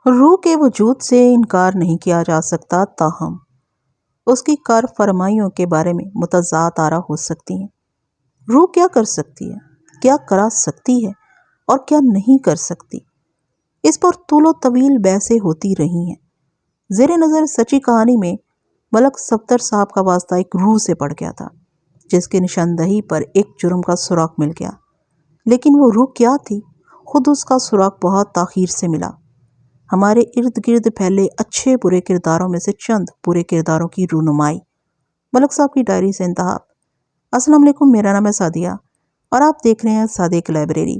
روح کے وجود سے انکار نہیں کیا جا سکتا، تاہم اس کی کار فرمائیوں کے بارے میں متضاد آراء ہو سکتی ہیں۔ روح کیا کر سکتی ہے، کیا کرا سکتی ہے اور کیا نہیں کر سکتی، اس پر طول و طویل بحثیں ہوتی رہی ہیں۔ زیر نظر سچی کہانی میں ملک صفدر صاحب کا واسطہ ایک روح سے پڑ گیا تھا، جس کی نشاندہی پر ایک جرم کا سراغ مل گیا، لیکن وہ روح کیا تھی، خود اس کا سراغ بہت تاخیر سے ملا۔ ہمارے ارد گرد پھیلے اچھے برے کرداروں میں سے چند برے کرداروں کی رونمائی۔ ملک صاحب کی ڈائری سے انتخاب۔ السلام علیکم، میرا نام ہے سعدیہ اور آپ دیکھ رہے ہیں صادق لائبریری۔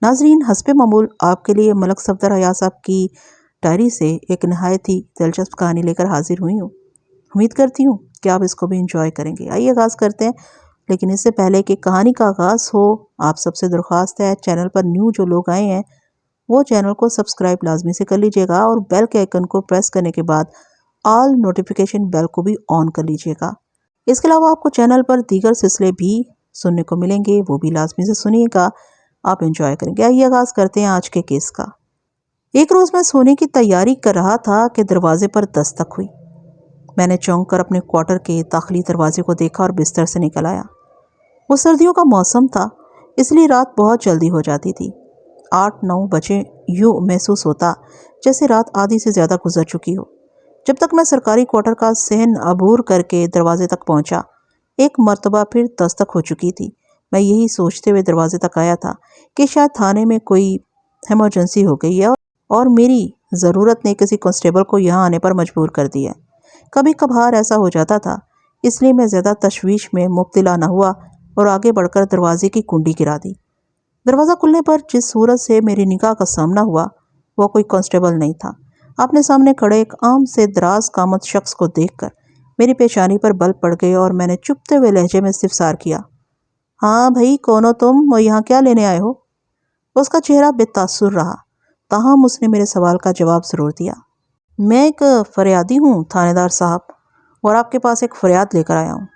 ناظرین، حسب معمول آپ کے لیے ملک صفدر حیات صاحب کی ڈائری سے ایک نہایت ہی دلچسپ کہانی لے کر حاضر ہوئی ہوں۔ امید کرتی ہوں کہ آپ اس کو بھی انجوائے کریں گے۔ آئیے آغاز کرتے ہیں، لیکن اس سے پہلے کہ کہانی کا آغاز ہو، آپ سب سے درخواست ہے چینل پر نیو جو لوگ آئے ہیں وہ چینل کو سبسکرائب لازمی سے کر لیجئے گا اور بیل کے آئیکن کو پریس کرنے کے بعد آل نوٹیفیکیشن بیل کو بھی آن کر لیجئے گا۔ اس کے علاوہ آپ کو چینل پر دیگر سلسلے بھی سننے کو ملیں گے، وہ بھی لازمی سے سنیے گا، آپ انجوائے کریں گے۔ آئیے آغاز کرتے ہیں آج کے کیس کا۔ ایک روز میں سونے کی تیاری کر رہا تھا کہ دروازے پر دستک ہوئی۔ میں نے چونک کر اپنے کوارٹر کے داخلی دروازے کو دیکھا اور بستر سے نکل آیا۔ وہ سردیوں کا موسم تھا، اس لیے رات بہت جلدی ہو جاتی تھی۔ 8-9 بجے یوں محسوس ہوتا جیسے رات آدھی سے زیادہ گزر چکی ہو۔ جب تک میں سرکاری کوارٹر کا صحن عبور کر کے دروازے تک پہنچا، ایک مرتبہ پھر دستک ہو چکی تھی۔ میں یہی سوچتے ہوئے دروازے تک آیا تھا کہ شاید تھانے میں کوئی ایمرجنسی ہو گئی ہے اور میری ضرورت نے کسی کانسٹیبل کو یہاں آنے پر مجبور کر دیا ہے۔ کبھی کبھار ایسا ہو جاتا تھا، اس لیے میں زیادہ تشویش میں مبتلا نہ ہوا اور آگے بڑھ کر دروازے کی کنڈی گرا دی۔ دروازہ کھلنے پر جس صورت سے میری نگاہ کا سامنا ہوا وہ کوئی کانسٹیبل نہیں تھا۔ اپنے سامنے کھڑے ایک عام سے دراز قامت شخص کو دیکھ کر میری پیشانی پر بل پڑ گئے اور میں نے چپتے ہوئے لہجے میں استفسار کیا، ہاں بھائی کون ہو تم اور یہاں کیا لینے آئے ہو؟ اس کا چہرہ بے تاثر رہا، تاہم اس نے میرے سوال کا جواب ضرور دیا۔ میں ایک فریادی ہوں تھانے دار صاحب، اور آپ کے پاس ایک فریاد لے کر آیا ہوں۔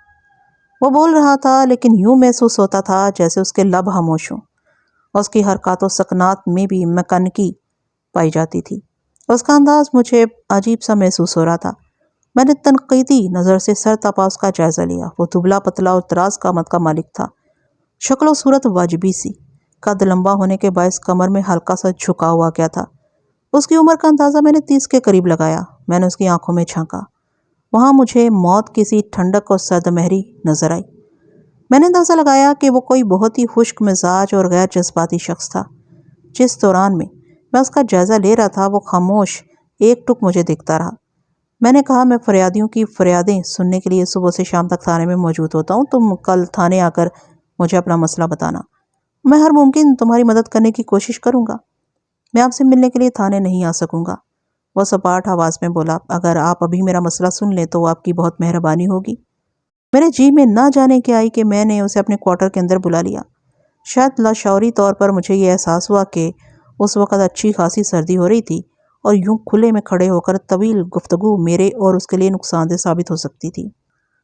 وہ بول رہا تھا لیکن یوں محسوس ہوتا تھا جیسے اس کے لب خاموش ہوں۔ اس کی حرکات و سکنات میں بھی مکانکی پائی جاتی تھی۔ اس کا انداز مجھے عجیب سا محسوس ہو رہا تھا۔ میں نے تنقیدی نظر سے سر تپا اس کا جائزہ لیا۔ وہ دبلا پتلا اور دراز قامت کا مالک تھا، شکل و صورت واجبی سی، قد لمبا ہونے کے باعث کمر میں ہلکا سا جھکا ہوا کیا تھا۔ اس کی عمر کا اندازہ میں نے 30 کے قریب لگایا۔ میں نے اس کی آنکھوں میں جھانکا، وہاں مجھے موت کی سی ٹھنڈک اور سرد مہری نظر آئی۔ میں نے اندازہ لگایا کہ وہ کوئی بہت ہی خشک مزاج اور غیر جذباتی شخص تھا۔ جس دوران میں اس کا جائزہ لے رہا تھا وہ خاموش ایک ٹک مجھے دیکھتا رہا۔ میں نے کہا، میں فریادیوں کی فریادیں سننے کے لیے صبح سے شام تک تھانے میں موجود ہوتا ہوں۔ تم کل تھانے آ کر مجھے اپنا مسئلہ بتانا، میں ہر ممکن تمہاری مدد کرنے کی کوشش کروں گا۔ میں آپ سے ملنے کے لیے تھانے نہیں آ سکوں گا، وہ سپاٹ آواز میں بولا۔ اگر آپ ابھی میرا مسئلہ سن لیں تو آپ کی بہت مہربانی ہوگی۔ میرے جی میں نہ جانے کے آئی کہ میں نے اسے اپنے کوارٹر کے اندر بلا لیا۔ شاید لاشعوری طور پر مجھے یہ احساس ہوا کہ اس وقت اچھی خاصی سردی ہو رہی تھی اور یوں کھلے میں کھڑے ہو کر طویل گفتگو میرے اور اس کے لیے نقصان دہ ثابت ہو سکتی تھی۔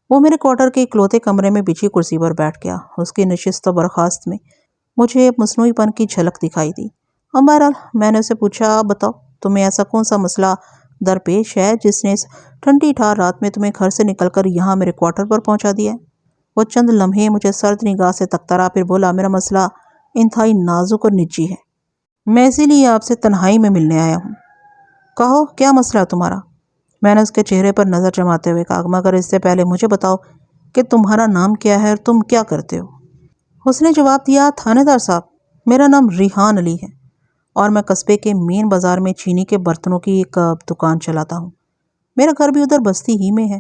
وہ میرے کوارٹر کے اکلوتے کمرے میں بچھی کرسی پر بیٹھ گیا۔ اس کی نشست و برخاست میں مجھے مصنوعی پن کی جھلک دکھائی دی۔ بہرحال میں نے اسے پوچھا، بتاؤ تمہیں ایسا کون سا مسئلہ درپیش ہے جس نے اس ٹھنڈی ٹھار رات میں تمہیں گھر سے نکل کر یہاں میرے کوارٹر پر پہنچا دیا ہے؟ وہ چند لمحے مجھے سرد نگاہ سے تکتا رہا، پھر بولا، میرا مسئلہ انتہائی نازک اور نجی ہے، میں اسی لیے آپ سے تنہائی میں ملنے آیا ہوں۔ کہو کیا مسئلہ ہے تمہارا؟ میں نے اس کے چہرے پر نظر جماتے ہوئے کہا، مگر اس سے پہلے مجھے بتاؤ کہ تمہارا نام کیا ہے اور تم کیا کرتے ہو؟ اس نے جواب دیا، تھانے دار صاحب، میرا نام ریحان علی ہے اور میں قصبے کے مین بازار میں چینی کے برتنوں کی ایک دکان چلاتا ہوں۔ میرا گھر بھی ادھر بستی ہی میں ہے،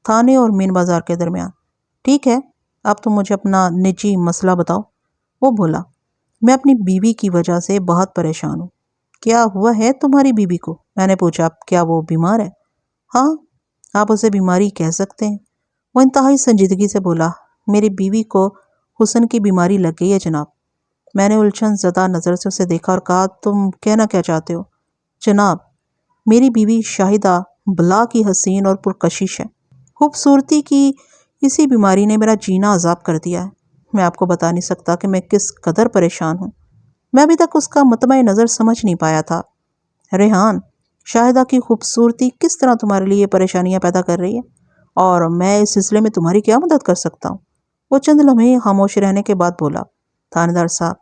تھانے اور مین بازار کے درمیان۔ ٹھیک ہے، اب تم مجھے اپنا نجی مسئلہ بتاؤ، وہ بولا۔ میں اپنی بیوی کی وجہ سے بہت پریشان ہوں۔ کیا ہوا ہے تمہاری بیوی کو؟ میں نے پوچھا، کیا وہ بیمار ہے؟ ہاں، آپ اسے بیماری کہہ سکتے ہیں، وہ انتہائی سنجیدگی سے بولا۔ میری بیوی کو حسن کی بیماری لگ گئی ہے جناب۔ میں نے الجھن زدہ نظر سے اسے دیکھا اور کہا، تم کہنا کیا چاہتے ہو؟ جناب، میری بیوی شاہدہ بلا کی حسین اور پرکشش ہے۔ خوبصورتی کی اسی بیماری نے میرا جینا عذاب کر دیا ہے۔ میں آپ کو بتا نہیں سکتا کہ میں کس قدر پریشان ہوں۔ میں ابھی تک اس کا مطمع نظر سمجھ نہیں پایا تھا۔ ریحان، شاہدہ کی خوبصورتی کس طرح تمہارے لیے پریشانیاں پیدا کر رہی ہے اور میں اس سلسلے میں تمہاری کیا مدد کر سکتا ہوں؟ وہ چند لمحے خاموش رہنے کے بعد بولا، تھانے دار صاحب،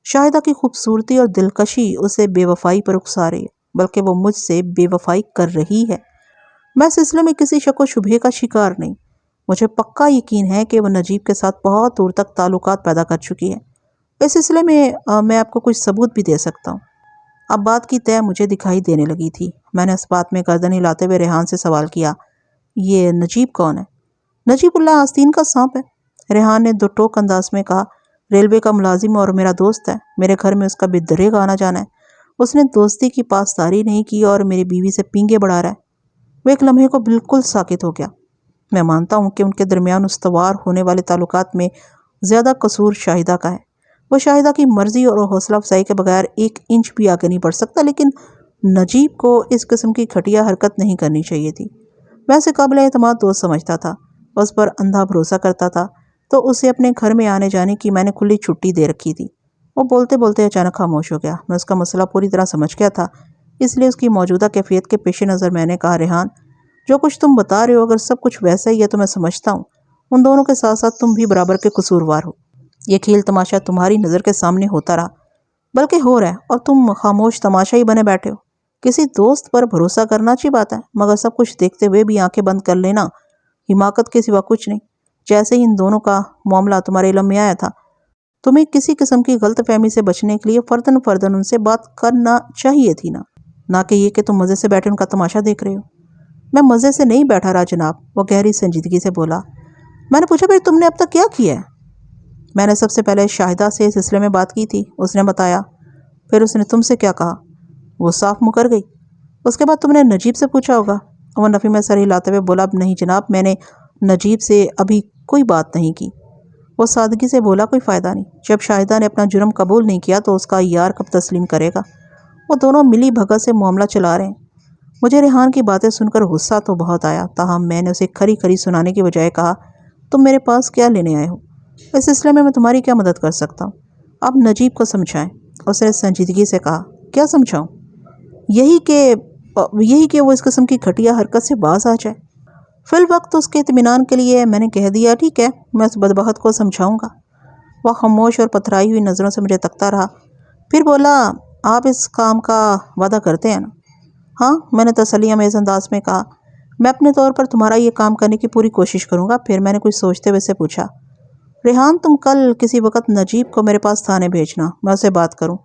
شاہدہ کی خوبصورتی اور دلکشی اسے بے وفائی پر اکسا رہی ہے، بلکہ وہ مجھ سے بے وفائی کر رہی ہے۔ میں اس سلسلے میں کسی شک و شبہے کا شکار نہیں۔ مجھے پکا یقین ہے کہ وہ نجیب کے ساتھ بہت دور تک تعلقات پیدا کر چکی ہے۔ اس سلسلے میں آپ کو کچھ ثبوت بھی دے سکتا ہوں۔ اب بات کی طے مجھے دکھائی دینے لگی تھی۔ میں نے اس بات میں گردن ہلاتے ہوئے ریحان سے سوال کیا، یہ نجیب کون ہے؟ نجیب اللہ آستین کا سانپ ہے، ریحان نے دو ٹوک انداز میں کہا۔ ریلوے کا ملازم اور میرا دوست ہے، میرے گھر میں اس کا بے دریغ آنا جانا ہے۔ اس نے دوستی کی پاسداری نہیں کی اور میری بیوی سے پینگے بڑھا رہا ہے۔ وہ ایک لمحے کو بالکل ساکت ہو گیا۔ میں مانتا ہوں کہ ان کے درمیان استوار ہونے والے تعلقات میں زیادہ قصور شاہدہ کا ہے۔ وہ شاہدہ کی مرضی اور حوصلہ افزائی کے بغیر ایک انچ بھی آگے نہیں بڑھ سکتا، لیکن نجیب کو اس قسم کی گھٹیا حرکت نہیں کرنی چاہیے تھی۔ میں اسے قابل اعتماد دوست سمجھتا تھا، اس پر اندھا بھروسہ کرتا تھا، تو اسے اپنے گھر میں آنے جانے کی میں نے کھلی چھٹی دے رکھی تھی۔ وہ بولتے بولتے اچانک خاموش ہو گیا۔ میں اس کا مسئلہ پوری طرح سمجھ گیا تھا، اس لیے اس کی موجودہ کیفیت کے پیش نظر میں نے کہا، ریحان، جو کچھ تم بتا رہے ہو اگر سب کچھ ویسا ہی ہے تو میں سمجھتا ہوں ان دونوں کے ساتھ ساتھ تم بھی برابر کے قصوروار ہو۔ یہ کھیل تماشا تمہاری نظر کے سامنے ہوتا رہا، بلکہ ہو رہا ہے، اور تم خاموش تماشا ہی بنے بیٹھے ہو۔ کسی دوست پر بھروسہ کرنا اچھی بات ہے، مگر سب کچھ دیکھتے ہوئے بھی آنکھیں بند کر لینا حماقت کے سوا کچھ نہیں۔ جیسے ہی ان دونوں کا معاملہ تمہارے علم میں آیا تھا، تمہیں کسی قسم کی غلط فہمی سے بچنے کے لیے فرداً ان سے بات کرنا چاہیے تھی، نہ کہ یہ کہ تم مزے سے بیٹھے ان کا تماشا دیکھ رہے ہو۔ میں مزے سے نہیں بیٹھا رہا جناب، وہ گہری سنجیدگی سے بولا۔ میں نے پوچھا، پھر تم نے اب تک کیا کیا ہے؟ میں نے سب سے پہلے شاہدہ سے اس سلسلے میں بات کی تھی، اس نے بتایا۔ پھر اس نے تم سے کیا کہا؟ وہ صاف مکر گئی۔ اس کے بعد تم نے نجیب سے پوچھا ہوگا؟ وہ نفی میں سر ہلاتے ہوئے بولا، نہیں جناب، میں نے نجیب سے ابھی کوئی بات نہیں کی۔ وہ سادگی سے بولا، کوئی فائدہ نہیں، جب شاہدہ نے اپنا جرم قبول نہیں کیا تو اس کا یار کب تسلیم کرے گا؟ وہ دونوں ملی بھگت سے معاملہ چلا رہے ہیں۔ مجھے ریحان کی باتیں سن کر غصہ تو بہت آیا، تاہم میں نے اسے کھری کھری سنانے کی بجائے کہا، تم میرے پاس کیا لینے آئے ہو؟ اس سلسلے میں تمہاری کیا مدد کر سکتا ہوں؟ اب نجیب کو سمجھائیں۔ اس نے سنجیدگی سے کہا، کیا سمجھاؤں؟ یہی کہ وہ اس قسم کی گھٹیا حرکت سے باز آ جائے۔ فی الوقت اس کے اطمینان کے لیے میں نے کہہ دیا، ٹھیک ہے، میں اس بدبخت کو سمجھاؤں گا۔ وہ خاموش اور پتھرائی ہوئی نظروں سے مجھے تکتا رہا، پھر بولا، آپ اس کام کا وعدہ کرتے ہیں نا؟ ہاں، میں نے تسلی امیز انداز میں کہا، میں اپنے طور پر تمہارا یہ کام کرنے کی پوری کوشش کروں گا۔ پھر میں نے کچھ سوچتے ہوئے سے پوچھا، ریحان، تم کل کسی وقت نجیب کو میرے پاس تھانے بھیجنا، میں اسے بات کروں،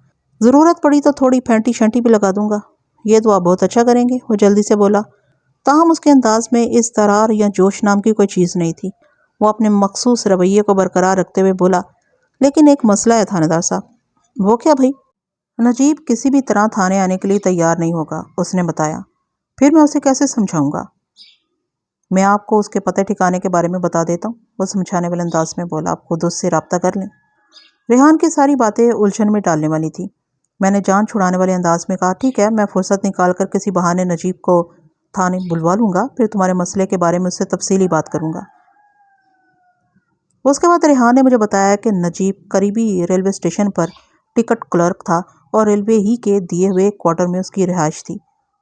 ضرورت پڑی تو تھوڑی پھینٹی شنٹی بھی لگا دوں گا۔ یہ تو آپ بہت اچھا کریں گے، وہ جلدی سے بولا، تاہم اس کے انداز میں اضطرار یا جوش نام کی کوئی چیز نہیں تھی۔ وہ اپنے مخصوص رویے کو برقرار رکھتے ہوئے بولا، لیکن ایک مسئلہ ہے تھانے دار صاحب۔ وہ کیا بھائی؟ نجیب کسی بھی طرح تھانے آنے کے لیے تیار نہیں ہوگا، اس نے بتایا۔ پھر میں اسے کیسے سمجھاؤں گا؟ میں آپ کو اس کے پتہ ٹھکانے کے بارے میں بتا دیتا ہوں، وہ سمجھانے والے انداز میں بولا، آپ خود اس سے رابطہ کر لیں۔ ریحان کی ساری باتیں الجھن میں ڈالنے والی تھی۔ میں نے جان چھڑانے والے انداز میں کہا، ٹھیک ہے، میں فرصت نکال کر کسی بہانے نجیب کو تھانے بلوا لوں گا، پھر تمہارے مسئلے کے بارے میں اس سے تفصیلی بات کروں گا۔ اس کے بعد ریحان نے مجھے بتایا کہ نجیب قریبی ریلوے اسٹیشن پر ٹکٹ کلرک تھا اور ریلوے ہی کے دیے ہوئے کوارٹر میں اس کی رہائش تھی۔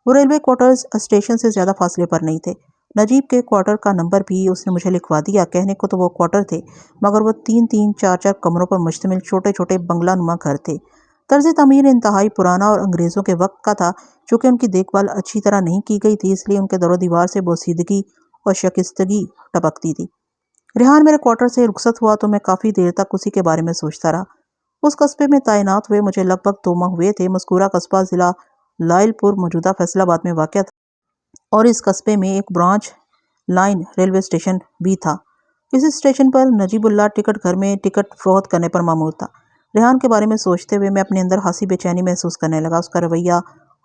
وہ ریلوے کوارٹرز اسٹیشن سے زیادہ فاصلے پر نہیں تھے۔ نجیب کے کوارٹر کا نمبر بھی اس نے مجھے لکھوا دیا۔ کہنے کو تو وہ کوارٹر تھے، مگر وہ 3 4 کمروں پر مشتمل چھوٹے چھوٹے بنگلہ نما گھر تھے۔ طرز تعمیر انتہائی پرانا اور انگریزوں کے وقت کا تھا۔ چونکہ ان کی دیکھ بھال اچھی طرح نہیں کی گئی تھی، اس لیے ان کے در و دیوار سے بوسیدگی اور شکستگی ٹپکتی تھی۔ ریحان میرے کوارٹر سے رخصت ہوا تو میں کافی دیر تک اسی کے بارے میں سوچتا رہا۔ اس قصبے میں تعینات ہوئے مجھے لگ بھگ 2 ماہ ہوئے تھے۔ مذکورہ قصبہ ضلع لائل پور موجودہ فیصل آباد میں واقع تھا، اور اس قصبے میں ایک برانچ لائن ریلوے اسٹیشن بھی تھا۔ اس اسٹیشن پر نجیب اللہ ٹکٹ گھر میں ٹکٹ فروخت کرنے پر مامور تھا۔ ریحان کے بارے میں سوچتے ہوئے میں اپنے اندر خاصی بے چینی محسوس کرنے لگا۔ اس کا رویہ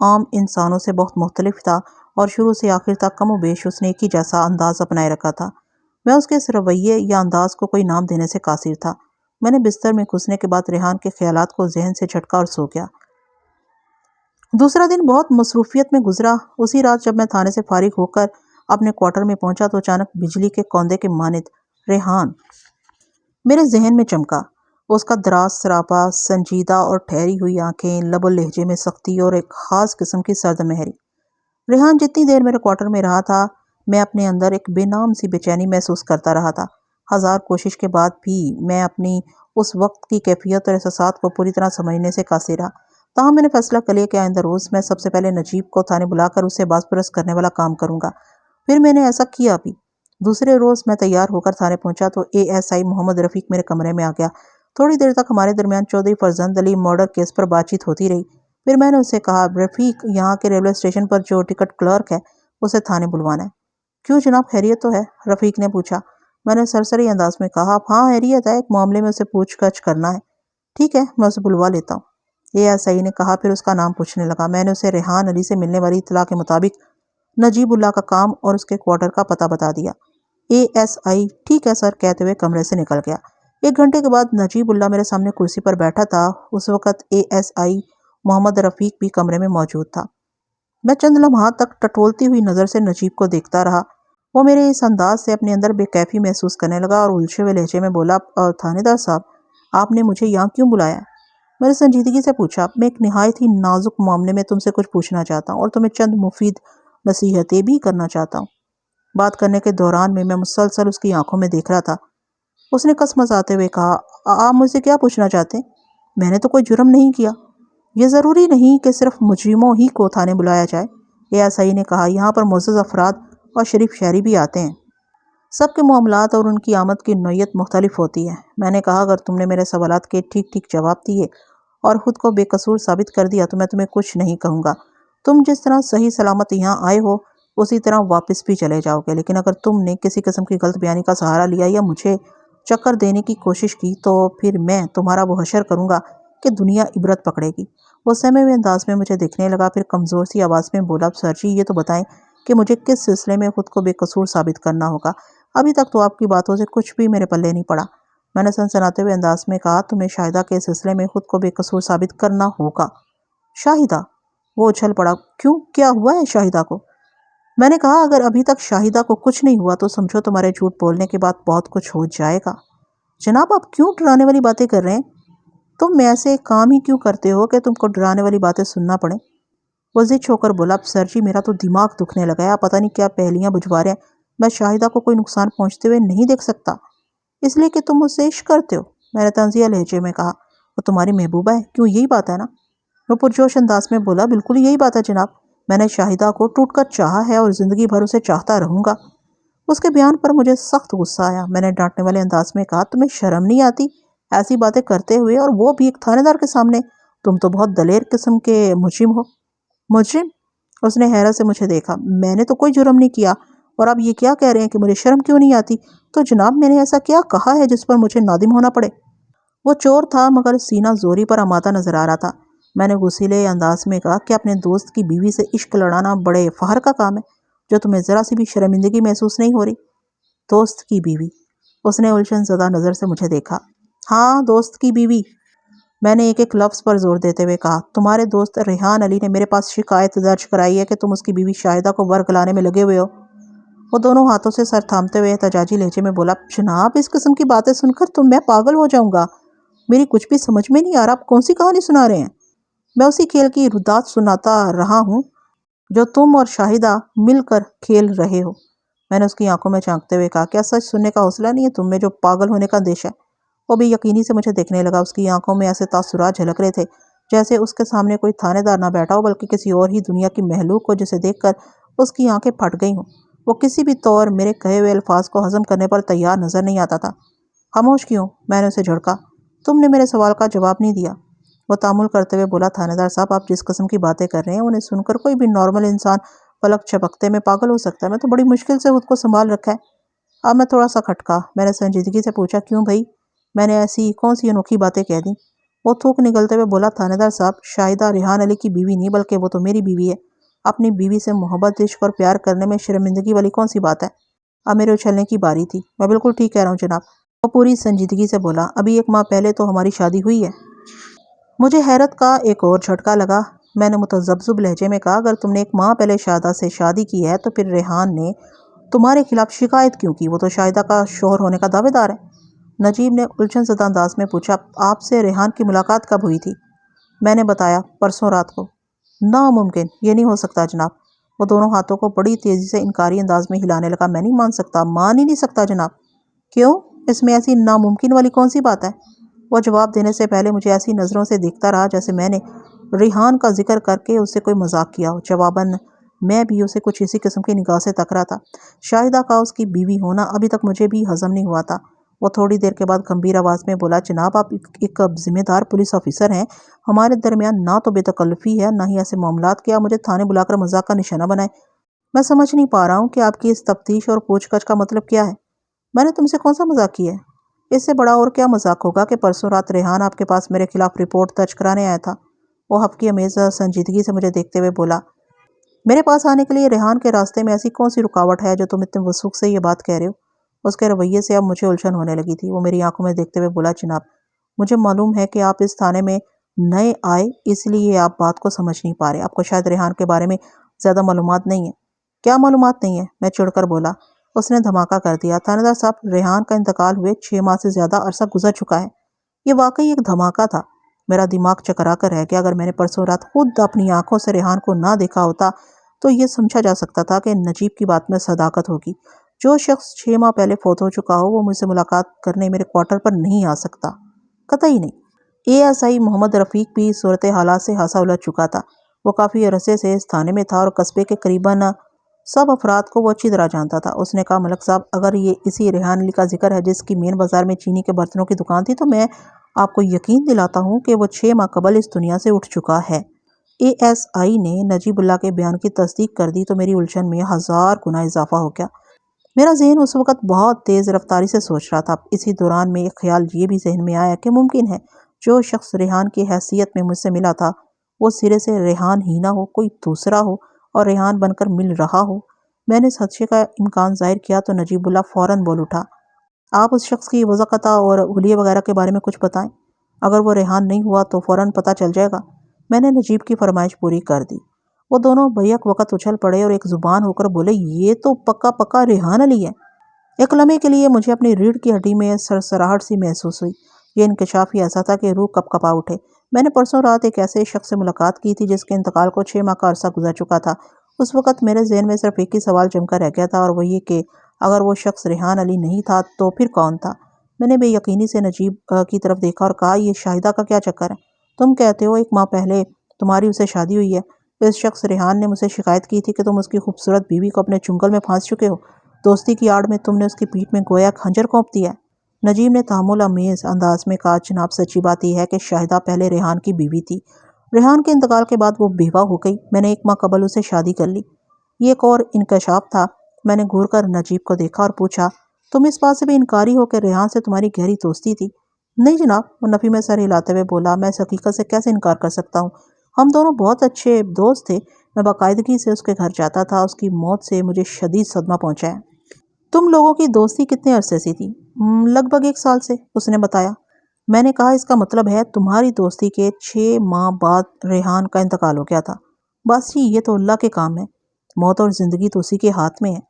عام انسانوں سے بہت مختلف تھا، اور شروع سے آخر تک کم و بیش اس نے ایک ہی جیسا انداز اپنائے رکھا تھا۔ میں اس کے اس رویے یا انداز کو کوئی نام دینے سے قاصر تھا۔ میں نے بستر میں گھسنے کے بعد ریحان کے خیالات کو ذہن سے جھٹکا اور سو گیا۔ دوسرا دن بہت مصروفیت میں گزرا۔ اسی رات جب میں تھانے سے فارغ ہو کر اپنے کوارٹر میں پہنچا تو اچانک بجلی کے کوندے کے مانند ریحان میرے ذہن میں چمکا۔ اس کا دراز سراپا، سنجیدہ اور ٹھہری ہوئی آنکھیں، لب و لہجے میں سختی اور ایک خاص قسم کی سرد مہری۔ ریحان جتنی دیر میرے کوارٹر میں رہا تھا، میں اپنے اندر ایک بے نام سی بے چینی محسوس کرتا رہا تھا۔ ہزار کوشش کے بعد بھی میں اپنی اس وقت کی کیفیت اور احساسات کو پوری طرح سمجھنے سے قاصر رہا۔ تاہم میں نے فیصلہ کر لیا کہ آئندہ روز میں سب سے پہلے نجیب کو تھانے بلا کر اسے باز پرس کرنے والا کام کروں گا۔ پھر میں نے ایسا کیا بھی۔ دوسرے روز میں تیار ہو کر تھانے پہنچا تو ASI محمد رفیق میرے کمرے میں آ گیا۔ تھوڑی دیر تک ہمارے درمیان چودھری فرزند علی مرڈر کیس پر بات چیت ہوتی رہی۔ پھر میں نے اسے کہا، رفیق، یہاں کے ریلوے اسٹیشن پر جو ٹکٹ کلرک ہے اسے تھانے بلوانا ہے۔ کیوں جناب، خیریت تو ہے؟ رفیق نے پوچھا۔ میں نے سرسری انداز میں کہا، ہاں خیریت ہے، ایک معاملے میں اسے پوچھ گچھ کرنا ہے۔ ٹھیک ہے، میں اسے بلوا لیتا ہوں، ASI نے کہا۔ پھر اس کا نام پوچھنے لگا۔ میں نے اسے ریحان علی سے ملنے والی اطلاع کے مطابق نجیب اللہ کا کام اور اس کے کوارٹر کا پتہ بتا دیا۔ ASI ٹھیک ہے سر کہتے ہوئے کمرے سے نکل گیا۔ 1 گھنٹے کے بعد نجیب اللہ میرے سامنے کرسی پر بیٹھا تھا۔ اس وقت ASI محمد رفیق بھی کمرے میں موجود تھا۔ میں چند لمحات تک ٹٹولتی ہوئی نظر سے نجیب کو دیکھتا رہا۔ وہ میرے اس انداز سے اپنے اندر بے کیفی محسوس کرنے لگا اور الجھے ہوئے لہجے میں بولا، تھانے دار صاحب، آپ نے مجھے یہاں کیوں بلایا ہے؟ میں نے سنجیدگی سے پوچھا، میں ایک نہایت ہی نازک معاملے میں تم سے کچھ پوچھنا چاہتا ہوں اور تمہیں چند مفید نصیحتیں بھی کرنا چاہتا ہوں۔ بات کرنے کے دوران میں مسلسل اس کی آنکھوں میں دیکھ رہا تھا۔ اس نے کسمساتے ہوئے کہا، آپ مجھ سے کیا پوچھنا چاہتے ہیں؟ میں نے تو کوئی جرم نہیں کیا۔ یہ ضروری نہیں کہ صرف مجرموں ہی کو تھانے بلایا جائے، ASI نے کہا، یہاں پر معزز افراد اور شریف شہری بھی آتے ہیں۔ سب کے معاملات اور ان کی آمد کی نوعیت مختلف ہوتی ہے۔ میں نے کہا، اگر تم نے میرے سوالات کے ٹھیک ٹھیک جواب دیے اور خود کو بے قصور ثابت کر دیا تو میں تمہیں کچھ نہیں کہوں گا۔ تم جس طرح صحیح سلامت یہاں آئے ہو اسی طرح واپس بھی چلے جاؤ گے، لیکن اگر تم نے کسی قسم کی غلط بیانی کا سہارا لیا یا مجھے چکر دینے کی کوشش کی تو پھر میں تمہارا وہ حشر کروں گا کہ دنیا عبرت پکڑے گی۔ وہ سہمے ہوئے انداز میں مجھے دیکھنے لگا، پھر کمزور سی آواز میں بولا، سر جی یہ تو بتائیں کہ مجھے کس سلسلے میں خود کو بے قصور ثابت کرنا ہوگا؟ ابھی تک تو آپ کی باتوں سے کچھ بھی میرے پلے نہیں پڑا۔ میں نے سنسناتے ہوئے انداز میں کہا، تمہیں شاہدہ کے سلسلے میں خود کو بے قصور ثابت کرنا ہوگا۔ شاہدہ؟ وہ اچھل پڑا، کیوں، کیا ہوا ہے شاہدہ کو؟ میں نے کہا، اگر ابھی تک شاہدہ کو کچھ نہیں ہوا تو سمجھو تمہارے جھوٹ بولنے کے بعد بہت کچھ ہو جائے گا۔ جناب آپ کیوں ڈرانے والی باتیں کر رہے ہیں؟ تم ایسے کام ہی کیوں کرتے ہو کہ تم کو ڈرانے والی باتیں سننا پڑیں؟ وہ ضد ہو کر بولا، سر جی میرا تو دماغ دکھنے لگا ہے، آپ پتہ نہیں کیا پہلیاں بجھوا رہے ہیں۔ میں شاہدہ کو کوئی نقصان پہنچتے ہوئے نہیں دیکھ سکتا، اس لیے کہ تم مجھ سے عشق کرتے ہو۔ میں نے طنزیہ لہجے میں کہا، وہ تمہاری محبوبہ ہے، کیوں یہی بات ہے نا؟ وہ پرجوش انداز میں بولا، بالکل یہی بات ہے جناب، میں نے شاہدہ کو ٹوٹ کر چاہا ہے اور زندگی بھر اسے چاہتا رہوں گا۔ اس کے بیان پر مجھے سخت غصہ آیا۔ میں نے ڈانٹنے والے انداز میں کہا، تمہیں شرم نہیں آتی ایسی باتیں کرتے ہوئے، اور وہ بھی ایک تھانے دار کے سامنے؟ تم تو بہت دلیر قسم کے مجرم ہو۔ مجرم؟ اس نے حیرت سے مجھے دیکھا۔ میں نے تو کوئی جرم نہیں کیا، اور آپ یہ کیا کہہ رہے ہیں کہ مجھے شرم کیوں نہیں آتی؟ تو جناب میں نے ایسا کیا کہا ہے جس پر مجھے نادم ہونا پڑے؟ وہ چور تھا مگر سینہ زوری پر آمادہ نظر آ رہا تھا۔ میں نے غصیلے انداز میں کہا کہ اپنے دوست کی بیوی سے عشق لڑانا بڑے فخر کا کام ہے، جو تمہیں ذرا سی بھی شرمندگی محسوس نہیں ہو رہی؟ دوست کی بیوی؟ اس نے الجھن زدہ نظر سے مجھے دیکھا۔ ہاں دوست کی بیوی، میں نے ایک ایک لفظ پر زور دیتے ہوئے کہا۔ تمہارے دوست ریحان علی نے میرے پاس شکایت درج کرائی ہے کہ تم اس کی بیوی شاہدہ کو ورگلانے میں لگے ہوئے ہو۔ وہ دونوں ہاتھوں سے سر تھامتے ہوئے احتجاجی لہجے میں بولا، جناب اس قسم کی باتیں سن کر تو میں پاگل ہو جاؤں گا، میری کچھ بھی سمجھ میں نہیں آ رہا، آپ کون سی کہانی سنا رہے ہیں؟ میں اسی کھیل کی ردات سناتا رہا ہوں جو تم اور شاہدہ مل کر کھیل رہے ہو۔ میں نے اس کی آنکھوں میں جھانکتے ہوئے کہا، کیا سچ سننے کا حوصلہ نہیں ہے تم میں جو پاگل ہونے کا اندیشہ ہے؟ وہ بھی یقینی سے مجھے دیکھنے لگا۔ اس کی آنکھوں میں ایسے تاثرات جھلک رہے تھے جیسے اس کے سامنے کوئی تھانے دار نہ بیٹھا ہو بلکہ کسی اور ہی دنیا کی مخلوق کو، جسے دیکھ کر اس کی آنکھیں پھٹ گئی ہوں۔ وہ کسی بھی طور میرے کہے ہوئے الفاظ کو ہضم کرنے پر تیار نظر نہیں آتا تھا۔ خاموش کیوں؟ میں نے اسے جھڑکا۔ تم نے میرے سوال کا جواب نہیں دیا۔ وہ تامل کرتے ہوئے بولا، تھانے دار صاحب آپ جس قسم کی باتیں کر رہے ہیں انہیں سن کر کوئی بھی نارمل انسان پلک چھپکتے میں پاگل ہو سکتا ہے۔ میں تو بڑی مشکل سے خود کو سنبھال رکھا ہے۔ اب میں تھوڑا سا کھٹکا۔ میں نے سنجیدگی سے پوچھا، کیوں بھائی؟ میں نے ایسی کون سی انوکھی باتیں کہہ دیں؟ وہ تھوک نگلتے ہوئے بولا، تھانے دار صاحب شاہدہ ریحان علی کی بیوی نہیں بلکہ وہ تو میری بیوی ہے۔ اپنی بیوی سے محبت، عشق اور پیار کرنے میں شرمندگی والی کون سی بات ہے؟ اب میرے اچھلنے کی باری تھی۔ میں بالکل ٹھیک کہہ رہا ہوں جناب، وہ پوری سنجیدگی سے بولا، ابھی 1 ماہ پہلے تو ہماری شادی ہوئی ہے۔ مجھے حیرت کا ایک اور جھٹکا لگا۔ میں نے متذبذب لہجے میں کہا، اگر تم نے 1 ماہ پہلے شاہدہ سے شادی کی ہے تو پھر ریحان نے تمہارے خلاف شکایت کیوں کی؟ وہ تو شاہدہ کا شوہر ہونے کا دعوے دار ہے۔ نجیب نے الجھن زدہ انداز میں پوچھا، آپ سے ریحان کی ملاقات کب ہوئی تھی؟ میں نے بتایا، پرسوں رات کو۔ ناممکن، یہ نہیں ہو سکتا جناب۔ وہ دونوں ہاتھوں کو بڑی تیزی سے انکاری انداز میں ہلانے لگا۔ میں نہیں مان سکتا، مان ہی نہیں سکتا جناب۔ کیوں؟ اس میں ایسی ناممکن والی کون سی بات ہے؟ وہ جواب دینے سے پہلے مجھے ایسی نظروں سے دیکھتا رہا جیسے میں نے ریحان کا ذکر کر کے اس سے کوئی مذاق کیا ہو۔ جواباً میں بھی اسے کچھ اسی قسم کی نگاہ سے تک رہا تھا۔ شاہدہ کا اس کی بیوی ہونا ابھی تک مجھے بھی ہضم نہیں ہوا تھا۔ وہ تھوڑی دیر کے بعد گمبھیر آواز میں بولا، جناب آپ ایک ذمہ دار پولیس آفیسر ہیں، ہمارے درمیان نہ تو بے تکلفی ہے نہ ہی ایسے معاملات کہ آپ مجھے تھانے بلا کر مذاق کا نشانہ بنائیں۔ میں سمجھ نہیں پا رہا ہوں کہ آپ کی اس تفتیش اور پوچھ گچھ کا مطلب کیا ہے؟ میں نے تم سے کون سا مذاق کیا ہے؟ اس سے بڑا اور کیا مذاق ہوگا کہ پرسوں رات ریحان آپ کے پاس میرے خلاف رپورٹ درج کرانے آیا تھا۔ وہ حفقی امیز سنجیدگی سے مجھے دیکھتے ہوئے بولا، میرے پاس آنے کے لیے ریحان کے راستے میں ایسی کون سی رکاوٹ ہے جو تم اتنے وثوق سے یہ بات کہہ رہے ہو؟ اس کے رویے سے اب مجھے الجھن ہونے لگی تھی۔ وہ میری آنکھوں میں دیکھتے ہوئے بولا، جناب مجھے معلوم ہے کہ آپ اس تھانے میں نئے آئے، اس لیے آپ بات کو سمجھ نہیں پا رہے۔ آپ کو شاید ریحان کے بارے میں زیادہ معلومات نہیں ہے۔ کیا معلومات نہیں ہے؟ میں چڑھ کر بولا۔ اس نے دھماکہ کر دیا، تھانے دار صاحب، ریحان کا انتقال ہوئے 6 ماہ سے زیادہ عرصہ گزر چکا ہے۔ یہ واقعی ایک دھماکہ تھا۔ میرا دماغ چکرا کر رہ گیا۔ اگر میں نے پرسوں رات خود اپنی آنکھوں سے ریحان کو نہ دیکھا ہوتا تو یہ سمجھا جا سکتا تھا کہ نجیب کی بات میں صداقت ہوگی۔ جو شخص 6 ماہ پہلے فوت ہو چکا ہو وہ مجھ سے ملاقات کرنے میرے کوارٹر پر نہیں آ سکتا، قطعی نہیں۔ ASI محمد رفیق بھی صورت حالات سے ہاسا الجھ چکا تھا۔ وہ کافی عرصے سے اس تھانے میں تھا اور قصبے کے قریباً سب افراد کو وہ اچھی طرح جانتا تھا۔ اس نے کہا، ملک صاحب، اگر یہ اسی ریحان علی کا ذکر ہے جس کی مین بازار میں چینی کے برتنوں کی دکان تھی، تو میں آپ کو یقین دلاتا ہوں کہ وہ 6 ماہ قبل اس دنیا سے اٹھ چکا ہے۔ ASI نے نجیب اللہ کے بیان کی تصدیق کر دی تو میری الجھن میں 1000 گنا اضافہ ہو گیا۔ میرا ذہن اس وقت بہت تیز رفتاری سے سوچ رہا تھا۔ اسی دوران میں ایک خیال یہ بھی ذہن میں آیا کہ ممکن ہے جو شخص ریحان کی حیثیت میں مجھ سے ملا تھا وہ سرے سے ریحان ہی نہ ہو، کوئی دوسرا ہو اور ریحان بن کر مل رہا ہو۔ میں نے اس خدشے کا امکان ظاہر کیا تو نجیب اللہ فوراً بول اٹھا، آپ اس شخص کی وضاقتہ اور حلیے وغیرہ کے بارے میں کچھ بتائیں۔ اگر وہ ریحان نہیں ہوا تو فوراً پتہ چل جائے گا۔ میں نے نجیب کی فرمائش پوری کر دی۔ وہ دونوں بیک وقت اچھل پڑے اور ایک زبان ہو کر بولے، یہ تو پکا پکا ریحان علی ہے۔ ایک لمحے کے لیے مجھے اپنی ریڑھ کی ہڈی میں سرسراہٹ سی محسوس ہوئی۔ یہ انکشاف ہی ایسا تھا کہ روح کپ کپا اٹھے۔ میں نے پرسوں رات ایک ایسے شخص سے ملاقات کی تھی جس کے انتقال کو 6 ماہ کا عرصہ گزر چکا تھا۔ اس وقت میرے ذہن میں صرف ایک ہی سوال جم کر رہ گیا تھا، اور وہ یہ کہ اگر وہ شخص ریحان علی نہیں تھا تو پھر کون تھا؟ میں نے بے یقینی سے نجیب کی طرف دیکھا اور کہا، یہ شاہدہ کا کیا چکر ہے؟ تم کہتے ہو 1 ماہ پہلے تمہاری اسے شادی ہوئی ہے۔ اس شخص ریحان نے مجھ سے شکایت کی تھی کہ تم اس کی خوبصورت بیوی کو اپنے چنگل میں پھانس چکے ہو۔ دوستی کی آڑ میں تم نے اس کی پیٹھ میں گویا خنجر کونپ دیا ہے۔ نجیب نے تحمل آمیز انداز میں کہا، جناب سچی بات یہ ہے کہ شاہدہ پہلے ریحان کی بیوی تھی۔ ریحان کے انتقال کے بعد وہ بیوہ ہو گئی۔ میں نے 1 ماہ قبل اسے شادی کر لی۔ یہ ایک اور انکشاف تھا۔ میں نے گھور کر نجیب کو دیکھا اور پوچھا، تم اس بات سے بھی انکاری ہو کہ ریحان سے تمہاری گہری دوستی تھی؟ نہیں جناب، وہ نفی میں سر ہلاتے ہوئے بولا، میں اس حقیقت سے کیسے انکار کر سکتا ہوں؟ ہم دونوں بہت اچھے دوست تھے۔ میں باقاعدگی سے اس کے گھر جاتا تھا۔ اس کی موت سے مجھے شدید صدمہ پہنچا ہے۔ تم لوگوں کی دوستی کتنے عرصے سے تھی؟ لگ بھگ 1 سال سے، اس نے بتایا۔ میں نے کہا، اس کا مطلب ہے تمہاری دوستی کے 6 ماہ بعد ریحان کا انتقال ہو گیا تھا۔ بس جی، یہ تو اللہ کے کام ہے، موت اور زندگی تو اسی کے ہاتھ میں ہے۔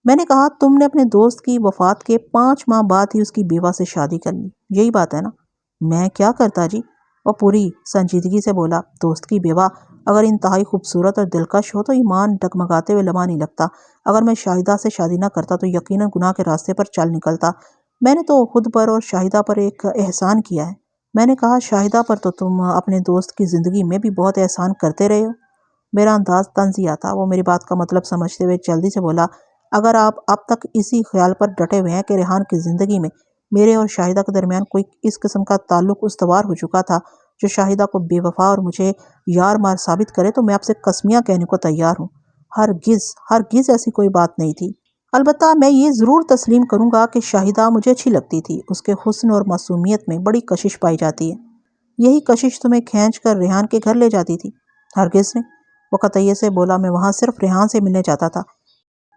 میں نے کہا، تم نے اپنے دوست کی وفات کے 5 ماہ بعد ہی اس کی بیوہ سے شادی کر لی، یہی بات ہے نا؟ میں کیا کرتا جی؟ وہ پوری سنجیدگی سے بولا، دوست کی بیوہ اگر انتہائی خوبصورت اور دلکش ہو تو ایمان ڈگمگاتے ہوئے لمحہ نہیں لگتا۔ اگر میں شاہدہ سے شادی نہ کرتا تو یقیناً گناہ کے راستے پر چل نکلتا۔ میں نے تو خود پر اور شاہدہ پر ایک احسان کیا ہے۔ میں نے کہا، شاہدہ پر تو تم اپنے دوست کی زندگی میں بھی بہت احسان کرتے رہے ہو۔ میرا انداز طنزیہ تھا۔ وہ میری بات کا مطلب سمجھتے ہوئے جلدی سے بولا، اگر آپ اب تک اسی خیال پر ڈٹے ہوئے ہیں کہ ریحان کی زندگی میں میرے اور شاہدہ کے درمیان کوئی اس قسم کا تعلق استوار ہو چکا تھا جو شاہدہ کو بے وفا اور مجھے یار مار ثابت کرے، تو میں آپ سے قسمیاں کہنے کو تیار ہوں۔ ہرگز ایسی کوئی بات نہیں تھی۔ البتہ میں یہ ضرور تسلیم کروں گا کہ شاہدہ مجھے اچھی لگتی تھی۔ اس کے حسن اور معصومیت میں بڑی کشش پائی جاتی ہے۔ یہی کشش تمہیں کھینچ کر ریحان کے گھر لے جاتی تھی؟ ہرگز نہیں، وہ قطعیت سے بولا، میں وہاں صرف ریحان سے ملنے جاتا تھا۔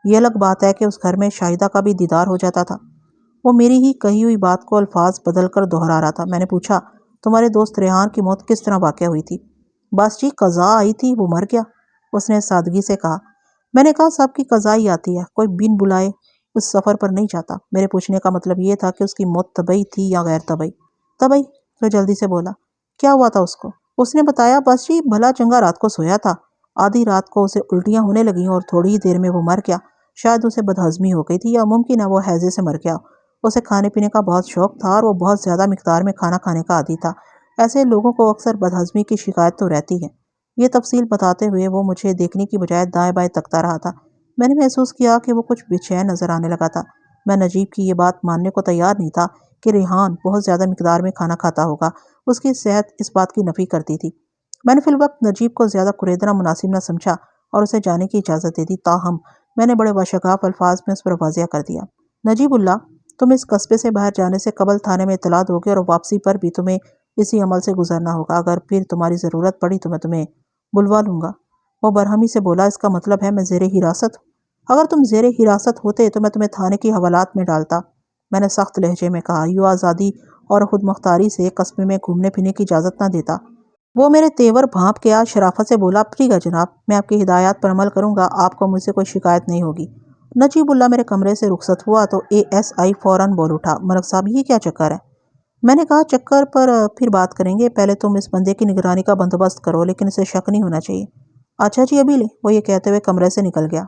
یہ الگ بات ہے کہ اس گھر میں شاہدہ کا بھی دیدار ہو جاتا تھا۔ وہ میری ہی کہی ہوئی بات کو الفاظ بدل کر دہرا رہا تھا۔ میں نے پوچھا، تمہارے دوست ریحان کی موت کس طرح واقع ہوئی تھی؟ بس جی، قضا آئی تھی، وہ مر گیا، اس نے سادگی سے کہا۔ میں نے کہا، سب کی قضا ہی آتی ہے، کوئی بن بلائے اس سفر پر نہیں جاتا۔ میرے پوچھنے کا مطلب یہ تھا کہ اس کی موت طبعی تھی یا غیر طبعی؟ طبعی، تو جلدی سے بولا۔ کیا ہوا تھا اس کو؟ اس نے بتایا، بس جی بھلا چنگا رات کو سویا تھا، آدھی رات کو اسے الٹیاں ہونے لگیں اور تھوڑی ہی دیر میں وہ مر گیا۔ شاید اسے بدہضمی ہو گئی تھی یا ممکن ہے وہ ہیضے سے مر گیا۔ اسے کھانے پینے کا بہت شوق تھا اور وہ بہت زیادہ مقدار میں کھانا کھانے کا عادی تھا۔ ایسے لوگوں کو اکثر بدہضمی کی شکایت تو رہتی ہے۔ یہ تفصیل بتاتے ہوئے وہ مجھے دیکھنے کی بجائے دائیں بائیں تکتا رہا تھا۔ میں نے محسوس کیا کہ وہ کچھ بے چین نظر آنے لگا تھا۔ میں نجیب کی یہ بات ماننے کو تیار نہیں تھا کہ ریحان بہت زیادہ مقدار میں کھانا کھاتا ہوگا۔ اس کی صحت اس بات کی نفی کرتی تھی۔ میں نے فی الوقت نجیب کو زیادہ کریدنا مناسب نہ سمجھا اور اسے جانے کی اجازت دے دی، تاہم میں نے بڑے بشگاف الفاظ میں اس پر واضح کر دیا، نجیب اللہ، تم اس قصبے سے باہر جانے سے قبل تھانے میں اطلاع دو گے اور واپسی پر بھی تمہیں اسی عمل سے گزرنا ہوگا۔ اگر پھر تمہاری ضرورت پڑی تو میں تمہیں بلوا لوں گا۔ وہ برہمی سے بولا، اس کا مطلب ہے میں زیر حراست ہوں؟ اگر تم زیر حراست ہوتے تو میں تمہیں تھانے کی حوالات میں ڈالتا۔ میں نے سخت لہجے میں کہا، یوں آزادی اور خود مختاری سے قصبے میں گھومنے پھرنے کی اجازت نہ دیتا۔ وہ میرے تیور بھانپ کے آج شرافت سے بولا، ٹھیک ہے جناب، میں آپ کی ہدایات پر عمل کروں گا، آپ کو مجھ سے کوئی شکایت نہیں ہوگی۔ نجیب اللہ میرے کمرے سے رخصت ہوا تو اے ایس آئی فوراً بول اٹھا، ملک صاحب یہ کیا چکر ہے؟ میں نے کہا، چکر پر پھر بات کریں گے، پہلے تم اس بندے کی نگرانی کا بندوبست کرو، لیکن اسے شک نہیں ہونا چاہیے۔ اچھا جی، ابھی لے، وہ یہ کہتے ہوئے کمرے سے نکل گیا۔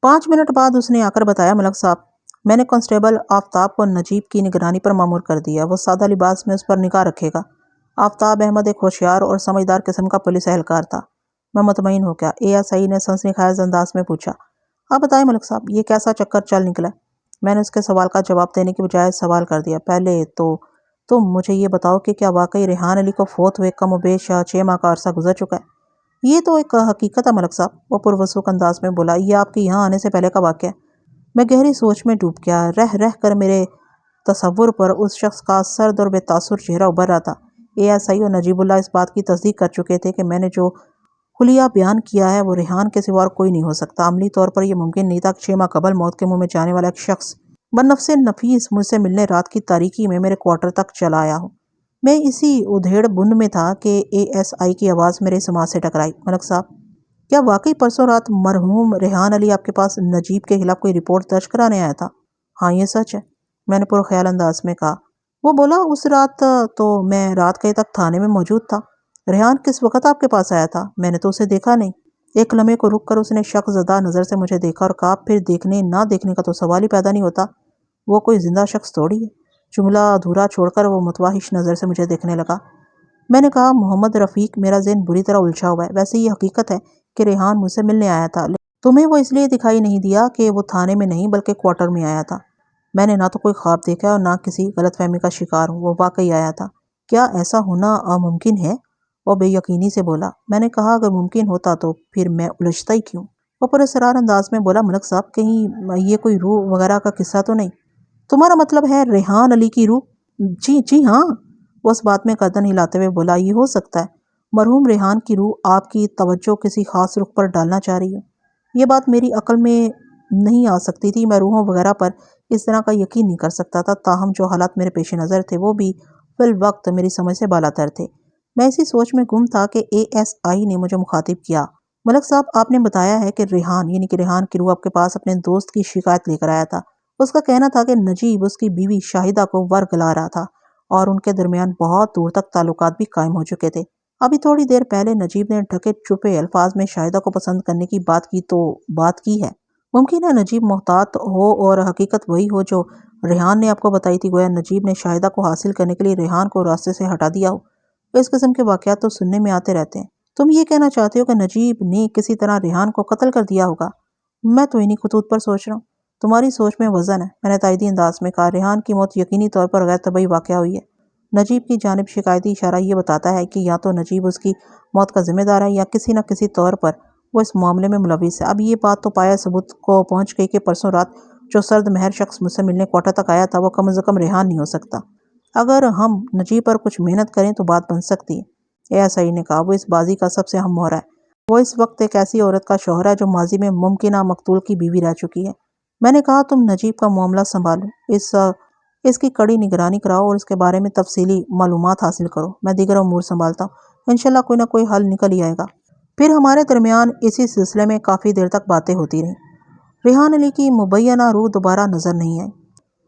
5 منٹ بعد اس نے آ کر بتایا، ملک صاحب، میں نے کانسٹیبل آفتاب کو نجیب کی نگرانی پر مامور کر دیا، وہ سادہ لباس میں اس پر نگاہ رکھے گا۔ آفتاب احمد ایک ہوشیار اور سمجھدار قسم کا پولیس اہلکار تھا۔ میں مطمئن ہو گیا۔ اے ایس آئی نے سنسنی خیز انداز میں پوچھا، آپ بتائیں ملک صاحب، یہ کیسا چکر چل نکلا؟ میں نے اس کے سوال کا جواب دینے کی بجائے سوال کر دیا، پہلے تو تم مجھے یہ بتاؤ کہ کیا واقعی ریحان علی کو فوت ہوئے کم و بیش 6 ماہ کا عرصہ گزر چکا ہے؟ یہ تو ایک حقیقت ہے ملک صاحب، وہ پروسوک انداز میں بولا، یہ آپ کے یہاں آنے سے پہلے کا واقعہ ہے۔ میں گہری سوچ میں ڈوب گیا۔ رہ رہ کر میرے تصور پر اس شخص کا سرد اور بے تاثر چہرہ ابھر رہا تھا۔ اے ایس آئی اور نجیب اللہ اس بات کی تصدیق کر چکے تھے کہ میں نے جو حلیہ بیان کیا ہے وہ ریحان کے سوا اور کوئی نہیں ہو سکتا۔ عملی طور پر یہ ممکن نہیں تھا کہ 6 ماہ قبل موت کے منہ میں جانے والا ایک شخص بنفس نفیس مجھ سے ملنے رات کی تاریکی میں میرے کوارٹر تک چلا آیا ہو۔ میں اسی ادھیڑ بن میں تھا کہ اے ایس آئی کی آواز میرے سماعت سے ٹکرائی، ملک صاحب، کیا واقعی پرسوں رات مرحوم ریحان علی آپ کے پاس نجیب کے خلاف کوئی رپورٹ درج کرانے آیا تھا؟ ہاں یہ سچ ہے، میں نے پرخیال انداز میں کہا۔ وہ بولا، اس رات تو میں رات گئے تک تھانے میں موجود تھا۔ ریحان کس وقت آپ کے پاس آیا تھا؟ میں نے تو اسے دیکھا نہیں۔ ایک لمحے کو رک کر اس نے شک زدہ نظر سے مجھے دیکھا اور کہا، پھر دیکھنے نہ دیکھنے کا تو سوال ہی پیدا نہیں ہوتا، وہ کوئی زندہ شخص تھوڑی ہے۔ جملہ ادھورا چھوڑ کر وہ متوحش نظر سے مجھے دیکھنے لگا۔ میں نے کہا، محمد رفیق، میرا ذہن بری طرح الجھا ہوا ہے، ویسے یہ حقیقت ہے کہ ریحان مجھ سے ملنے آیا تھا، تمہیں وہ اس لیے دکھائی نہیں دیا کہ وہ تھانے میں نہیں بلکہ کوارٹر میں آیا تھا۔ میں نے نہ تو کوئی خواب دیکھا اور نہ کسی غلط فہمی کا شکار ہوں، وہ واقعی آیا تھا۔ کیا ایسا ہونا ممکن ہے؟ وہ بے یقینی سے بولا۔ میں نے کہا، اگر ممکن ہوتا تو پھر میں الجھتا ہی کیوں؟ وہ پراسرار انداز میں بولا، ملک صاحب، کہیں یہ کوئی روح وغیرہ کا قصہ تو نہیں؟ تمہارا مطلب ہے ریحان علی کی روح؟ جی ہاں، وہ اس بات میں گردن ہلاتے ہوئے بولا، یہ ہو سکتا ہے مرحوم ریحان کی روح آپ کی توجہ کسی خاص رخ پر ڈالنا چاہ رہی ہو۔ یہ بات میری عقل میں نہیں آ سکتی تھی، میں روحوں وغیرہ پر اس طرح کا یقین نہیں کر سکتا تھا، تاہم جو حالات میرے پیش نظر تھے وہ بھی فی الوقت میری سمجھ سے بالاتر تھے۔ میں اسی سوچ میں گم تھا کہ اے ایس آئی نے مجھے مخاطب کیا، ملک صاحب، آپ نے بتایا ہے کہ ریحان یعنی کہ ریحان کی روح آپ کے پاس اپنے دوست کی شکایت لے کر آیا تھا۔ اس کا کہنا تھا کہ نجیب اس کی بیوی شاہدہ کو ورگلا رہا تھا اور ان کے درمیان بہت دور تک تعلقات بھی قائم ہو چکے تھے۔ ابھی تھوڑی دیر پہلے نجیب نے ڈھکے چھپے الفاظ میں شاہدہ کو پسند کرنے کی بات کی ہے۔ ممکن ہے نجیب محتاط ہو اور حقیقت وہی ہو جو ریحان نے آپ کو بتائی تھی، گویا نجیب نے شاہدہ کو حاصل کرنے کے لیے ریحان کو راستے سے ہٹا دیا ہو۔ اس قسم کے واقعات تو سننے میں آتے رہتے ہیں۔ تم یہ کہنا چاہتے ہو کہ نجیب نے کسی طرح ریحان کو قتل کر دیا ہوگا؟ میں تو انہی خطوط پر سوچ رہا ہوں۔ تمہاری سوچ میں وزن ہے، میں نے تائیدی انداز میں کہا۔ ریحان کی موت یقینی طور پر غیر طبعی واقعہ ہوئی ہے۔ نجیب کی جانب شکایتی اشارہ یہ بتاتا ہے کہ یا تو نجیب اس کی موت کا ذمہ دار ہے یا کسی نہ کسی طور پر وہ اس معاملے میں ملوث ہے۔ اب یہ بات تو پایہ ثبوت کو پہنچ گئی کہ پرسوں رات جو سرد مہر شخص مجھ سے ملنے کوارٹر تک آیا تھا وہ کم از کم ریحان نہیں ہو سکتا۔ اگر ہم نجیب پر کچھ محنت کریں تو بات بن سکتی ہے، اے ایس آئی نے کہا۔ وہ اس بازی کا سب سے اہم مہرہ ہے۔ وہ اس وقت ایک ایسی عورت کا شوہر ہے جو ماضی میں ممکنہ مقتول کی بیوی رہ چکی ہے۔ میں نے کہا، تم نجیب کا معاملہ سنبھالو، اس کی کڑی نگرانی کراؤ اور اس کے بارے میں تفصیلی معلومات حاصل کرو، میں دیگر امور سنبھالتا ہوں، انشاءاللہ کوئی نہ کوئی حل نکل ہی آئے گا۔ پھر ہمارے درمیان اسی سلسلے میں کافی دیر تک باتیں ہوتی رہیں۔ ریحان علی کی مبینہ روح دوبارہ نظر نہیں آئی۔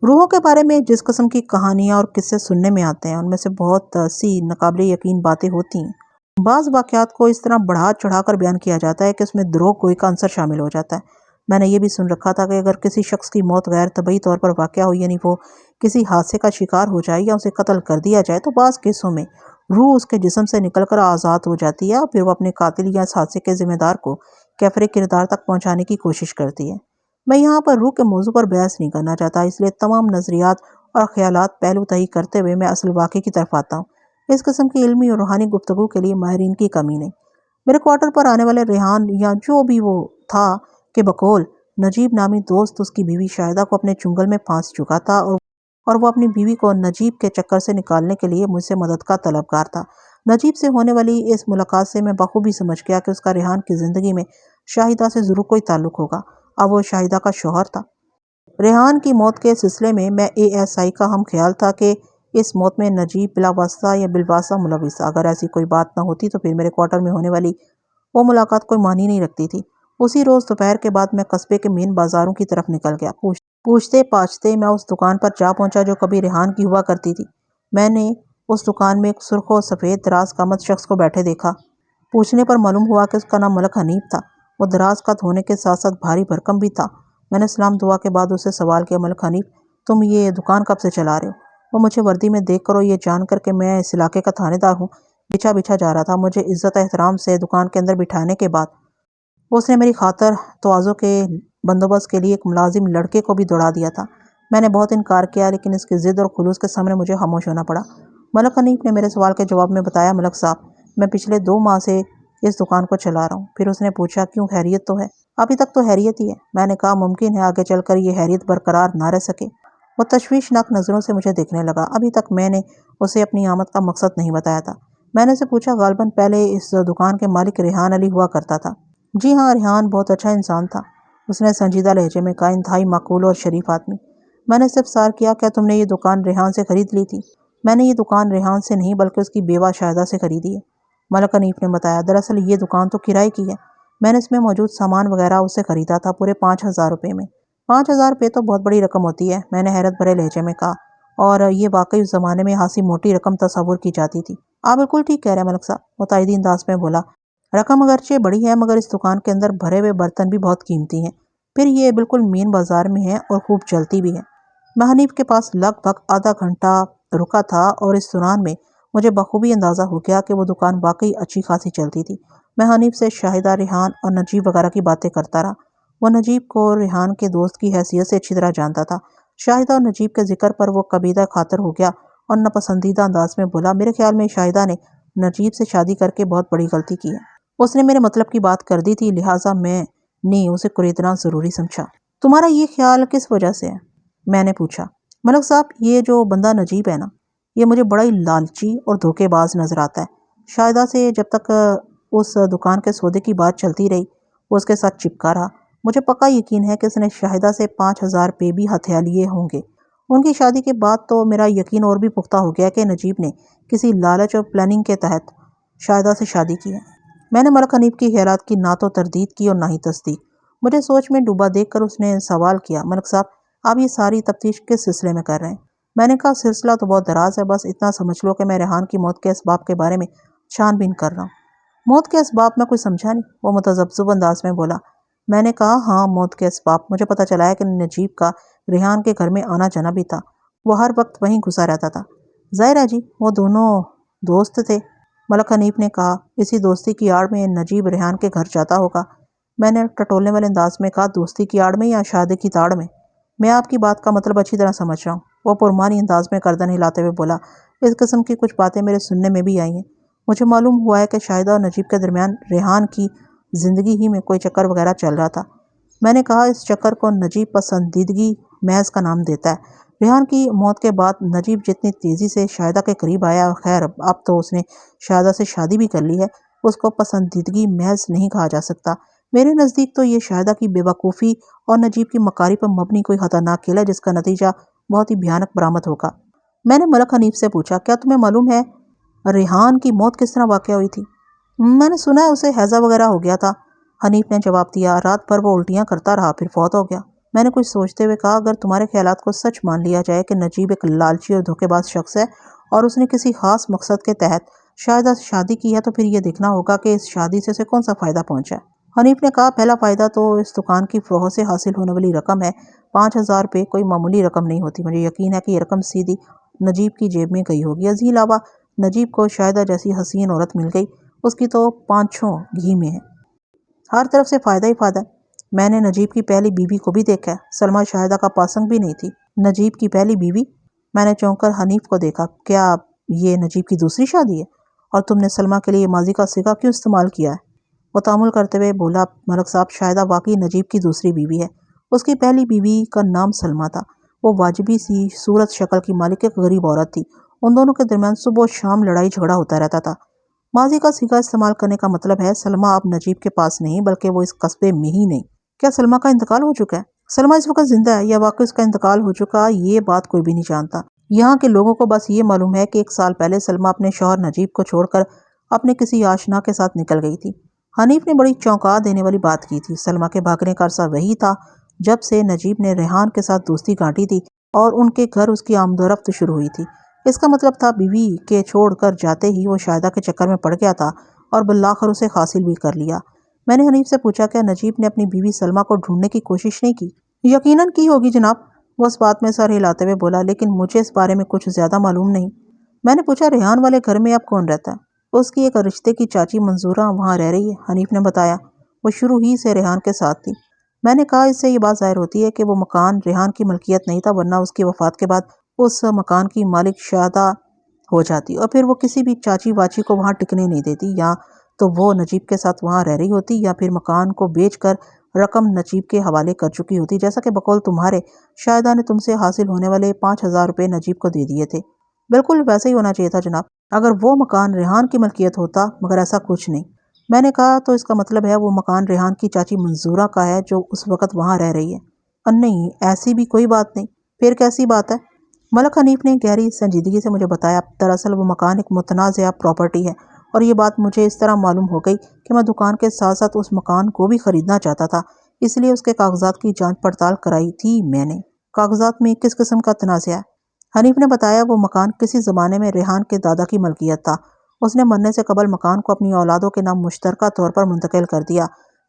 روحوں کے بارے میں جس قسم کی کہانیاں اور قصے سننے میں آتے ہیں ان میں سے بہت سی ناقابل یقین باتیں ہوتی ہیں۔ بعض واقعات کو اس طرح بڑھا چڑھا کر بیان کیا جاتا ہے کہ اس میں دروغ گوئی کا عنصر شامل ہو جاتا ہے۔ میں نے یہ بھی سن رکھا تھا کہ اگر کسی شخص کی موت غیر طبعی طور پر واقع ہو، یعنی وہ کسی حادثے کا شکار ہو جائے یا اسے قتل کر دیا جائے، تو بعض کیسوں میں روح اس کے جسم سے نکل کر آزاد ہو جاتی ہے اور پھر وہ اپنے قاتل یا اس حادثے کے ذمہ دار کو کیفر کردار تک پہنچانے کی کوشش کرتی ہے۔ میں یہاں پر روح کے موضوع پر بحث نہیں کرنا چاہتا، اس لیے تمام نظریات اور خیالات پہلو تہی کرتے ہوئے میں اصل واقعے کی طرف آتا ہوں۔ اس قسم کی علمی اور روحانی گفتگو کے لیے ماہرین کی کمی نہیں۔ میرے کوارٹر پر آنے والے ریحان یا جو بھی وہ تھا کہ بقول نجیب نامی دوست اس کی بیوی شاہدہ کو اپنے چنگل میں پھانس چکا تھا اور وہ اپنی بیوی کو نجیب کے چکر سے نکالنے کے لیے مجھ سے مدد کا طلبگار تھا۔ نجیب سے ہونے والی اس ملاقات سے میں بخوبی سمجھ گیا کہ اس کا ریحان کی زندگی میں شاہدہ سے ضرور کوئی تعلق ہوگا۔ اب وہ شاہدہ کا شوہر تھا۔ ریحان کی موت کے سلسلے میں ASI کا ہم خیال تھا کہ اس موت میں نجیب بلا واسطہ یا بالواسطہ ملوث تھا۔ اگر ایسی کوئی بات نہ ہوتی تو پھر میرے کوارٹر میں ہونے والی وہ ملاقات کوئی معنی نہیں رکھتی تھی۔ اسی روز دوپہر کے بعد میں قصبے کے مین بازاروں کی طرف نکل گیا۔ پوچھتے پاچھتے میں اس دکان پر جا پہنچا جو کبھی ریحان کی ہوا کرتی تھی۔ میں نے اس دکان میں ایک سرخ و سفید دراز قامت شخص کو بیٹھے دیکھا۔ پوچھنے پر معلوم ہوا کہ اس کا نام ملک حنیف تھا۔ وہ دراز قد ہونے کے ساتھ ساتھ بھاری بھرکم بھی تھا۔ میں نے سلام دعا کے بعد اسے سوال کیا، ملک حنیف تم یہ دکان کب سے چلا رہے ہو؟ وہ مجھے وردی میں دیکھ کر اور یہ جان کر کہ میں اس علاقے کا تھانے دار ہوں بچھا جا رہا تھا۔ مجھے عزت احترام سے دکان کے اندر بٹھانے کے بعد اس نے میری خاطر تواضع کے بندوبست کے لیے ایک ملازم لڑکے کو بھی دوڑا دیا تھا۔ میں نے بہت انکار کیا لیکن اس کی ضد اور خلوص کے سامنے مجھے خاموش ہونا پڑا۔ ملک حنیف نے میرے سوال کے جواب میں بتایا، ملک صاحب میں پچھلے 2 ماہ سے اس دکان کو چلا رہا ہوں۔ پھر اس نے پوچھا، کیوں خیریت تو ہے؟ ابھی تک تو خیریت ہی ہے۔ میں نے کہا، ممکن ہے آگے چل کر یہ خیریت برقرار نہ رہ سکے۔ وہ تشویشناک نظروں سے مجھے دیکھنے لگا۔ ابھی تک میں نے اسے اپنی آمد کا مقصد نہیں بتایا تھا۔ میں نے اسے پوچھا، غالباً پہلے اس دکان کے مالک ریحان علی ہوا کرتا تھا؟ جی ہاں، ریحان بہت اچھا انسان تھا، اس نے سنجیدہ لہجے میں کہا، انتہائی معقول اور شریف آدمی۔ میں نے استفسار کیا، کیا تم نے یہ دکان ریحان سے خرید لی تھی؟ میں نے یہ دکان ریحان سے نہیں بلکہ اس کی بیوہ شاہدہ سے خریدی ہے، ملک حنیف نے بتایا۔ دراصل یہ دکان تو کرائے کی ہے، میں نے اس میں موجود سامان وغیرہ اس سے خریدا تھا، پورے 5,000 روپے میں۔ 5,000 روپے تو بہت بڑی رقم ہوتی ہے، میں نے حیرت بھرے لہجے میں کہا، اور یہ واقعی اس زمانے میں خاصی موٹی رقم تصور کی جاتی تھی۔ آپ بالکل ٹھیک کہہ رہے ہیں ملک صاحب، وہ تائیدی انداز میں بولا۔ رقم اگرچہ بڑی ہے مگر اس دکان کے اندر بھرے ہوئے برتن بھی بہت قیمتی ہیں، پھر یہ بالکل مین بازار میں ہے اور خوب چلتی بھی ہے۔ میں حنیف کے پاس لگ بھگ آدھا گھنٹہ رکا تھا اور اس دوران میں مجھے بخوبی اندازہ ہو گیا کہ وہ دکان واقعی اچھی خاصی چلتی تھی۔ میں حنیف سے شاہدہ، ریحان اور نجیب وغیرہ کی باتیں کرتا رہا۔ وہ نجیب کو ریحان کے دوست کی حیثیت سے اچھی طرح جانتا تھا۔ شاہدہ اور نجیب کے ذکر پر وہ کبیدہ خاطر ہو گیا اور ناپسندیدہ انداز میں بولا، میرے خیال میں شاہدہ نے نجیب سے شادی کر کے بہت بڑی غلطی کی ہے۔ اس نے میرے مطلب کی بات کر دی تھی، لہٰذا میں نے اسے قریدنا ضروری سمجھا۔ تمہارا یہ خیال کس وجہ سے ہے؟ میں نے پوچھا۔ ملک صاحب یہ جو بندہ نجیب ہے نا، یہ مجھے بڑا ہی لالچی اور دھوکے باز نظر آتا ہے۔ شاہدہ سے جب تک اس دکان کے سودے کی بات چلتی رہی وہ اس کے ساتھ چپکا رہا۔ مجھے پکا یقین ہے کہ اس نے شاہدہ سے 5,000 روپے بھی ہتھیا لیے ہوں گے۔ ان کی شادی کے بعد تو میرا یقین اور بھی پختہ ہو گیا کہ نجیب نے کسی لالچ اور پلاننگ کے تحت شاہدہ سے شادی کی ہے۔ میں نے ملک حنیف کی خیالات کی نہ تو تردید کی اور نہ ہی تصدیق۔ مجھے سوچ میں ڈوبا دیکھ کر اس نے سوال کیا، ملک صاحب آپ یہ ساری تفتیش کس سلسلے میں کر رہے ہیں؟ میں نے کہا، سلسلہ تو بہت دراز ہے، بس اتنا سمجھ لو کہ میں ریحان کی موت کے اسباب کے بارے میں چھان بین کر رہا ہوں۔ موت کے اسباب؟ میں کچھ سمجھا نہیں، وہ متذبذب انداز میں بولا۔ میں نے کہا، ہاں موت کے اسباب۔ مجھے پتہ چلا ہے کہ نجیب کا ریحان کے گھر میں آنا جانا بھی تھا، وہ ہر وقت وہیں گھسا رہتا تھا۔ ظاہر ہے جی، وہ دونوں دوست تھے، ملک حنیف نے کہا۔ اسی دوستی کی آڑ میں نجیب ریحان کے گھر جاتا ہوگا۔ میں نے ٹٹولنے والے انداز میں کہا، دوستی کی آڑ میں یا شادی کی تاڑ میں؟ میں آپ کی بات کا مطلب اچھی طرح سمجھ رہا ہوں، وہ پرمانی انداز میں گردن ہلاتے ہوئے بولا۔ اس قسم کی کچھ باتیں میرے سننے میں بھی آئی ہیں۔ مجھے معلوم ہوا ہے کہ شاہدہ اور نجیب کے درمیان ریحان کی زندگی ہی میں کوئی چکر وغیرہ چل رہا تھا۔ میں نے کہا، اس چکر کو نجیب پسندیدگی محض کا نام دیتا ہے۔ ریحان کی موت کے بعد نجیب جتنی تیزی سے شاہدہ کے قریب آیا، خیر اب تو اس نے شاہدہ سے شادی بھی کر لی ہے، اس کو پسندیدگی محض نہیں کہا جا سکتا۔ میرے نزدیک تو یہ شاہدہ کی بے وقوفی اور نجیب کی مکاری پر مبنی کوئی خطرناک کھیل ہے جس کا نتیجہ بہت ہی بھیانک برآمد ہوگا۔ میں نے ملک حنیف سے پوچھا، کیا تمہیں معلوم ہے ریحان کی موت کس طرح واقع ہوئی تھی؟ میں نے سنا ہے اسے ہیضہ وغیرہ ہو گیا تھا، حنیف نے جواب دیا، رات بھر وہ الٹیاں کرتا رہا، پھر فوت ہو گیا۔ میں نے کچھ سوچتے ہوئے کہا، اگر تمہارے خیالات کو سچ مان لیا جائے کہ نجیب ایک لالچی اور دھوکے باز شخص ہے اور اس نے کسی خاص مقصد کے تحت شاہدہ سے شادی کی ہے، تو پھر یہ دیکھنا ہوگا کہ اس شادی سے اسے کون سا فائدہ پہنچا ہے۔ حنیف نے کہا، پہلا فائدہ تو اس دکان کی فروخت سے حاصل ہونے والی رقم ہے۔ 5,000 روپے کوئی معمولی رقم نہیں ہوتی۔ مجھے یقین ہے کہ یہ رقم سیدھی نجیب کی جیب میں گئی ہوگی۔ ازیں علاوہ نجیب کو شاہدہ جیسی حسین عورت مل گئی، اس کی تو پانچھوں گھی میں ہے۔ ہر طرف سے فائدہ ہی فائدہ ہے۔ میں نے نجیب کی پہلی بیوی کو بھی دیکھا ہے، سلمیٰ شاہدہ کا پاسنگ بھی نہیں تھی۔ نجیب کی پہلی بیوی؟ میں نے چونک کر حنیف کو دیکھا، کیا یہ نجیب کی دوسری شادی ہے؟ اور تم نے سلمیٰ کے لیے ماضی کا صیغہ کیوں استعمال کیا ہے؟ وہ تامل کرتے ہوئے بولا، ملک صاحب، شاہدہ واقعی نجیب کی دوسری بیوی ہے۔ اس کی پہلی بیوی کا نام سلمیٰ تھا۔ وہ واجبی سی صورت شکل کی مالک ایک غریب عورت تھی۔ ان دونوں کے درمیان صبح و شام لڑائی جھگڑا ہوتا رہتا تھا۔ ماضی کا صیغہ استعمال کرنے کا مطلب ہے سلمیٰ اب نجیب کے پاس نہیں، بلکہ وہ اس قصبے میں ہی نہیں۔ کیا سلمیٰ کا انتقال ہو چکا ہے؟ سلمیٰ اس وقت زندہ ہے یا واقعی اس کا انتقال ہو چکا، یہ بات کوئی بھی نہیں جانتا۔ یہاں کے لوگوں کو بس یہ معلوم ہے کہ 1 سال پہلے سلمیٰ اپنے شوہر نجیب کو چھوڑ کر اپنے کسی آشنا کے ساتھ نکل گئی تھی۔ حنیف نے بڑی چونکا دینے والی بات کی تھی۔ سلمیٰ کے بھاگنے کا عرصہ وہی تھا جب سے نجیب نے ریحان کے ساتھ دوستی گانٹی تھی اور ان کے گھر اس کی آمد و رفت شروع ہوئی تھی۔ اس کا مطلب تھا بیوی کے چھوڑ کر جاتے ہی وہ شاہدہ کے چکر میں پڑ گیا تھا اور بالآخر اسے حاصل بھی کر لیا۔ میں نے حنیف سے پوچھا، کیا نجیب نے اپنی بیوی سلمیٰ کو ڈھونڈنے کی کوشش نہیں کی؟ یقیناً کی ہوگی جناب، وہ اس بات میں سر ہلاتے ہوئے بولا، لیکن مجھے اس بارے میں کچھ زیادہ معلوم نہیں۔ میں نے پوچھا، ریحان والے گھر میں اب کون رہتا ہے؟ اس کی ایک رشتے کی چاچی منظورہ وہاں رہ رہی ہے، حنیف نے بتایا۔ وہ شروع ہی سے ریحان کے ساتھ تھی۔ میں نے کہا، اس سے یہ بات ظاہر ہوتی ہے کہ وہ مکان ریحان کی ملکیت نہیں تھا، ورنہ اس کی وفات کے بعد اس مکان کی مالک شاہدہ ہو جاتی اور پھر وہ کسی بھی چاچی واچی کو وہاں ٹکنے نہیں دیتی۔ یا تو وہ نجیب کے ساتھ وہاں رہ رہی ہوتی یا پھر مکان کو بیچ کر رقم نجیب کے حوالے کر چکی ہوتی، جیسا کہ بقول تمہارے شاہدہ نے تم سے حاصل ہونے والے 5,000 روپے نجیب کو دے دیے تھے۔ بالکل ویسے ہی ہونا چاہیے تھا جناب، اگر وہ مکان ریحان کی ملکیت ہوتا، مگر ایسا کچھ نہیں۔ میں نے کہا، تو اس کا مطلب ہے وہ مکان ریحان کی چاچی منظورہ کا ہے جو اس وقت وہاں رہ رہی ہے۔ نہیں، ایسی بھی کوئی بات نہیں۔ پھر کیسی بات ہے؟ ملک حنیف نے گہری سنجیدگی سے مجھے بتایا، دراصل وہ مکان ایک متنازعہ پراپرٹی ہے اور یہ بات مجھے اس طرح معلوم ہو گئی کہ میں دکان کے ساتھ ساتھ اس مکان کو بھی خریدنا چاہتا تھا، اس لیے اس کے کاغذات کی جانچ پڑتال کرائی تھی میں نے۔ کاغذات میں کس قسم کا تنازعہ ہے؟ حنیف نے بتایا، وہ مکان کسی زمانے میں ریحان کے دادا کی ملکیت تھا۔ اس نے مرنے سے قبل مکان کو اپنی اولادوں کے نام مشترکہ طور پر منتقل کر دیا۔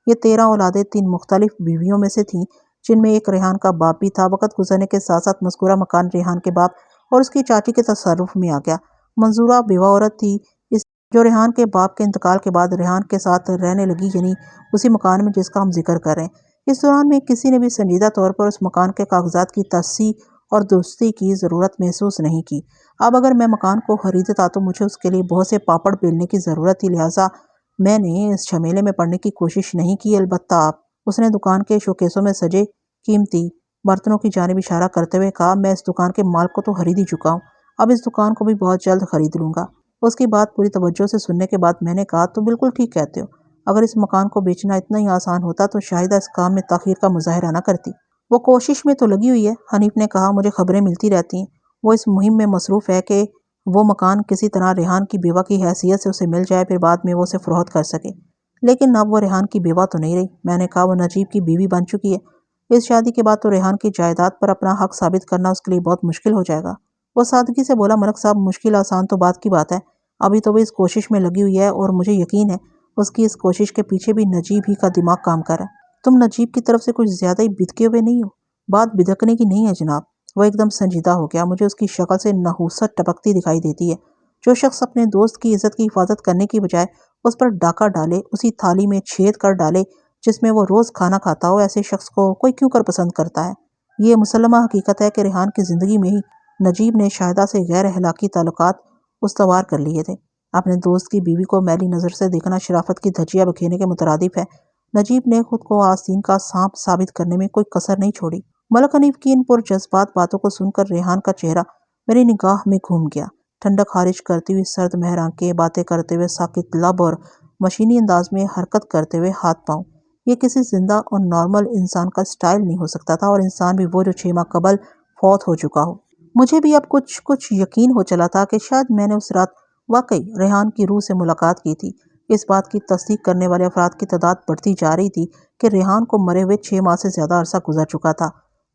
یہ 13 اولادیں 3 مختلف بیویوں میں سے تھیں، جن میں ایک ریحان کا باپ بھی تھا۔ وقت گزرنے کے ساتھ ساتھ مذکورہ مکان ریحان کے باپ اور اس کی چاچی کے تصرف میں آ گیا۔ منظورہ بیوہ عورت تھی جو ریحان کے باپ کے انتقال کے بعد ریحان کے ساتھ رہنے لگی، یعنی اسی مکان میں جس کا ہم ذکر کر رہے ہیں۔ اس دوران میں کسی نے بھی سنجیدہ طور پر اس مکان کے کاغذات کی تصحیح اور درستی کی ضرورت محسوس نہیں کی۔ اب اگر میں مکان کو خریدتا تو مجھے اس کے لیے بہت سے پاپڑ بیلنے کی ضرورت تھی، لہٰذا میں نے اس جھمیلے میں پڑنے کی کوشش نہیں کی۔ البتہ اس نے دکان کے شوکیسوں میں سجے قیمتی برتنوں کی جانب اشارہ کرتے ہوئے کہا، میں اس دکان کے مال کو تو خرید ہی چکا ہوں، اب اس دکان کو بھی بہت جلد خرید لوں گا۔ اس کی بات پوری توجہ سے سننے کے بعد میں نے کہا، تو بالکل ٹھیک کہتے ہو، اگر اس مکان کو بیچنا اتنا ہی آسان ہوتا تو شاہدہ اس کام میں تاخیر کا مظاہرہ نہ کرتی۔ وہ کوشش میں تو لگی ہوئی ہے، حنیف نے کہا، مجھے خبریں ملتی رہتی ہیں۔ وہ اس مہم میں مصروف ہے کہ وہ مکان کسی طرح ریحان کی بیوہ کی حیثیت سے اسے مل جائے، پھر بعد میں وہ اسے فروخت کر سکے۔ لیکن اب وہ ریحان کی بیوہ تو نہیں رہی۔ میں نے کہا، وہ نجیب کی بیوی بن چکی ہے۔ اس شادی کے بعد تو ریحان کی جائیداد پر اپنا حق ثابت کرنا اس کے لیے بہت مشکل ہو جائے گا۔ وہ سادگی سے بولا، ملک صاحب، مشکل آسان تو بعد کی بات ہے، ابھی تو وہ اس کوشش میں لگی ہوئی ہے اور مجھے یقین ہے اس کی اس کوشش کے پیچھے بھی نجیب ہی کا دماغ کام کر رہا ہے۔ تم نجیب کی طرف سے کچھ زیادہ ہی بدکے ہوئے نہیں ہو؟ بات بدکنے کی نہیں ہے جناب، وہ ایک دم سنجیدہ ہو گیا۔ مجھے اس کی شکل سے نحوست ٹپکتی دکھائی دیتی ہے۔ جو شخص اپنے دوست کی عزت کی حفاظت کرنے کی بجائے اس پر ڈاکہ ڈالے، اسی تھالی میں چھید کر ڈالے جس میں وہ روز کھانا کھاتا ہو، ایسے شخص کو کوئی کیوں کر پسند کرتا ہے؟ یہ مسلمہ حقیقت ہے کہ ریحان کی زندگی میں ہی نجیب نے شاہدہ سے غیر اخلاقی تعلقات استوار کر لیے تھے۔ اپنے دوست کی بیوی کو میلی نظر سے دیکھنا شرافت کی دھجیاں بکھیرنے کے مترادف ہے۔ نجیب نے خود کو آستین کا سانپ ثابت کرنے میں کوئی کسر نہیں چھوڑی۔ ملک حنیف کی ان پرجذبات باتوں کو سن کر ریحان کا چہرہ میری نگاہ میں گھوم گیا۔ ٹھنڈک خارج کرتی ہوئی سرد مہر آنکھیں، باتیں کرتے ہوئے ساکت لب اور مشینی انداز میں حرکت کرتے ہوئے ہاتھ پاؤں، یہ کسی زندہ اور نارمل انسان کا سٹائل نہیں ہو سکتا تھا، اور انسان بھی وہ جو 6 ماہ قبل فوت ہو چکا ہو۔ مجھے بھی اب کچھ یقین ہو چلا تھا کہ شاید میں نے اس رات واقعی ریحان کی روح سے ملاقات کی تھی۔ اس بات کی تصدیق کرنے والے افراد کی تعداد بڑھتی جا رہی تھی کہ ریحان کو مرے ہوئے 6 ماہ سے زیادہ عرصہ گزر چکا تھا۔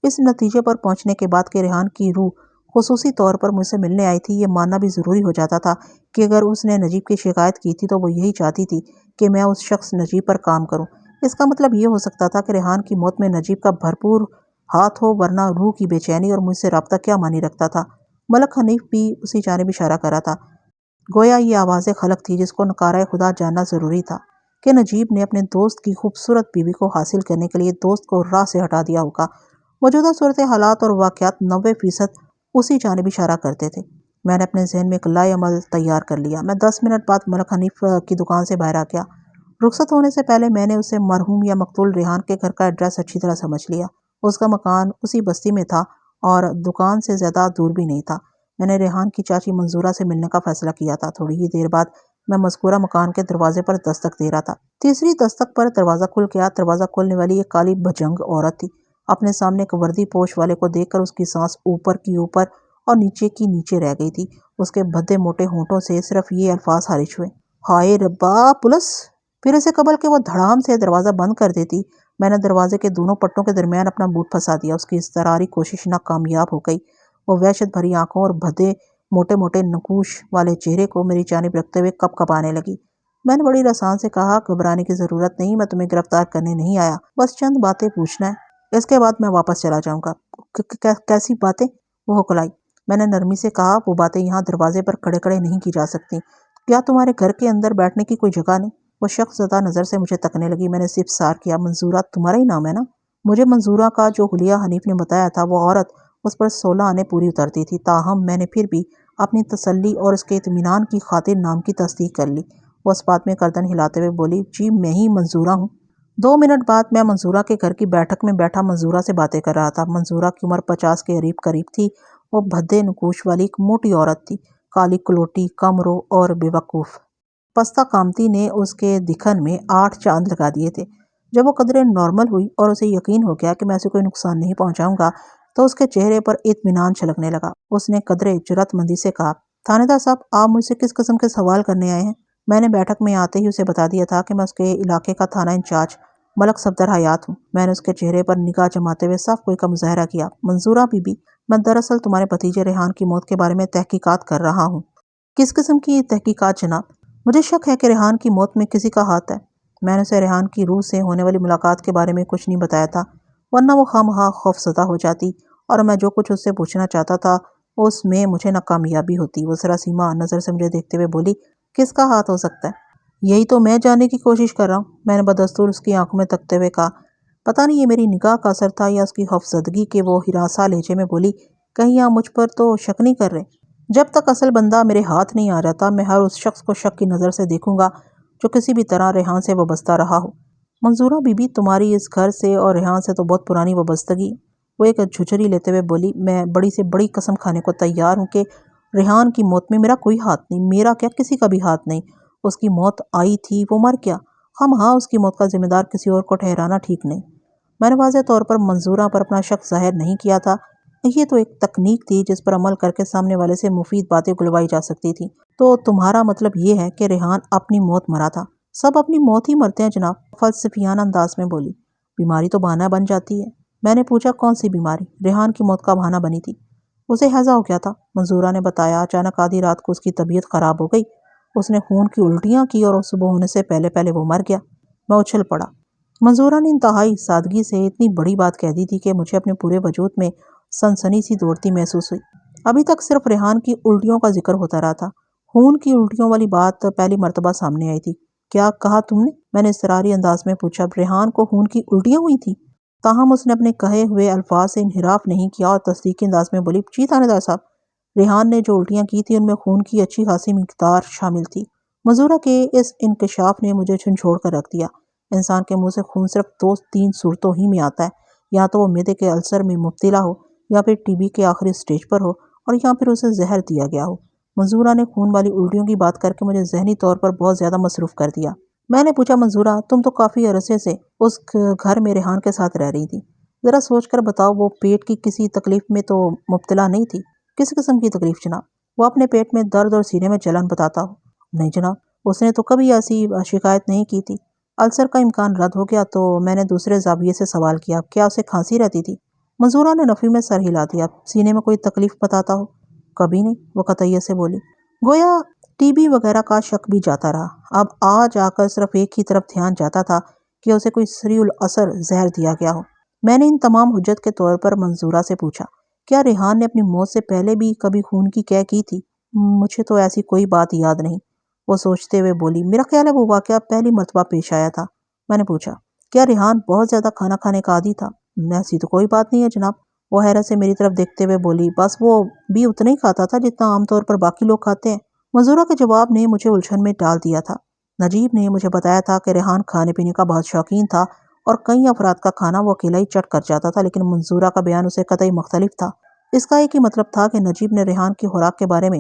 اس نتیجے پر پہنچنے کے بعد کہ ریحان کی روح خصوصی طور پر مجھ سے ملنے آئی تھی، یہ ماننا بھی ضروری ہو جاتا تھا کہ اگر اس نے نجیب کی شکایت کی تھی تو وہ یہی چاہتی تھی کہ میں اس شخص نجیب پر کام کروں۔ اس کا مطلب یہ ہو سکتا تھا کہ ریحان کی موت میں نجیب کا بھرپور ہاتھ ہو، ورنہ روح کی بے چینی اور مجھ سے رابطہ کیا معنی رکھتا تھا۔ ملک حنیف بھی اسی جانب اشارہ کر رہا تھا، گویا یہ آواز خلق تھی جس کو نکارہ خدا جاننا ضروری تھا کہ نجیب نے اپنے دوست کی خوبصورت بیوی کو حاصل کرنے کے لیے دوست کو راہ سے ہٹا دیا ہوگا۔ موجودہ صورت حالات اور واقعات 90% اسی جانب اشارہ کرتے تھے۔ میں نے اپنے ذہن میں ایک لائے عمل تیار کر لیا۔ میں 10 منٹ بعد ملک حنیف کی دکان سے باہر آ گیا۔ رخصت ہونے سے پہلے میں نے اسے مرحوم یا مقتول ریحان کے گھر کا ایڈریس اچھی طرح سمجھ لیا۔ اس کا مکان اسی بستی میں تھا اور دکان سے زیادہ دور بھی نہیں تھا۔ میں نے ریحان کی چاچی منظورہ سے ملنے کا فیصلہ کیا تھا۔ تھوڑی ہی دیر بعد میں مذکورہ مکان کے دروازے پر دستک دے رہا تھا۔ تیسری دستک پر دروازہ کھل گیا۔ دروازہ کھولنے والی ایک کالی بھجنگ عورت تھی۔ اپنے سامنے ایک وردی پوش والے کو دیکھ کر اس کی سانس اوپر کی اوپر اور نیچے کی نیچے رہ گئی تھی۔ اس کے بھدے موٹے ہونٹوں سے صرف یہ الفاظ خارج ہوئے، ہائے ربا، پولیس! پھر اسے قبل کہ وہ دھڑام سے دروازہ بند کر دیتی، میں نے دروازے کے دونوں پٹوں کے درمیان اپنا بوٹ پھنسا دیا۔ اس کی اضطراری کوشش ناکامیاب ہو گئی۔ وہ وحشت بھری آنکھوں اور بھدے موٹے موٹے نقوش والے چہرے کو میری جانب رکھتے ہوئے کپ کپانے لگی۔ میں نے بڑی رسان سے کہا، گھبرانے کی ضرورت نہیں، میں تمہیں گرفتار کرنے نہیں آیا، بس چند باتیں پوچھنا ہے، اس کے بعد میں واپس چلا جاؤں گا۔ کیسی باتیں؟ وہ ہکلائی۔ میں نے نرمی سے کہا، وہ باتیں یہاں دروازے پر کھڑے کھڑے نہیں کی جا سکتی۔ کیا تمہارے گھر کے اندر بیٹھنے کی کوئی جگہ نہیں؟ وہ شخص زدہ نظر سے مجھے تکنے لگی۔ میں نے صرف سار کیا، منظورہ تمہارا ہی نام ہے نا؟ مجھے منظورہ کا جو حلیہ حنیف نے بتایا تھا، وہ عورت اس پر 16 آنے پوری اترتی تھی، تاہم میں نے پھر بھی اپنی تسلی اور اس کے اطمینان کی خاطر نام کی تصدیق کر لی۔ وہ اس بات میں گردن ہلاتے ہوئے بولی، جی میں ہی منظورہ ہوں۔ 2 منٹ بعد میں منظورہ کے گھر کی بیٹھک میں بیٹھا منظورہ سے باتیں کر رہا تھا۔ منظورہ کی عمر 50 کے قریب تھی۔ وہ بھدے نقوش والی ایک موٹی عورت تھی، کالی کلوٹی، کم رو اور بے وقوف۔ پستہ قامتی نے اس کے دکھن میں 8 چاند لگا دیے تھے۔ جب وہ قدرے نارمل ہوئی اور اسے یقین ہو گیا کہ میں اسے کوئی نقصان نہیں پہنچاؤں گا تو اس کے چہرے پر اطمینان چھلکنے لگا۔ اس نے قدرے جرأت مندی سے کہا، تھانے دار صاحب، آپ مجھ سے کس قسم کے سوال کرنے آئے ہیں؟ میں نے بیٹھک میں آتے ہی اسے بتا دیا تھا کہ میں اس کے علاقے کا تھانہ انچارج ملک صفدر حیات ہوں۔ میں نے اس کے چہرے پر نگاہ جماتے ہوئے صاف کوئی کا مظاہرہ کیا، منظورہ بی بی، میں دراصل تمہارے بھتیجے ریحان کی موت کے بارے میں تحقیقات کر رہا ہوں۔ کس قسم کی تحقیقات جناب؟ مجھے شک ہے کہ ریحان کی موت میں کسی کا ہاتھ ہے۔ میں نے اسے ریحان کی روح سے ہونے والی ملاقات کے بارے میں کچھ نہیں بتایا تھا، ورنہ وہ خواہ خوف زدہ ہو جاتی اور میں جو کچھ اس سے پوچھنا چاہتا تھا اس میں مجھے ناکامیابی ہوتی۔ وہ سراسیمہ نظر سے مجھے دیکھتے ہوئے بولی، کس کا ہاتھ ہو سکتا ہے؟ یہی تو میں جاننے کی کوشش کر رہا ہوں۔ میں نے بدستور اس کی آنکھوں میں تکتے ہوئے کہا۔ پتہ نہیں یہ میری نگاہ کا اثر تھا یا اس کی خوفزدگی کہ وہ ہراساں لہجے میں بولی، کہیں آپ مجھ پر تو شک نہیں کر رہے؟ جب تک اصل بندہ میرے ہاتھ نہیں آ جاتا میں ہر اس شخص کو شک کی نظر سے دیکھوں گا جو کسی بھی طرح ریحان سے وابستہ رہا ہو۔ منظورہ بی بی، تمہاری اس گھر سے اور ریحان سے تو بہت پرانی وابستگی۔ وہ ایک جھجری لیتے ہوئے بولی، میں بڑی سے بڑی قسم کھانے کو تیار ہوں کہ ریحان کی موت میں میرا کوئی ہاتھ نہیں، میرا کیا کسی کا بھی ہاتھ نہیں۔ اس کی موت آئی تھی، وہ مر گیا، ہاں اس کی موت کا ذمہ دار کسی اور کو ٹھہرانا ٹھیک نہیں۔ میں نے واضح طور پر منظورہ پر اپنا شک ظاہر نہیں کیا تھا، یہ تو ایک تکنیک تھی جس پر عمل کر کے سامنے والے سے مفید باتیں گلوائی جا سکتی تھی۔ تو تمہارا مطلب یہ ہے کہ ریحان اپنی موت مرا تھا؟ سب اپنی موت ہی مرتے ہیں جناب، فلسفیانہ انداز میں بولی۔ بیماری تو بہانہ بن جاتی ہے۔ میں نے پوچھا، کون سی بیماری؟ ریحان کی موت کا بہانہ بنی تھی، اسے ہیضہ ہو گیا تھا، منظورہ نے بتایا۔ اچانک آدھی رات کو اس کی طبیعت خراب ہو گئی، اس نے خون کی الٹیاں کی اور صبح ہونے سے پہلے وہ مر گیا۔ میں اچھل پڑا۔ منظورہ نے انتہائی سادگی سے اتنی بڑی بات کہہ دی تھی کہ مجھے اپنے پورے وجود میں سنسنی سی دوڑتی محسوس ہوئی۔ ابھی تک صرف ریحان کی الٹیوں کا ذکر ہوتا رہا تھا، خون کی الٹیوں والی بات پہلی مرتبہ سامنے آئی تھی۔ کیا کہا تم نے؟ میں نے اضطراری انداز میں پوچھا۔ ریحان کو خون کی الٹیاں ہوئی تھی؟ تاہم اس نے اپنے کہے ہوئے الفاظ سے انحراف نہیں کیا اور تصدیقی انداز میں بولی، جی تھانے دار صاحب، ریحان نے جو الٹیاں کی تھی ان میں خون کی اچھی خاصی مقدار شامل تھی۔ منظورہ کے اس انکشاف نے مجھے جھنجھوڑ کر رکھ دیا۔ انسان کے منہ سے خون صرف 2-3 صورتوں ہی میں آتا ہے، یا تو وہ معدے کے السر میں مبتلا ہو، یا پھر ٹی بی کے آخری سٹیج پر ہو، اور یا پھر اسے زہر دیا گیا ہو۔ منظورہ نے خون والی الٹیوں کی بات کر کے مجھے ذہنی طور پر بہت زیادہ مصروف کر دیا۔ میں نے پوچھا، منظورہ، تم تو کافی عرصے سے اس گھر میں ریحان کے ساتھ رہ رہی تھی، ذرا سوچ کر بتاؤ، وہ پیٹ کی کسی تکلیف میں تو مبتلا نہیں تھی؟ کس قسم کی تکلیف جناب؟ وہ اپنے پیٹ میں درد اور سینے میں جلن بتاتا ہو۔ نہیں جناب، اس نے تو کبھی ایسی شکایت نہیں کی تھی۔ السر کا امکان رد ہو گیا تو میں نے دوسرے زاویے سے سوال کیا، کیا اسے کھانسی رہتی تھی؟ منظورہ نے نفی میں سر ہلا دیا۔ سینے میں کوئی تکلیف بتاتا ہو؟ کبھی نہیں، وہ قطعیت سے بولی۔ گویا ٹی بی وغیرہ کا شک بھی جاتا رہا۔ اب آج آ کر صرف ایک ہی طرف دھیان جاتا تھا کہ اسے کوئی سریع الاثر زہر دیا گیا ہو۔ میں نے ان تمام حجت کے طور پر منظورہ سے پوچھا، کیا ریحان نے اپنی موت سے پہلے بھی کبھی خون کی قے کی تھی؟ مجھے تو ایسی کوئی بات یاد نہیں، وہ سوچتے ہوئے بولی۔ میرا خیال ہے وہ واقعہ پہلی مرتبہ پیش آیا تھا۔ میں نے پوچھا، کیا ریحان بہت زیادہ کھانا کھانے کا عادی تھا؟ ایسی تو کوئی بات نہیں ہے جناب، وہ حیرت سے میری طرف دیکھتے ہوئے بولی۔ بس وہ بھی اتنا ہی کھاتا تھا جتنا عام طور پر باقی لوگ کھاتے ہیں۔ منظورہ کے جواب نے مجھے الجھن میں ڈال دیا تھا۔ نجیب نے مجھے بتایا تھا کہ ریحان کھانے پینے کا بہت شوقین تھا اور کئی افراد کا کھانا وہ اکیلا ہی چٹ کر جاتا تھا، لیکن منظورہ کا بیان اسے قطعی مختلف تھا۔ اس کا ایک ہی مطلب تھا کہ نجیب نے ریحان کی خوراک کے بارے میں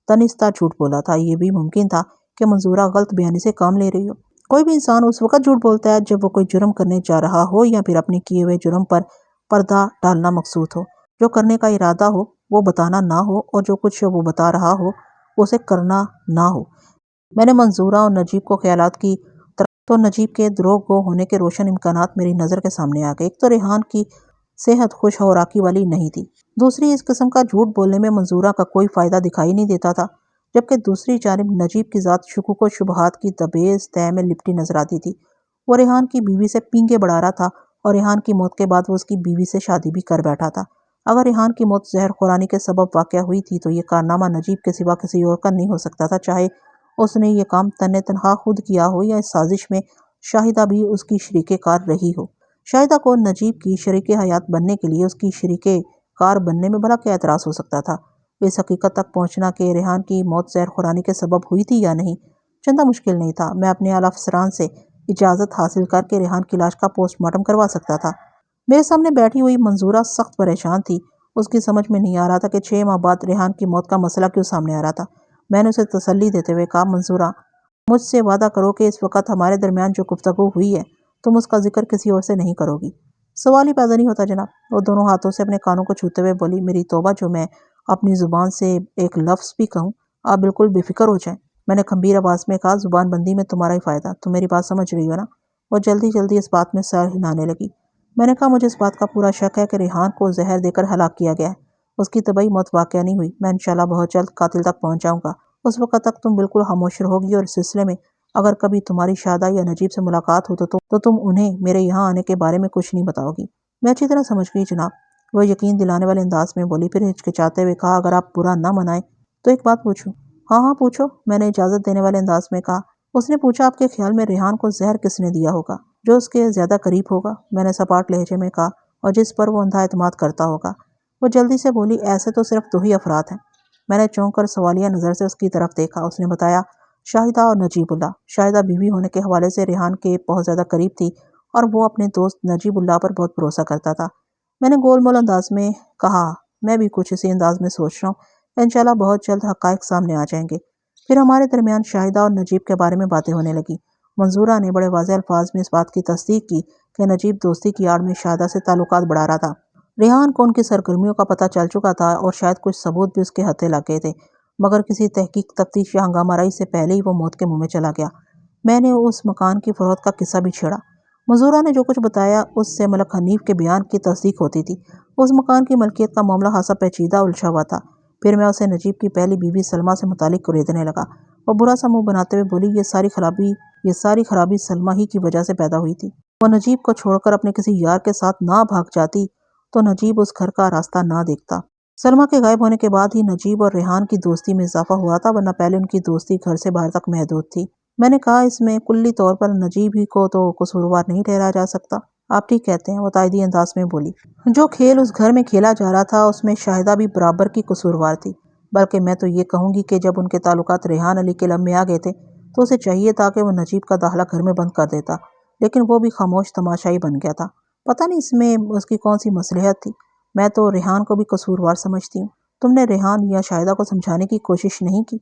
تنستہ جھوٹ بولا تھا۔ یہ بھی ممکن تھا کہ منظورہ غلط بیانی سے کام لے رہی ہو۔ کوئی بھی انسان اس وقت جھوٹ بولتا ہے جب وہ کوئی جرم کرنے جا رہا ہو یا پھر اپنے کیے ہوئے جرم پر پردہ ڈالنا مقصود ہو۔ جو کرنے کا ارادہ ہو وہ بتانا نہ ہو، اور جو کچھ وہ بتا رہا ہو اسے کرنا نہ ہو۔ میں نے منظورہ اور نجیب کو خیالات کی طرف تو نجیب کے دروغ گو ہونے کے روشن امکانات میری نظر کے سامنے آ گئے۔ ایک تو ریحان کی صحت خوش خوراکی والی نہیں تھی، دوسری اس قسم کا جھوٹ بولنے میں منظورہ کا کوئی فائدہ دکھائی نہیں دیتا تھا، جبکہ دوسری جانب نجیب کی ذات شکوک و شبہات کی دبیز تہہ میں لپٹی نظر آتی تھی۔ وہ ریحان کی بیوی سے پینگے بڑھا رہا تھا اور ریحان کی موت کے بعد وہ اس کی بیوی سے شادی بھی کر بیٹھا تھا۔ اگر ریحان کی موت زہر خورانی کے سبب واقع ہوئی تھی تو یہ کارنامہ نجیب کے سوا کسی اور کا نہیں ہو سکتا تھا، چاہے اس نے یہ کام تنہا خود کیا ہو یا اس سازش میں شاہدہ بھی اس کی شریک کار رہی ہو۔ شاہدہ کو نجیب کی شریک حیات بننے کے لیے اس کی شریک کار بننے میں بھلا کیا اعتراض ہو سکتا تھا؟ اس حقیقت تک پہنچنا کہ ریحان کی موت زہر خورانی کے سبب ہوئی تھی یا نہیں چندہ مشکل نہیں تھا۔ میں اپنے اعلیٰ افسران سے اجازت حاصل کر کے ریحان کی لاش کا پوسٹ مارٹم کروا سکتا تھا۔ میرے سامنے بیٹھی ہوئی منظورہ سخت پریشان تھی۔ اس کی سمجھ میں نہیں آ رہا تھا کہ 6 ماہ بعد ریحان کی موت کا مسئلہ کیوں سامنے آ رہا تھا۔ میں نے اسے تسلی دیتے ہوئے کہا، منظورہ مجھ سے وعدہ کرو کہ اس وقت ہمارے درمیان جو گفتگو ہوئی ہے تم اس کا ذکر کسی اور سے نہیں کرو گی۔ سوال ہی پیدا نہیں ہوتا جناب، وہ دونوں ہاتھوں سے اپنے کانوں کو چھوتے ہوئے بولی۔ میری توبہ جو میں اپنی زبان سے ایک لفظ بھی کہوں، آپ بالکل بے فکر ہو جائیں۔ میں نے کھمبیر آواز میں کہا، زبان بندی میں تمہارا ہی فائدہ، تم میری بات سمجھ رہی ہو نا؟ وہ جلدی جلدی اس بات میں سر ہلانے لگی۔ میں نے کہا، مجھے اس بات کا پورا شک ہے کہ ریحان کو زہر دے کر ہلاک کیا گیا ہے، اس کی طبعی موت واقعہ نہیں ہوئی۔ میں انشاءاللہ بہت جلد قاتل تک پہنچ جاؤں گا، اس وقت تک تم بالکل خاموش رہو گی، اور اس سلسلے میں اگر کبھی تمہاری شاہدہ یا نجیب سے ملاقات ہو تو تم انہیں میرے یہاں آنے کے بارے میں کچھ نہیں بتاؤ گی۔ میں اچھی طرح سمجھ گئی جناب، وہ یقین دلانے والے انداز میں بولی، پھر ہچکچاتے ہوئے کہا، اگر آپ برا نہ منائیں تو ایک بات پوچھوں؟ ہاں ہاں پوچھو، میں نے اجازت دینے والے انداز میں کہا۔ اس نے پوچھا، آپ کے خیال میں ریحان کو زہر کس نے دیا ہوگا؟ جو اس کے زیادہ قریب ہوگا، میں نے سپاٹ لہجے میں کہا، اور جس پر وہ اندھا اعتماد کرتا ہوگا۔ وہ جلدی سے بولی، ایسے تو صرف 2 ہی افراد ہیں۔ میں نے چونک کر سوالیہ نظر سے اس کی طرف دیکھا۔ اس نے بتایا، شاہدہ اور نجیب اللہ۔ شاہدہ بیوی ہونے کے حوالے سے ریحان کے بہت زیادہ قریب تھی اور وہ اپنے دوست نجیب اللہ پر بہت بھروسہ کرتا تھا۔ میں نے گول مول انداز میں کہا، میں بھی کچھ اسی انداز میں سوچ رہا ہوں، انشاءاللہ بہت جلد حقائق سامنے آ جائیں گے۔ پھر ہمارے درمیان شاہدہ اور نجیب کے بارے میں باتیں ہونے لگی۔ منظورہ نے بڑے واضح الفاظ میں اس بات کی تصدیق کی کہ نجیب دوستی کی آڑ میں شاہدہ سے تعلقات بڑھا رہا تھا۔ ریحان کو ان کی سرگرمیوں کا پتہ چل چکا تھا اور شاید کچھ ثبوت بھی اس کے ہتھے لگ گئے تھے، مگر کسی تحقیق تفتیش یا ہنگامہ آرائی سے پہلے ہی وہ موت کے منہ میں چلا گیا۔ میں نے اس مکان کی فروخت کا قصہ بھی چھیڑا۔ منظورہ نے جو کچھ بتایا اس سے ملک حنیف کے بیان کی تصدیق ہوتی تھی۔ اس مکان کی ملکیت کا معاملہ خاصا پیچیدہ الجھا ہوا تھا۔ پھر میں اسے نجیب کی پہلی بیوی سلمیٰ سے متعلق کوریدنے لگا۔ وہ برا سا منہ بناتے ہوئے بولی، یہ ساری خرابی سلمیٰ ہی کی وجہ سے پیدا ہوئی تھی۔ وہ نجیب کو چھوڑ کر اپنے کسی یار کے ساتھ نہ بھاگ جاتی تو نجیب اس گھر کا راستہ نہ دیکھتا۔ سلمیٰ کے غائب ہونے کے بعد ہی نجیب اور ریحان کی دوستی میں اضافہ ہوا تھا، ورنہ پہلے ان کی دوستی گھر سے باہر تک محدود تھی۔ میں نے کہا، اس میں کلی طور پر نجیب ہی کو تو قصوروار نہیں ٹھہرایا جا سکتا۔ آپ ٹھیک کہتے ہیں، وہ تائیدی انداز میں بولی۔ جو کھیل اس گھر میں کھیلا جا رہا تھا اس میں شاہدہ بھی برابر کی قصوروار تھی، بلکہ میں تو یہ کہوں گی کہ جب ان کے تعلقات ریحان علی کے لب میں آ گئے تھے تو اسے چاہیے تھا کہ وہ نجیب کا داخلہ گھر میں بند کر دیتا، لیکن وہ بھی خاموش تماشائی بن گیا تھا۔ پتہ نہیں اس میں اس کی کون سی مصلحت تھی۔ میں تو ریحان کو بھی قصوروار سمجھتی ہوں۔ تم نے ریحان یا شاہدہ کو سمجھانے کی کوشش نہیں کی؟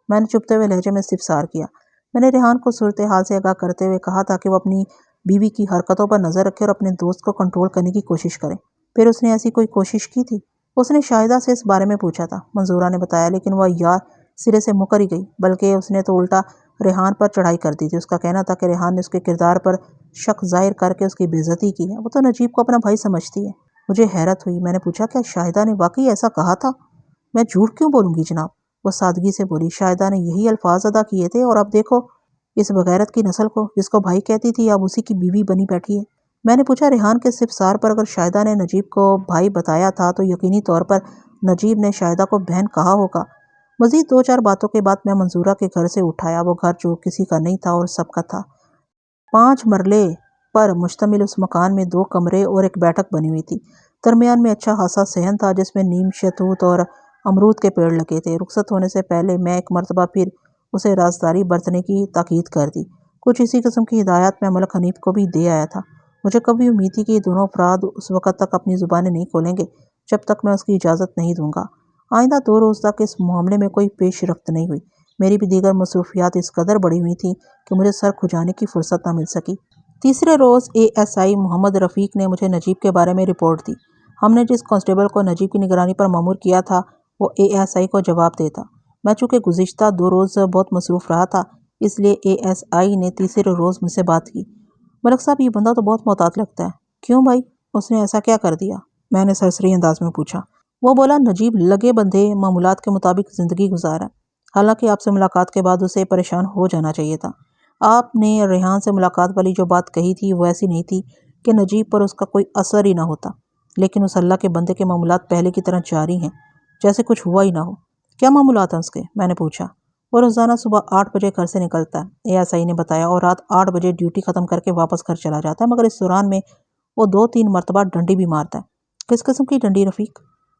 میں نے چپتے ہوئے لہجے میں استفسار کیا۔ میں نے ریحان کو صورتحال سے آگاہ کرتے ہوئے کہا تھا کہ وہ اپنی بیوی کی حرکتوں پر نظر رکھے اور اپنے دوست کو کنٹرول کرنے کی کوشش کرے۔ پھر اس نے ایسی کوئی کوشش کی تھی؟ اس نے شاہدہ سے اس بارے میں پوچھا تھا، منظورہ نے بتایا، لیکن وہ یار سرے سے مکر ہی گئی، بلکہ اس نے تو الٹا ریحان پر چڑھائی کر دی تھی۔ اس کا کہنا تھا کہ ریحان نے اس کے کردار پر شک ظاہر کر کے اس کی بے عزتی کی ہے۔ وہ تو نجیب کو اپنا بھائی سمجھتی ہے۔ مجھے حیرت ہوئی۔ میں نے پوچھا کیا شاہدہ نے واقعی ایسا کہا تھا؟ میں جھوٹ کیوں بولوں گی جناب؟ وہ سادگی سے بولی، شاہدہ نے یہی الفاظ ادا کیے تھے، اور اب دیکھو اس بغیرت کی نسل کو، جس کو بھائی کہتی تھی اب اسی کی بیوی بنی بیٹھی ہے۔ میں نے پوچھا ریحان کے استفسار پر اگر شاہدہ نے نجیب کو بھائی بتایا تھا تو یقینی طور پر نجیب نے شاہدہ کو بہن کہا ہوگا۔ مزید 2-4 باتوں کے بعد میں منظورہ کے گھر سے اٹھ آیا۔ وہ گھر جو کسی کا نہیں تھا اور سب کا تھا۔ 5 مرلے پر مشتمل اس مکان میں 2 کمرے اور ایک بیٹھک بنی ہوئی تھی۔ درمیان میں اچھا خاصا صحن تھا جس میں نیم شہتوت اور امرود کے پیڑ لگے تھے۔ رخصت ہونے سے پہلے میں ایک مرتبہ پھر اسے رازداری برتنے کی تاکید کر دی۔ کچھ اسی قسم کی ہدایات میں ملک حنیف کو بھی دے آیا تھا۔ مجھے کبھی امید تھی کہ یہ دونوں افراد اس وقت تک اپنی زبانیں نہیں کھولیں گے جب تک میں اس کی اجازت نہیں دوں گا۔ آئندہ 2 روز تک اس معاملے میں کوئی پیش رفت نہیں ہوئی۔ میری بھی دیگر مصروفیات اس قدر بڑھی ہوئی تھیں کہ مجھے سر کھجانے کی فرصت نہ مل سکی۔ تیسرے روز ASI محمد رفیق نے مجھے نجیب کے بارے میں رپورٹ دی۔ ہم نے جس کانسٹیبل کو نجیب کی نگرانی پر مامور کیا تھا وہ ASI کو جواب دیتا۔ میں چونکہ گزشتہ 2 روز بہت مصروف رہا تھا اس لیے ASI نے تیسرے روز مجھ سے بات کی۔ ملک صاحب یہ بندہ تو بہت محتاط لگتا ہے۔ کیوں بھائی؟ اس نے ایسا کیا کر دیا؟ میں نے سرسری انداز میں پوچھا۔ وہ بولا نجیب لگے بندھے معمولات کے مطابق زندگی گزارا ہے، حالانکہ آپ سے ملاقات کے بعد اسے پریشان ہو جانا چاہیے تھا۔ آپ نے ریحان سے ملاقات والی جو بات کہی تھی وہ ایسی نہیں تھی کہ نجیب پر اس کا کوئی اثر ہی نہ ہوتا، لیکن اس اللہ کے بندے کے معمولات پہلے کی طرح جاری ہیں جیسے کچھ ہوا ہی نہ ہو۔ کیا معمولات ہیں اس کے؟ میں نے پوچھا۔ وہ روزانہ صبح 8 بجے گھر سے نکلتا ہے، ASI نے بتایا، اور رات 8 بجے ڈیوٹی ختم کر کے واپس گھر چلا جاتا ہے، مگر اس دوران میں وہ 2-3 مرتبہ ڈنڈی بھی مارتا ہے۔ کس قسم کی ڈنڈی رفیق؟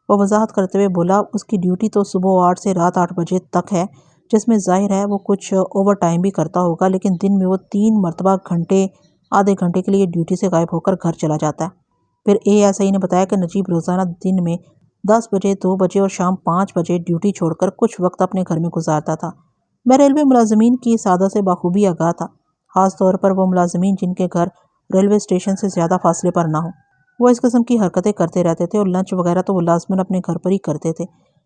وہ وضاحت کرتے ہوئے بولا، اس کی ڈیوٹی تو صبح 8 سے رات 8 بجے تک ہے، جس میں ظاہر ہے وہ کچھ اوور ٹائم بھی کرتا ہوگا، لیکن دن میں وہ 3 مرتبہ آدھے گھنٹے کے لیے ڈیوٹی سے غائب ہو کر گھر چلا جاتا ہے۔ پھر ASI نے بتایا کہ نجیب روزانہ دن میں 10 بجے، 2 بجے اور شام 5 بجے ڈیوٹی چھوڑ کر کچھ وقت اپنے گھر میں گزارتا تھا۔ میں ریلوے ملازمین کی اس عادت سے بخوبی آگاہ تھا، خاص طور پر وہ ملازمین جن کے گھر ریلوے اسٹیشن سے زیادہ فاصلے پر نہ ہوں۔ وہ اس قسم کی حرکتیں کرتے رہتے تھے، اور لنچ وغیرہ تو وہ لازماً اپنے گھر پر ہی کرتے تھے۔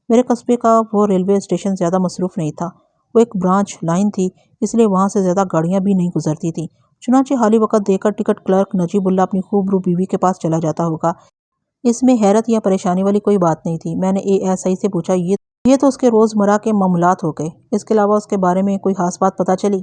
میرے قصبے کا وہ ریلوے اسٹیشن زیادہ مصروف نہیں تھا، وہ ایک برانچ لائن تھی، اس لیے وہاں سے زیادہ گاڑیاں بھی نہیں گزرتی تھیں۔ چنانچہ حالی وقت دے کر ٹکٹ کلرک نجیب اللہ اپنی خوب رو بیوی کے پاس چلا جاتا ہوگا۔ اس میں حیرت یا پریشانی والی کوئی بات نہیں تھی۔ میں نے ASI سے پوچھا، یہ تو اس کے روزمرہ کے معاملات ہو گئے، اس کے علاوہ اس کے بارے میں کوئی خاص بات پتہ چلی؟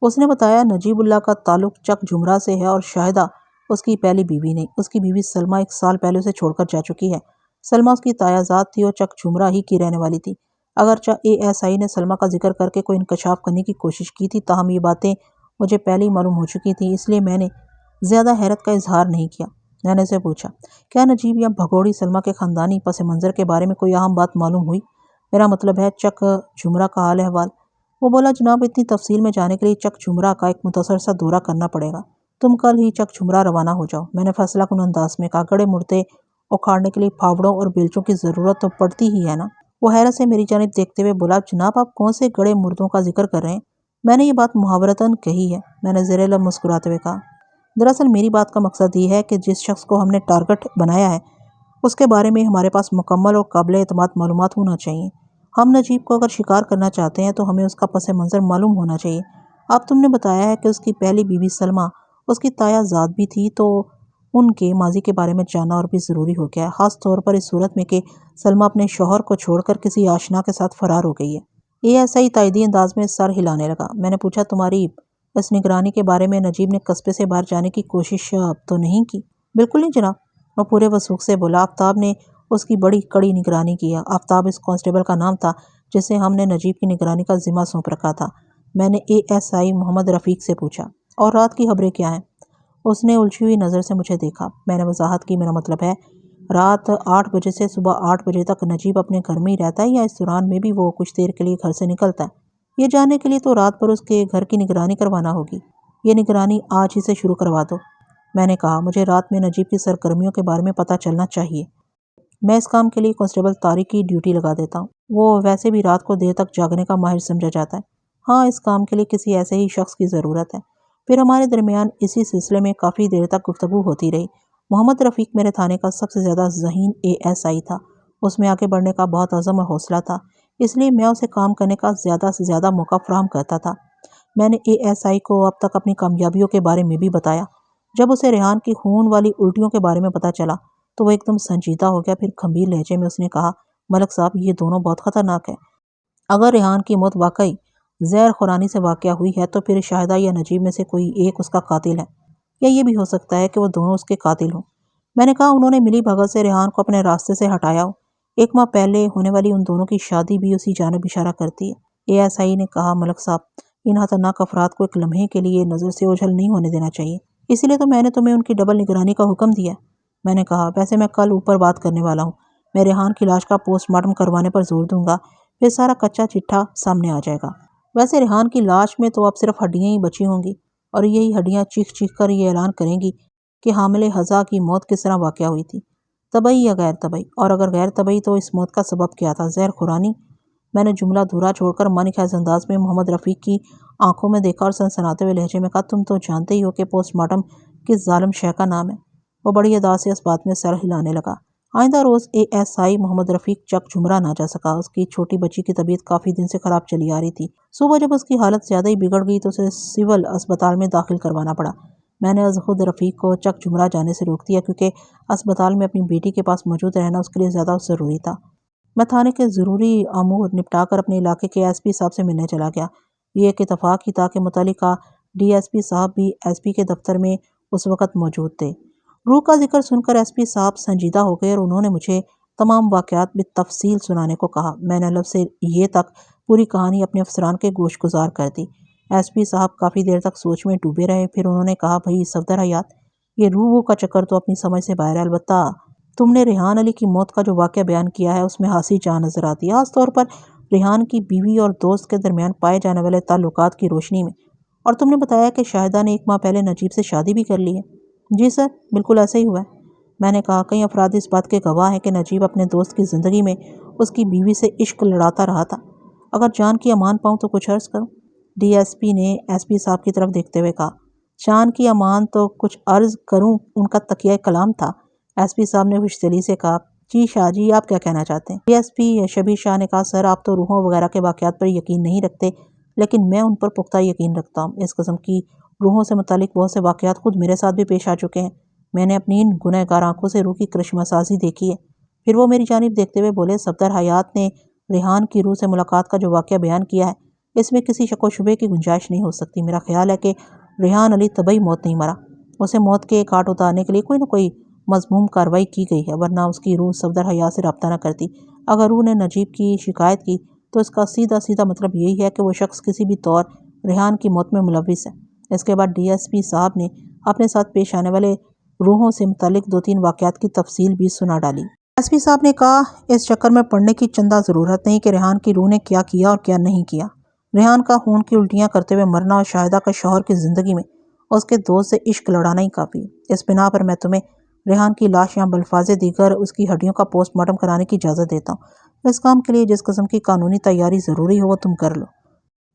اس نے بتایا نجیب اللہ کا تعلق چک جھمرہ سے ہے، اور شاہدہ اس کی پہلی بیوی نہیں، اس کی بیوی سلمہ 1 سال پہلے اسے چھوڑ کر جا چکی ہے۔ سلمہ اس کی تایا ذات تھی اور چک جھمرہ ہی کی رہنے والی تھی۔ اگرچہ ASI نے سلمہ کا ذکر کر کے کوئی انکشاف کرنے کی کوشش کی تھی، تاہم یہ باتیں مجھے پہلے ہی معلوم ہو چکی تھیں، اس لیے میں نے زیادہ حیرت کا اظہار نہیں کیا۔ میں نے اسے پوچھا، کیا نجیب یا بھگوڑی سلمہ کے خاندانی پس منظر کے بارے میں کوئی اہم بات معلوم ہوئی؟ میرا مطلب ہے چک جھمرہ کا حال احوال۔ وہ بولا، جناب اتنی تفصیل میں جانے کے لیے چک جھمرہ کا ایک مختصر سا دورہ کرنا پڑے گا، تم کل ہی چک جھمرہ روانہ ہو جاؤ۔ میں نے فیصلہ کن انداز میں کہا، گڑے مردے اکھاڑنے کے لیے پھاوڑوں اور بیلچوں کی ضرورت تو پڑتی ہی ہے نا؟ وہ حیرت سے میری جانب دیکھتے ہوئے بولا، جناب آپ کون سے گڑے مردوں کا ذکر کر رہے ہیں؟ میں نے یہ بات محاورتاً کہی ہے، میں نے زیر لب مسکراتے ہوئے کہا۔ دراصل میری بات کا مقصد یہ ہے کہ جس شخص کو ہم نے ٹارگٹ بنایا ہے اس کے بارے میں ہمارے پاس مکمل اور قابل اعتماد معلومات ہونا چاہیے۔ ہم نجیب کو اگر شکار کرنا چاہتے ہیں تو ہمیں اس کا پس منظر معلوم ہونا چاہیے۔ اب تم نے بتایا ہے کہ اس کی پہلی بیوی سلمہ اس کی تایا ذات بھی تھی، تو ان کے ماضی کے بارے میں جاننا اور بھی ضروری ہو گیا ہے، خاص طور پر اس صورت میں کہ سلمہ اپنے شوہر کو چھوڑ کر کسی آشنا کے ساتھ فرار ہو گئی ہے۔ ASI تائیدی انداز میں سر ہلانے لگا۔ میں نے پوچھا، تمہاری اس نگرانی کے بارے میں نجیب نے قصبے سے باہر جانے کی کوشش تو نہیں کی؟ بالکل نہیں جناب، وہ پورے وثوق سے بولا، آفتاب نے اس کی بڑی کڑی نگرانی کی ہے۔ آفتاب اس کانسٹیبل کا نام تھا جسے ہم نے نجیب کی نگرانی کا ذمہ سونپ رکھا تھا۔ میں نے ASI محمد رفیق سے پوچھا، اور رات کی خبریں کیا ہیں؟ اس نے الجھی ہوئی نظر سے مجھے دیکھا۔ میں نے وضاحت کی، میرا مطلب ہے رات 8 بجے سے صبح 8 بجے تک نجیب اپنے گھر میں ہی رہتا ہے، یا اس دوران میں بھی وہ کچھ دیر کے لیے گھر سے نکلتا ہے؟ یہ جاننے کے لیے تو رات پر اس کے گھر کی نگرانی کروانا ہوگی۔ یہ نگرانی آج ہی سے شروع کروا دو۔ میں نے کہا، مجھے رات میں نجیب کی سرگرمیوں کے بارے میں پتہ چلنا چاہیے۔ میں اس کام کے لیے کانسٹیبل طارق کی ڈیوٹی لگا دیتا ہوں، وہ ویسے بھی رات کو دیر تک جاگنے کا ماہر سمجھا جاتا ہے۔ ہاں، اس کام کے لیے کسی ایسے ہی شخص کی ضرورت ہے۔ پھر ہمارے درمیان اسی سلسلے میں کافی دیر تک گفتگو ہوتی رہی۔ محمد رفیق میرے تھانے کا سب سے زیادہ ذہین ASI تھا، اس میں آگے بڑھنے کا بہت عزم اور حوصلہ تھا، اس لیے میں اسے کام کرنے کا زیادہ سے زیادہ موقع فراہم کرتا تھا۔ میں نے ASI کو اب تک اپنی کامیابیوں کے بارے میں بھی بتایا۔ جب اسے ریحان کی خون والی الٹیوں کے بارے میں پتہ چلا تو وہ ایک دم سنجیدہ ہو گیا۔ پھر گھمبیر لہجے میں اس نے کہا، ملک صاحب یہ دونوں بہت خطرناک ہے۔ اگر ریحان کی موت واقعی زہر خورانی سے واقع ہوئی ہے تو پھر شاہدہ یا نجیب میں سے کوئی ایک اس کا قاتل ہے، یا یہ بھی ہو سکتا ہے کہ وہ دونوں اس کے قاتل ہوں۔ میں نے کہا انہوں نے ملی بھگت سے ریحان کو اپنے راستے سے ہٹایا ہو۔ 1 ماہ پہلے ہونے والی ان دونوں کی شادی بھی اسی جانب اشارہ کرتی ہے۔ ASI نے کہا، ملک صاحب ان خطرناک افراد کو ایک لمحے کے لیے نظر سے اوجھل نہیں ہونے دینا چاہیے، اسی لیے تو میں نے تمہیں ان کی ڈبل نگرانی کا حکم دیا۔ میں نے کہا، ویسے میں کل اوپر بات کرنے والا ہوں، میں ریحان کی لاش کا پوسٹ مارٹم کروانے پر زور دوں گا، پھر سارا کچا چٹھا سامنے آ جائے گا۔ ویسے ریحان کی لاش میں تو اب صرف ہڈیاں ہی بچی ہوں گی، اور یہی ہڈیاں چیخ چیخ کر یہ اعلان کریں گی کہ حامل حضا کی موت کس طرح واقع ہوئی تھی، طبعی یا غیر طبعی، اور اگر غیر طبعی تو اس موت کا سبب کیا تھا، زہر خورانی۔ میں نے جملہ دھورا چھوڑ کر من خیز انداز میں محمد رفیق کی آنکھوں میں دیکھا اور سنسناتے ہوئے لہجے میں کہا، تم تو جانتے ہی ہو کہ پوسٹ مارٹم کس ظالم شے کا نام ہے۔ وہ بڑی ادا سے اس بات میں سر ہلانے لگا۔ آئندہ روز ASI محمد رفیق چک جھمرا نہ جا سکا۔ اس کی چھوٹی بچی کی طبیعت کافی دن سے خراب چلی آ رہی تھی۔ صبح جب اس کی حالت زیادہ ہی بگڑ گئی تو اسے سول اسپتال میں داخل کروانا پڑا۔ میں نے از خود رفیق کو چک جھمرا جانے سے روک دیا کیونکہ اسپتال میں اپنی بیٹی کے پاس موجود رہنا اس کے لیے زیادہ ضروری تھا۔ میں تھانے کے ضروری امور نپٹا کر اپنے علاقے کے SP صاحب سے ملنے چلا گیا۔ یہ ایک اتفاق ہی تھا کہ متعلقہ DSP صاحب بھی SP کے دفتر میں اس وقت موجود تھے۔ روح کا ذکر سن کر SP صاحب سنجیدہ ہو گئے اور انہوں نے مجھے تمام واقعات بالتفصیل سنانے کو کہا۔ میں نے لفظ یہ تک پوری کہانی اپنے افسران کے گوش گزار کر دی۔ SP صاحب کافی دیر تک سوچ میں ڈوبے رہے، پھر انہوں نے کہا، بھائی صفدر حیات، یہ روح کا چکر تو اپنی سمجھ سے باہر ہے، البتہ تم نے ریحان علی کی موت کا جو واقعہ بیان کیا ہے اس میں ہنسی جان نظر آتی ہے، خاص طور پر ریحان کی بیوی اور دوست کے درمیان پائے جانے والے تعلقات کی روشنی میں۔ اور تم نے بتایا کہ شاہدہ نے 1 ماہ پہلے نجیب سے شادی بھی کر لی ہے۔ جی سر، بالکل ایسا ہی ہوا ہے۔ میں نے کہا، کئی افراد اس بات کے گواہ ہیں کہ نجیب اپنے دوست کی زندگی میں اس کی بیوی سے عشق لڑاتا رہا تھا۔ اگر جان کی امان پاؤں تو کچھ عرض کروں؟ DSP نے SP صاحب کی طرف دیکھتے ہوئے کہا، جان کی امان تو کچھ عرض کروں ان کا تکیہ کلام تھا۔ SP صاحب نے خوشدلی سے کہا، جی شاہ جی، آپ کیا کہنا چاہتے ہیں؟ DSP شبیر شاہ نے کہا، سر آپ تو روحوں وغیرہ کے واقعات پر یقین نہیں رکھتے، لیکن میں ان پر پختہ یقین رکھتا ہوں۔ اس قسم کی روحوں سے متعلق بہت سے واقعات خود میرے ساتھ بھی پیش آ چکے ہیں۔ میں نے اپنی ان گنہگار آنکھوں سے روح کی کرشمہ سازی دیکھی ہے۔ پھر وہ میری جانب دیکھتے ہوئے بولے، صفدر حیات نے ریحان کی روح سے ملاقات کا جو واقعہ بیان کیا ہے اس میں کسی شک و شبے کی گنجائش نہیں ہو سکتی۔ میرا خیال ہے کہ ریحان علی طبعی موت نہیں مرا، اسے موت کے کاٹ اتارنے کے لیے کوئی نہ کوئی مذموم کارروائی کی گئی ہے، ورنہ اس کی روح صفدر حیات سے رابطہ نہ کرتی۔ اگر روح نے نجیب کی شکایت کی تو اس کا سیدھا مطلب یہی ہے کہ وہ شخص کسی بھی طور ریحان کی موت میں ملوث ہے۔ اس کے بعد DSP صاحب نے اپنے ساتھ پیش آنے والے روحوں سے متعلق 2-3 واقعات کی تفصیل بھی سنا ڈالی۔ SP صاحب نے کہا، اس چکر میں پڑنے کی چندہ ضرورت نہیں کہ ریحان کی روح نے کیا کیا اور کیا نہیں کیا۔ ریحان کا خون کی الٹیاں کرتے ہوئے مرنا اور شاہدہ کا شوہر کی زندگی میں اس کے دوست سے عشق لڑانا ہی کافی ہے۔ اس بنا پر میں تمہیں ریحان کی لاش یا بلفاظ دیگر اس کی ہڈیوں کا پوسٹ مارٹم کرانے کی اجازت دیتا ہوں۔ اس کام کے لیے جس قسم کی قانونی تیاری ضروری ہو وہ تم کر لو۔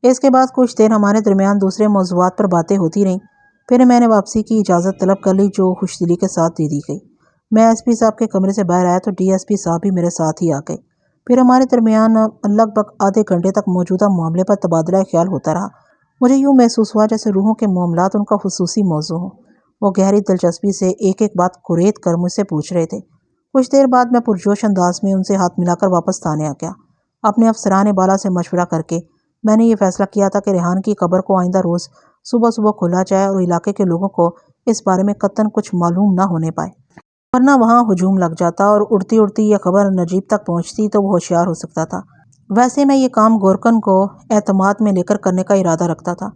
اس کے بعد کچھ دیر ہمارے درمیان دوسرے موضوعات پر باتیں ہوتی رہیں، پھر میں نے واپسی کی اجازت طلب کر لی جو خوشدلی کے ساتھ دے دی گئی۔ میں SP صاحب کے کمرے سے باہر آیا تو DSP صاحب بھی میرے ساتھ ہی آ گئے۔ پھر ہمارے درمیان لگ بھگ آدھے گھنٹے تک موجودہ معاملے پر تبادلہ خیال ہوتا رہا۔ مجھے یوں محسوس ہوا جیسے روحوں کے معاملات ان کا خصوصی موضوع ہوں۔ وہ گہری دلچسپی سے ایک ایک بات کوریت کر مجھ سے پوچھ رہے تھے۔ کچھ دیر بعد میں پرجوش انداز میں ان سے ہاتھ ملا کر واپس تانے آ گیا۔ اپنے افسران بالا سے مشورہ کر کے میں نے یہ فیصلہ کیا تھا کہ ریحان کی قبر کو آئندہ روز صبح کھولا جائے اور علاقے کے لوگوں کو اس بارے میں قطعاً کچھ معلوم نہ ہونے پائے، ورنہ وہاں ہجوم لگ جاتا اور اڑتی یہ خبر نجیب تک پہنچتی تو وہ ہوشیار ہو سکتا تھا۔ ویسے میں یہ کام گورکن کو اعتماد میں لے کر کرنے کا ارادہ رکھتا تھا۔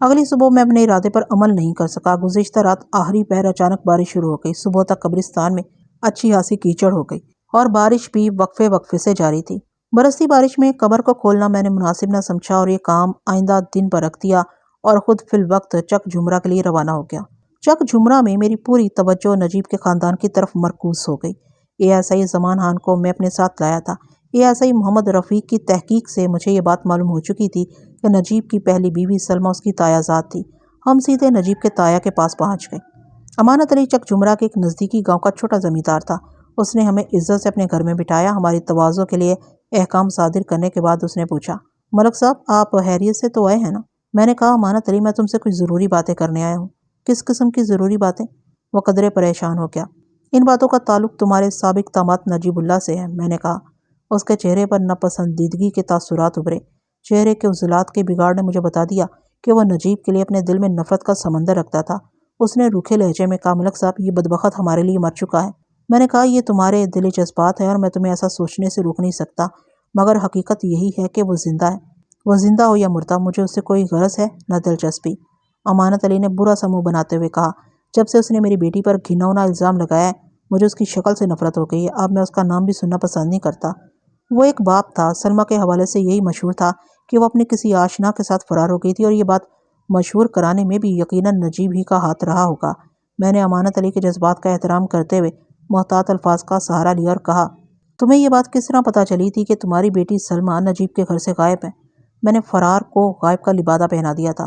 اگلی صبح میں اپنے ارادے پر عمل نہیں کر سکا۔ گزشتہ رات آخری پہر اچانک بارش شروع ہو گئی۔ صبح تک قبرستان میں اچھی خاصی کیچڑ ہو گئی اور بارش بھی وقفے سے جاری تھی۔ برستی بارش میں قبر کو کھولنا میں نے مناسب نہ سمجھا اور یہ کام آئندہ دن پر رکھ دیا اور خود فی الوقت چک جھمرا کے لیے روانہ ہو گیا۔ چک جھمرا میں میری پوری توجہ نجیب کے خاندان کی طرف مرکوز ہو گئی۔ ASI زمان خان کو میں اپنے ساتھ لایا تھا۔ ASI محمد رفیق کی تحقیق سے مجھے یہ بات معلوم ہو چکی تھی کہ نجیب کی پہلی بیوی سلمہ اس کی تایا زاد تھی۔ ہم سیدھے نجیب کے تایا کے پاس پہنچ گئے۔ امانت علی چک جھمرا کے ایک نزدیکی گاؤں کا چھوٹا زمیندار تھا۔ اس نے ہمیں عزت سے اپنے گھر میں بٹھایا۔ ہماری تواضع کے لیے احکام صادر کرنے کے بعد اس نے پوچھا، ملک صاحب آپ خیریت سے تو آئے ہیں نا؟ میں نے کہا امانت علی میں تم سے کچھ ضروری باتیں کرنے آیا ہوں۔ کس قسم کی ضروری باتیں؟ وہ قدرے پریشان ہو گیا۔ ان باتوں کا تعلق تمہارے سابق داماد نجیب اللہ سے ہے، میں نے کہا۔ اس کے چہرے پر ناپسندیدگی کے تاثرات ابھرے۔ چہرے کے عضلات کے بگاڑ نے مجھے بتا دیا کہ وہ نجیب کے لیے اپنے دل میں نفرت کا سمندر رکھتا تھا۔ اس نے روکھے لہجے میں کہا ملک صاحب، یہ بدبخت ہمارے لیے مر چکا ہے۔ میں نے کہا یہ تمہارے دلی جذبات ہیں اور میں تمہیں ایسا سوچنے سے روک نہیں سکتا، مگر حقیقت یہی ہے کہ وہ زندہ ہے۔ وہ زندہ ہو یا مردہ مجھے اس سے کوئی غرض ہے نہ دلچسپی۔ امانت علی نے برا سا منہ بناتے ہوئے کہا، جب سے اس نے میری بیٹی پر گھناؤنا الزام لگایا ہے مجھے اس کی شکل سے نفرت ہو گئی ہے۔ اب میں اس کا نام بھی سننا پسند نہیں کرتا۔ وہ ایک باپ تھا۔ سلمہ کے حوالے سے یہی مشہور تھا کہ وہ اپنے کسی آشنا کے ساتھ فرار ہو گئی تھی، اور یہ بات مشہور کرانے میں بھی یقیناً نجیب ہی کا ہاتھ رہا ہوگا۔ میں نے امانت علی کے جذبات کا احترام کرتے ہوئے محتاط الفاظ کا سہارا لیا اور کہا، تمہیں یہ بات کس طرح پتہ چلی تھی کہ تمہاری بیٹی سلمہ نجیب کے گھر سے غائب ہے؟ میں نے فرار کو غائب کا لبادہ پہنا دیا تھا۔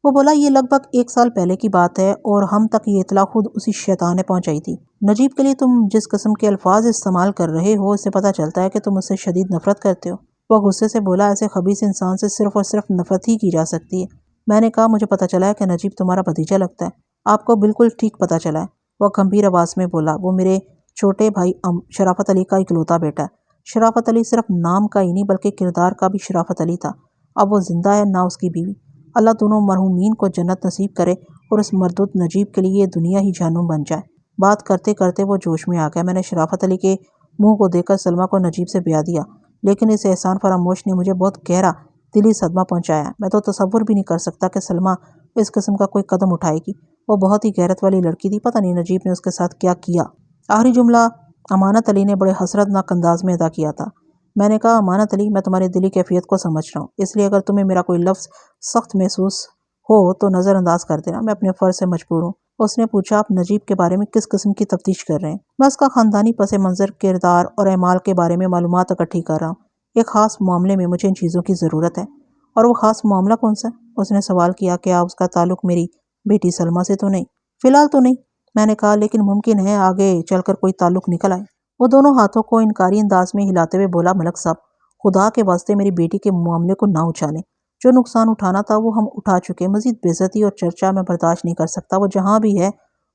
وہ بولا، یہ لگ بھگ 1 سال پہلے کی بات ہے اور ہم تک یہ اطلاع خود اسی شیطان نے پہنچائی تھی۔ نجیب کے لیے تم جس قسم کے الفاظ استعمال کر رہے ہو اس سے پتہ چلتا ہے کہ تم اس سے شدید نفرت کرتے ہو۔ وہ غصے سے بولا، ایسے خبیث انسان سے صرف اور صرف نفرت ہی کی جا سکتی ہے۔ میں نے کہا، مجھے پتہ چلا ہے کہ نجیب تمہارا بھتیجا لگتا ہے۔ آپ کو بالکل ٹھیک پتہ چلا ہے، وہ گمبھیر آواز میں بولا۔ وہ میرے چھوٹے بھائی شرافت علی کا اکلوتا بیٹا ہے۔ شرافت علی صرف نام کا ہی نہیں بلکہ کردار کا بھی شرافت علی تھا۔ اب وہ زندہ ہے، نہ اس کی بیوی۔ اللہ دونوں مرحومین کو جنت نصیب کرے اور اس مردود نجیب کے لیے یہ دنیا ہی جہنم بن جائے۔ بات کرتے کرتے وہ جوش میں آ گیا۔ میں نے شرافت علی کے منہ کو دیکھ کر سلمہ کو نجیب سے بیاہ دیا، لیکن اس احسان فراموش نے مجھے بہت گہرا دلی صدمہ پہنچایا۔ میں تو تصور بھی نہیں کر سکتا کہ سلمہ اس قسم کا کوئی قدم اٹھائے گی۔ وہ بہت ہی غیرت والی لڑکی تھی، پتہ نہیں نجیب نے اس کے ساتھ کیا کیا۔ آخری جملہ امانت علی نے بڑے حسرتناک انداز میں ادا کیا تھا۔ میں نے کہا، امانت علی میں تمہاری دلی کیفیت کو سمجھ رہا ہوں، اس لیے اگر تمہیں میرا کوئی لفظ سخت محسوس ہو تو نظر انداز کر دینا، میں اپنے فرض سے مجبور ہوں۔ اس نے پوچھا، آپ نجیب کے بارے میں کس قسم کی تفتیش کر رہے ہیں؟ میں اس کا خاندانی پس منظر، کردار اور اعمال کے بارے میں معلومات اکٹھی کر رہا ہوں۔ ایک خاص معاملے میں مجھے ان چیزوں کی ضرورت ہے۔ اور وہ خاص معاملہ کون سا؟ اس نے سوال کیا۔ کیا اس کا تعلق میری بیٹی سلمہ سے تو نہیں؟ فی الحال تو نہیں، میں نے کہا، لیکن ممکن ہے آگے چل کر کوئی تعلق نکل آئے۔ وہ دونوں ہاتھوں کو انکاری انداز میں ہلاتے ہوئے بولا، ملک صاحب، خدا کے واسطے میری بیٹی کے معاملے کو نہ اچھالیں۔ جو نقصان اٹھانا تھا وہ ہم اٹھا چکے، مزید بے عزتی اور چرچا میں برداشت نہیں کر سکتا۔ وہ جہاں بھی ہے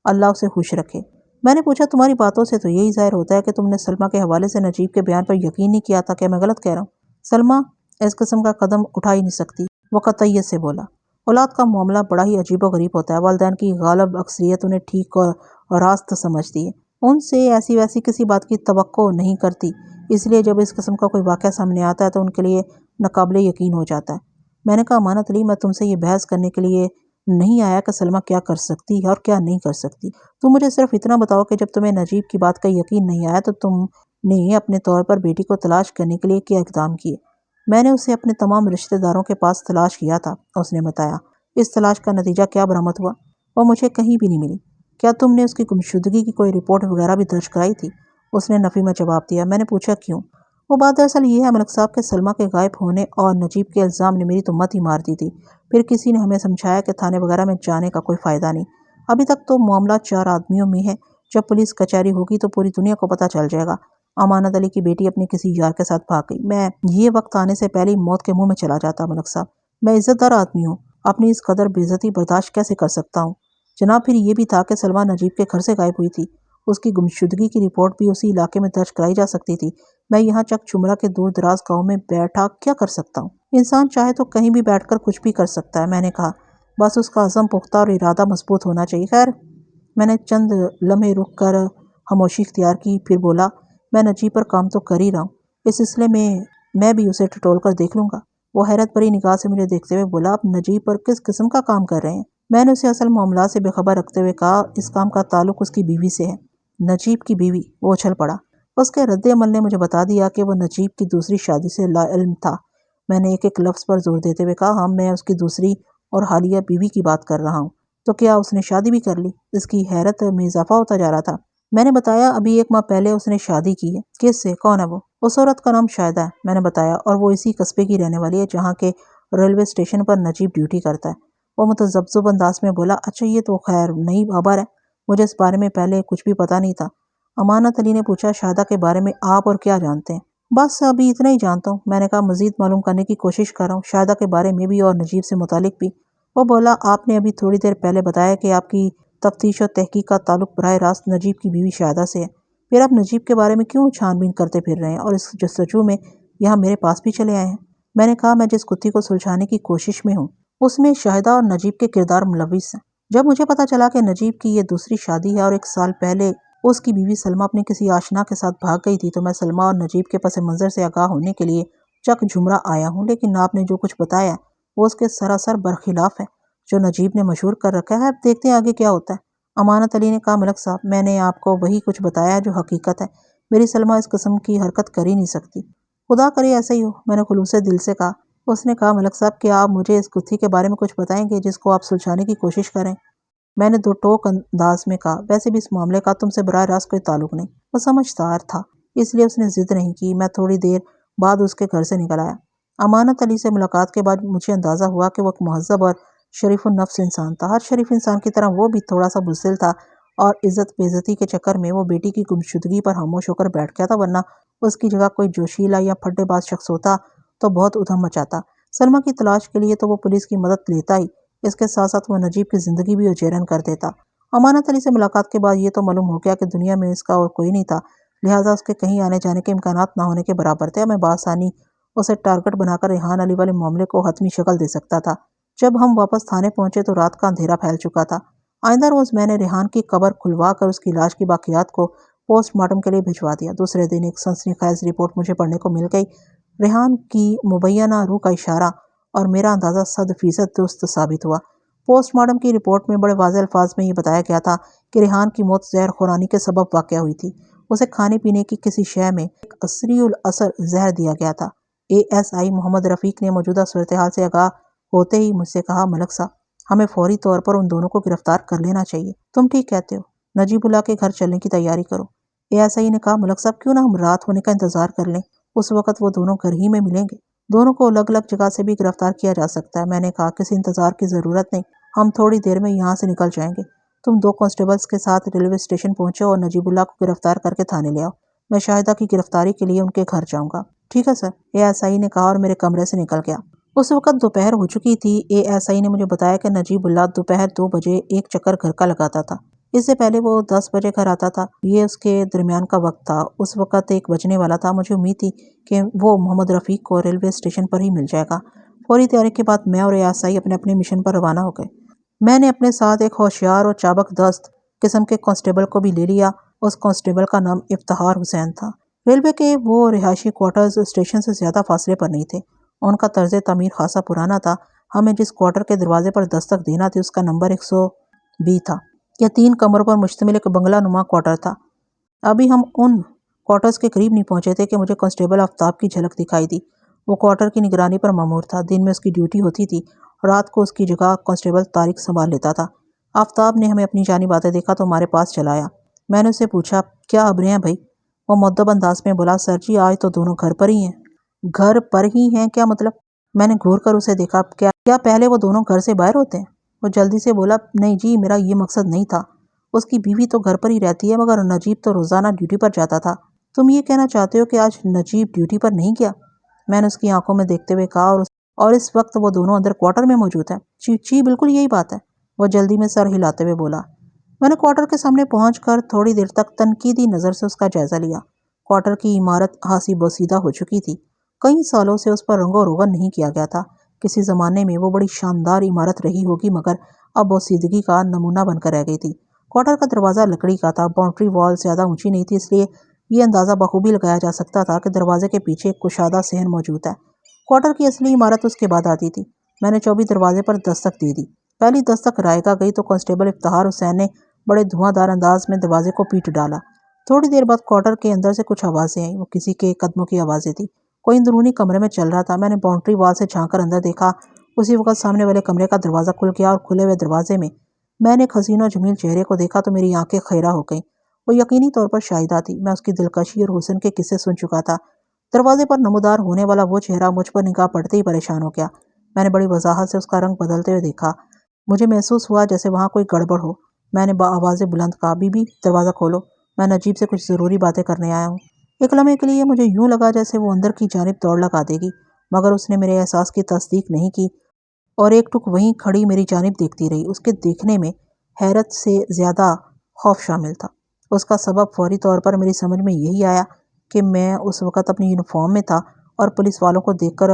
اللہ اسے خوش رکھے۔ میں نے پوچھا، تمہاری باتوں سے تو یہی ظاہر ہوتا ہے کہ تم نے سلمہ کے حوالے سے نجیب کے بیان پر یقین نہیں کیا تھا، کہ میں غلط کہہ رہا ہوں؟ سلمہ اس قسم کا قدم اٹھا ہی نہیں سکتی، وہ قطعیت سے بولا۔ اولاد کا معاملہ بڑا ہی عجیب و غریب ہوتا ہے۔ والدین کی غالب اکثریت انہیں ٹھیک اور راست سمجھتی ہے، ان سے ایسی ویسی کسی بات کی توقع نہیں کرتی، اس لیے جب اس قسم کا کوئی واقعہ سامنے آتا ہے تو ان کے لیے ناقابل یقین ہو جاتا ہے۔ میں نے کہا، امانت علی، میں تم سے یہ بحث کرنے کے لیے نہیں آیا کہ سلمہ کیا کر سکتی ہے اور کیا نہیں کر سکتی۔ تم مجھے صرف اتنا بتاؤ کہ جب تمہیں نجیب کی بات کا یقین نہیں آیا تو تم نے اپنے طور پر بیٹی کو تلاش کرنے کے لیے کیا اقدام کیے؟ میں نے اسے اپنے تمام رشتہ داروں کے پاس تلاش کیا تھا، اس نے بتایا۔ اس تلاش کا نتیجہ کیا برآمد ہوا؟ وہ مجھے کہیں بھی نہیں ملی۔ کیا تم نے اس کی گمشدگی کی کوئی رپورٹ وغیرہ بھی درج کرائی تھی؟ اس نے نفی میں جواب دیا۔ میں نے پوچھا، کیوں؟ وہ بات دراصل یہ ہے ملک صاحب کہ سلمہ کے غائب ہونے اور نجیب کے الزام نے میری تو مت ہی مار دی تھی۔ پھر کسی نے ہمیں سمجھایا کہ تھانے وغیرہ میں جانے کا کوئی فائدہ نہیں، ابھی تک تو معاملہ 4 آدمیوں میں ہے، جب پولیس کچہری ہوگی تو پوری دنیا کو پتہ چل جائے گا۔ امانت علی کی بیٹی اپنے کسی یار کے ساتھ بھاگ گئی۔ میں یہ وقت آنے سے پہلے ہی موت کے منہ میں چلا جاتا ملک صاحب۔ میں عزت دار آدمی ہوں، اپنی اس قدر بے عزتی برداشت کیسے کر سکتا ہوں؟ جناب، پھر یہ بھی تھا کہ سلمہ نجیب کے گھر سے غائب ہوئی تھی، اس کی گمشدگی کی رپورٹ بھی اسی علاقے میں درج کرائی جا سکتی تھی۔ میں یہاں چک چمرہ کے دور دراز گاؤں میں بیٹھا کیا کر سکتا ہوں؟ انسان چاہے تو کہیں بھی بیٹھ کر کچھ بھی کر سکتا ہے، میں نے کہا، بس اس کا عزم پختہ اور ارادہ مضبوط ہونا چاہیے۔ خیر، میں نے چند لمحے رک کر خاموشی اختیار کی، پھر بولا، میں نجیب پر کام تو کر ہی رہا ہوں، اس سلسلے میں بھی اسے ٹٹول کر دیکھ لوں گا۔ وہ حیرت بھری نگاہ سے مجھے دیکھتے ہوئے بولا، آپ نجیب پر کس قسم کا کام کر رہے ہیں؟ میں نے اسے اصل معاملات سے بے خبر رکھتے ہوئے کہا، اس کام کا تعلق اس کی بیوی سے ہے۔ نجیب کی بیوی؟ وہ اچھل پڑا۔ اس کے رد عمل نے مجھے بتا دیا کہ وہ نجیب کی دوسری شادی سے لا علم تھا۔ میں نے ایک ایک لفظ پر زور دیتے ہوئے کہا، ہاں، میں اس کی دوسری اور حالیہ بیوی کی بات کر رہا ہوں۔ تو کیا اس نے شادی بھی کر لی؟ اس کی حیرت میں اضافہ ہوتا جا رہا تھا۔ میں نے بتایا، ابھی 1 ماہ پہلے اس نے شادی کی ہے۔ کس سے؟ کون ہے وہ؟ اس عورت کا نام شاہدہ ہے، میں نے بتایا، اور وہ اسی قصبے کی رہنے والی ہے جہاں کے ریلوے اسٹیشن پر نجیب ڈیوٹی کرتا ہے۔ وہ متذبذب انداز میں بولا، اچھا، یہ تو خیر نئی خبر ہے، مجھے اس بارے میں پہلے کچھ بھی پتہ نہیں تھا۔ امانت علی نے پوچھا، شاہدہ کے بارے میں آپ اور کیا جانتے ہیں؟ بس ابھی اتنا ہی جانتا ہوں، میں نے کہا مزید معلوم کرنے کی کوشش کر رہا ہوں، شاہدہ کے بارے میں بھی اور نجیب سے متعلق بھی۔ وہ بولا آپ نے ابھی تھوڑی دیر پہلے بتایا کہ آپ کی تفتیش و تحقیق کا تعلق براہ راست نجیب کی بیوی شاہدہ سے ہے، پھر آپ نجیب کے بارے میں کیوں چھان بین کرتے پھر رہے ہیں اور اس جستجو میں یہاں میرے پاس بھی چلے آئے ہیں؟ میں نے کہا میں جس کتی کو سلجھانے کی کوشش میں ہوں اس میں شاہدہ اور نجیب کے کردار ملوث ہیں۔ جب مجھے پتا چلا کہ نجیب کی یہ دوسری شادی ہے اور 1 سال پہلے اس کی بیوی سلمہ اپنے کسی آشنا کے ساتھ بھاگ گئی تھی، تو میں سلمہ اور نجیب کے پس منظر سے آگاہ ہونے کے لیے چک جھمرا آیا ہوں، لیکن آپ نے جو کچھ بتایا وہ اس کے سراسر برخلاف ہے جو نجیب نے مشہور کر رکھا ہے۔ اب دیکھتے ہیں آگے کیا ہوتا ہے۔ امانت علی نے کہا ملک صاحب، میں نے آپ کو وہی کچھ بتایا ہے جو حقیقت ہے، میری سلمہ اس قسم کی حرکت کر ہی نہیں سکتی۔ خدا کرے ایسا ہی ہو، میں نے خلوص دل سے کہا۔ اس نے کہا ملک صاحب کیا آپ مجھے اس گتھی کے بارے میں کچھ بتائیں گے جس کو آپ سلجھانے کی کوشش کریں؟ میں نے 2 ٹوک انداز میں کہا ویسے بھی اس معاملے کا تم سے براہ راست کوئی تعلق نہیں۔ وہ سمجھدار تھا اس لیے اس نے ضد نہیں کی۔ میں تھوڑی دیر بعد اس کے گھر سے نکل آیا۔ امانت علی سے ملاقات کے بعد مجھے اندازہ ہوا کہ وہ ایک مہذب اور شریف النفس انسان تھا۔ ہر شریف انسان کی طرح وہ بھی تھوڑا سا بزدل تھا اور عزت بے عزتی کے چکر میں وہ بیٹی کی گمشدگی پر خاموش ہو کر بیٹھ گیا تھا، ورنہ اس کی جگہ کوئی جوشیلا یا پھڈے باز شخص ہوتا تو بہت ادھم مچاتا۔ سلمہ کی تلاش کے لیے تو وہ پولیس کی مدد لیتا ہی، اس کے ساتھ ساتھ وہ نجیب کی زندگی بھی اجیرن کر دیتا۔ امانت علی سے ملاقات کے بعد یہ تو معلوم ہو گیا کہ دنیا میں اس کا اور کوئی نہیں تھا، لہٰذا اس کے کہیں آنے جانے کے امکانات نہ ہونے کے برابر تھے۔ میں بآسانی اسے ٹارگٹ بنا کر ریحان علی والے معاملے کو حتمی شکل دے سکتا تھا۔ جب ہم واپس تھانے پہنچے تو رات کا اندھیرا پھیل چکا تھا۔ آئندہ روز میں نے ریحان کی قبر کھلوا کر اس کی لاش کی باقیات کو پوسٹ مارٹم کے لیے بھجوا دیا۔ دوسرے دن ایک سنسنی خیز رپورٹ مجھے پڑھنے کو مل گئی۔ ریحان کی مبینہ روح کا اشارہ اور میرا اندازہ 100% درست ثابت ہوا۔ پوسٹ مارٹم کی رپورٹ میں بڑے واضح الفاظ میں یہ بتایا گیا تھا کہ ریحان کی موت زہر خورانی کے سبب واقع ہوئی تھی۔ اسے کھانے پینے کی کسی شے میں ایک عصری الاثر زہر دیا گیا تھا۔ ASI محمد رفیق نے موجودہ صورتحال سے آگاہ ہوتے ہی مجھ سے کہا ملک صاحب، ہمیں فوری طور پر ان دونوں کو گرفتار کر لینا چاہیے۔ تم ٹھیک کہتے ہو، نجیب اللہ کے گھر چلنے کی تیاری کرو۔ ASI نے کہا ملک صاحب کیوں نہ ہم رات ہونے کا انتظار کر لیں، اس وقت وہ دونوں گھر ہی میں ملیں گے۔ دونوں کو الگ الگ جگہ سے بھی گرفتار کیا جا سکتا ہے۔ میں نے کہا کسی انتظار کی ضرورت نہیں، ہم تھوڑی دیر میں یہاں سے نکل جائیں گے۔ تم 2 کانسٹیبلز کے ساتھ ریلوے اسٹیشن پہنچو اور نجیب اللہ کو گرفتار کر کے تھانے لے آؤ۔ میں شاہدہ کی گرفتاری کے لیے ان کے گھر جاؤں گا۔ ٹھیک ہے سر، ASI نے کہا اور میرے کمرے سے نکل گیا۔ اس وقت دوپہر ہو چکی تھی۔ ASI نے مجھے بتایا کہ نجیب اللہ دوپہر 2 بجے ایک چکر گھر کا لگاتا تھا۔ اس سے پہلے وہ 10 بجے گھر آتا تھا، یہ اس کے درمیان کا وقت تھا۔ اس وقت 1 بجنے والا تھا۔ مجھے امید تھی کہ وہ محمد رفیق کو ریلوے اسٹیشن پر ہی مل جائے گا۔ فوری تیاری کے بعد میں اور ASI اپنے اپنے مشن پر روانہ ہو گئے۔ میں نے اپنے ساتھ ایک ہوشیار اور چابک دست قسم کے کانسٹیبل کو بھی لے لیا۔ اس کانسٹیبل کا نام افتخار حسین تھا۔ ریلوے کے وہ رہائشی کوارٹرز اسٹیشن سے زیادہ فاصلے پر نہیں تھے۔ ان کا طرز تعمیر خاصا پرانا تھا۔ ہمیں جس کوارٹر کے دروازے پر دستک دینا تھی اس کا نمبر 120 تھا۔ یہ 3 کمروں پر مشتمل ایک بنگلہ نما کوارٹر تھا۔ ابھی ہم ان کوارٹرز کے قریب نہیں پہنچے تھے کہ مجھے کانسٹیبل آفتاب کی جھلک دکھائی دی۔ وہ کوارٹر کی نگرانی پر مامور تھا۔ دن میں اس کی ڈیوٹی ہوتی تھی، رات کو اس کی جگہ کانسٹیبل طارق سنبھال لیتا تھا۔ آفتاب نے ہمیں اپنی جانب آتے دیکھا تو ہمارے پاس چلا آیا۔ میں نے اسے پوچھا کیا خبریں ہیں بھائی؟ وہ مؤدب انداز میں بولا سر جی آج تو دونوں گھر پر ہی ہیں۔ گھر پر ہی ہیں کیا مطلب؟ میں نے گھور کر اسے دیکھا۔ کیا پہلے وہ دونوں گھر سے باہر ہوتے ہیں؟ وہ جلدی سے بولا نہیں جی میرا یہ مقصد نہیں تھا، اس کی بیوی تو گھر پر ہی رہتی ہے مگر نجیب تو روزانہ ڈیوٹی پر جاتا تھا۔ تم یہ کہنا چاہتے ہو کہ آج نجیب ڈیوٹی پر نہیں گیا؟ میں نے اس کی آنکھوں میں دیکھتے ہوئے کہا اور اس وقت وہ دونوں اندر کوارٹر میں موجود ہیں؟ جی بالکل یہی بات ہے، وہ جلدی میں سر ہلاتے ہوئے بولا۔ میں نے کوارٹر کے سامنے پہنچ کر تھوڑی دیر تک تنقیدی نظر سے اس کا جائزہ لیا۔ کوارٹر کی عمارت ہاسی بوسیدہ ہو چکی تھی۔ کئی سالوں سے اس پر رنگ و روغن نہیں کیا گیا تھا۔ کسی زمانے میں وہ بڑی شاندار عمارت رہی ہوگی مگر اب بوسیدگی کا نمونہ بن کر رہ گئی تھی۔ کوارٹر کا دروازہ لکڑی کا تھا۔ باؤنڈری وال زیادہ اونچی نہیں تھی، اس لیے یہ اندازہ بخوبی لگایا جا سکتا تھا کہ دروازے کے پیچھے ایک کشادہ صحن موجود ہے۔ کوارٹر کی اصلی عمارت اس کے بعد آتی تھی۔ میں نے چوبی دروازے پر دستک دے دی۔ پہلی دستک رائگاں گئی تو کانسٹیبل افتخار حسین نے بڑے دھواں دار انداز میں دروازے کو پیٹ ڈالا۔ تھوڑی دیر بعد کوارٹر کے اندر سے کچھ آوازیں آئیں۔ وہ کسی کے قدموں کی آوازیں تھیں۔ کوئی اندرونی کمرے میں چل رہا تھا۔ میں نے باؤنڈری وال سے جھانک کر اندر دیکھا۔ اسی وقت سامنے والے کمرے کا دروازہ کھل گیا اور کھلے ہوئے دروازے میں میں نے ایک حسین و جمیل چہرے کو دیکھا تو میری آنکھیں خیرہ ہو گئیں۔ وہ یقینی طور پر شاہدہ تھی۔ میں اس کی دلکشی اور حسن کے قصے سن چکا تھا۔ دروازے پر نمودار ہونے والا وہ چہرہ مجھ پر نگاہ پڑتے ہی پریشان ہو گیا۔ میں نے بڑی وضاحت سے اس کا رنگ بدلتے ہوئے دیکھا۔ مجھے محسوس ہوا جیسے وہاں کوئی گڑبڑ ہو۔ میں نے بآواز بلند کہا بی بی دروازہ کھولو، میں نجیب سے کچھ ضروری باتیں کرنے آیا ہوں۔ ایک لمحے کے لیے مجھے یوں لگا جیسے وہ اندر کی جانب دوڑ لگا دے گی، مگر اس نے میرے احساس کی تصدیق نہیں کی اور ایک ٹک وہیں کھڑی میری جانب دیکھتی رہی۔ اس کے دیکھنے میں حیرت سے زیادہ خوف شامل تھا۔ اس کا سبب فوری طور پر میری سمجھ میں یہی آیا کہ میں اس وقت اپنی یونیفارم میں تھا اور پولیس والوں کو دیکھ کر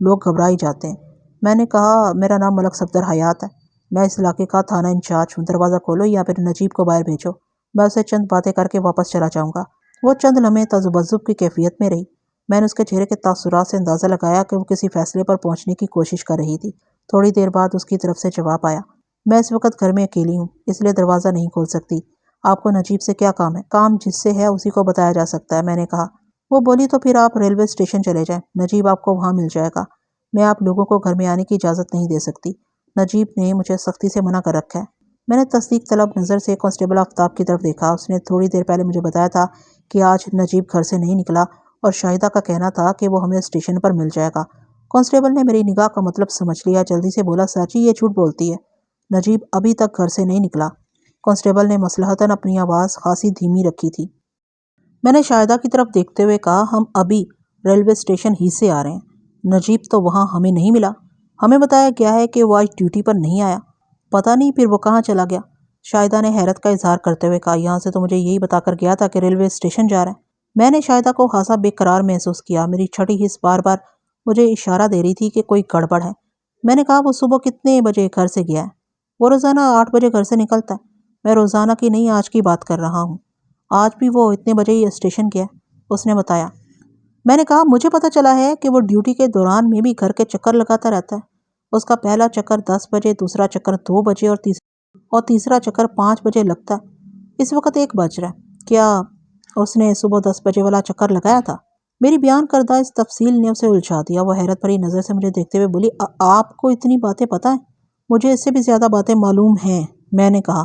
لوگ گھبرا ہی جاتے ہیں۔ میں نے کہا، میرا نام ملک صفدر حیات ہے، میں اس علاقے کا تھانہ انچارج ہوں، دروازہ کھولو یا پھر نجیب کو باہر بھیجو، میں اسے چند باتیں کر کے واپس چلا جاؤں گا۔ وہ چند لمحے تذبذب کی کیفیت میں رہی۔ میں نے اس کے چہرے کے تاثرات سے اندازہ لگایا کہ وہ کسی فیصلے پر پہنچنے کی کوشش کر رہی تھی۔ تھوڑی دیر بعد اس کی طرف سے جواب آیا، میں اس وقت گھر میں اکیلی ہوں، اس لیے دروازہ نہیں کھول سکتی۔ آپ کو نجیب سے کیا کام ہے؟ کام جس سے ہے اسی کو بتایا جا سکتا ہے، میں نے کہا۔ وہ بولی، تو پھر آپ ریلوے اسٹیشن چلے جائیں، نجیب آپ کو وہاں مل جائے گا۔ میں آپ لوگوں کو گھر میں آنے کی اجازت نہیں دے سکتی، نجیب نے مجھے سختی سے منع کر رکھا ہے۔ میں نے تصدیق طلب نظر سے کانسٹیبل آفتاب کی طرف دیکھا۔ اس نے تھوڑی دیر پہلے مجھے بتایا تھا کہ آج نجیب گھر سے نہیں نکلا اور شاہدہ کا کہنا تھا کہ وہ ہمیں اسٹیشن پر مل جائے گا۔ کانسٹیبل نے میری نگاہ کا مطلب سمجھ لیا، جلدی سے بولا، سر جی یہ جھوٹ بولتی ہے، نجیب ابھی تک گھر سے نہیں نکلا۔ کانسٹیبل نے مصلحتاً اپنی آواز خاصی دھیمی رکھی تھی۔ میں نے شاہدہ کی طرف دیکھتے ہوئے کہا، ہم ابھی ریلوے اسٹیشن ہی سے آ رہے ہیں، نجیب تو وہاں ہمیں نہیں ملا، ہمیں بتایا گیا ہے کہ وہ آج ڈیوٹی پر نہیں آیا، پتہ نہیں پھر وہ کہاں چلا گیا۔ شاہدہ نے حیرت کا اظہار کرتے ہوئے کہا، یہاں سے تو مجھے یہی بتا کر گیا تھا کہ ریلوے اسٹیشن جا رہے ہیں۔ میں نے شاہدہ کو خاصا بے قرار محسوس کیا۔ میری چھٹی حس بار بار مجھے اشارہ دے رہی تھی کہ کوئی گڑبڑ ہے۔ میں نے کہا، وہ صبح کتنے بجے گھر سے گیا ہے؟ وہ روزانہ 8 بجے گھر سے نکلتا ہے۔ میں روزانہ کی نہیں، آج کی بات کر رہا ہوں، آج بھی وہ اتنے بجے ہی اسٹیشن گیا، اس نے بتایا۔ میں نے کہا، مجھے پتہ چلا ہے کہ وہ ڈیوٹی کے دوران میں بھی گھر کے چکر لگاتا رہتا ہے، اس کا پہلا چکر 10 بجے، دوسرا چکر 2 بجے اور تیسرا چکر 5 بجے لگتا ہے۔ اس وقت 1 بج رہا ہے، کیا اس نے صبح 10 بجے والا چکر لگایا تھا؟ میری بیان کردہ اس تفصیل نے اسے الجھا دیا۔ وہ حیرت بھری نظر سے مجھے دیکھتے ہوئے بولی، آپ کو اتنی باتیں پتہ ہیں؟ مجھے اس سے بھی زیادہ باتیں معلوم ہیں، میں نے کہا۔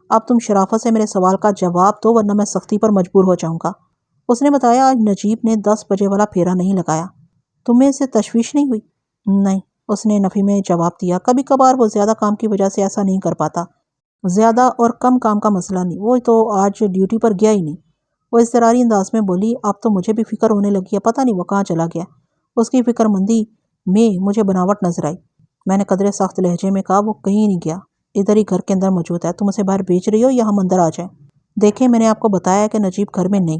اب تم شرافت سے میرے سوال کا جواب دو ورنہ میں سختی پر مجبور ہو جاؤں گا۔ اس نے بتایا، آج نجیب نے 10 بجے والا پھیرا نہیں لگایا۔ تمہیں اسے تشویش نہیں ہوئی؟ نہیں، اس نے نفی میں جواب دیا۔ کبھی کبھار وہ زیادہ کام کی وجہ سے ایسا نہیں کر پاتا، زیادہ اور کم کام کا مسئلہ نہیں، وہ تو آج ڈیوٹی پر گیا ہی نہیں۔ وہ اضطراری انداز میں بولی، اب تو مجھے بھی فکر ہونے لگی ہے، پتہ نہیں وہ کہاں چلا گیا۔ اس کی فکر مندی میں مجھے بناوٹ نظر آئی۔ میں نے قدرے سخت لہجے میں کہا، وہ کہیں نہیں گیا، ادھر ہی گھر کے اندر موجود ہے، تم اسے باہر بھیج رہی ہو یا ہم اندر آ جائیں؟ دیکھیں، میں نے آپ کو بتایا کہ نجیب گھر میں نہیں،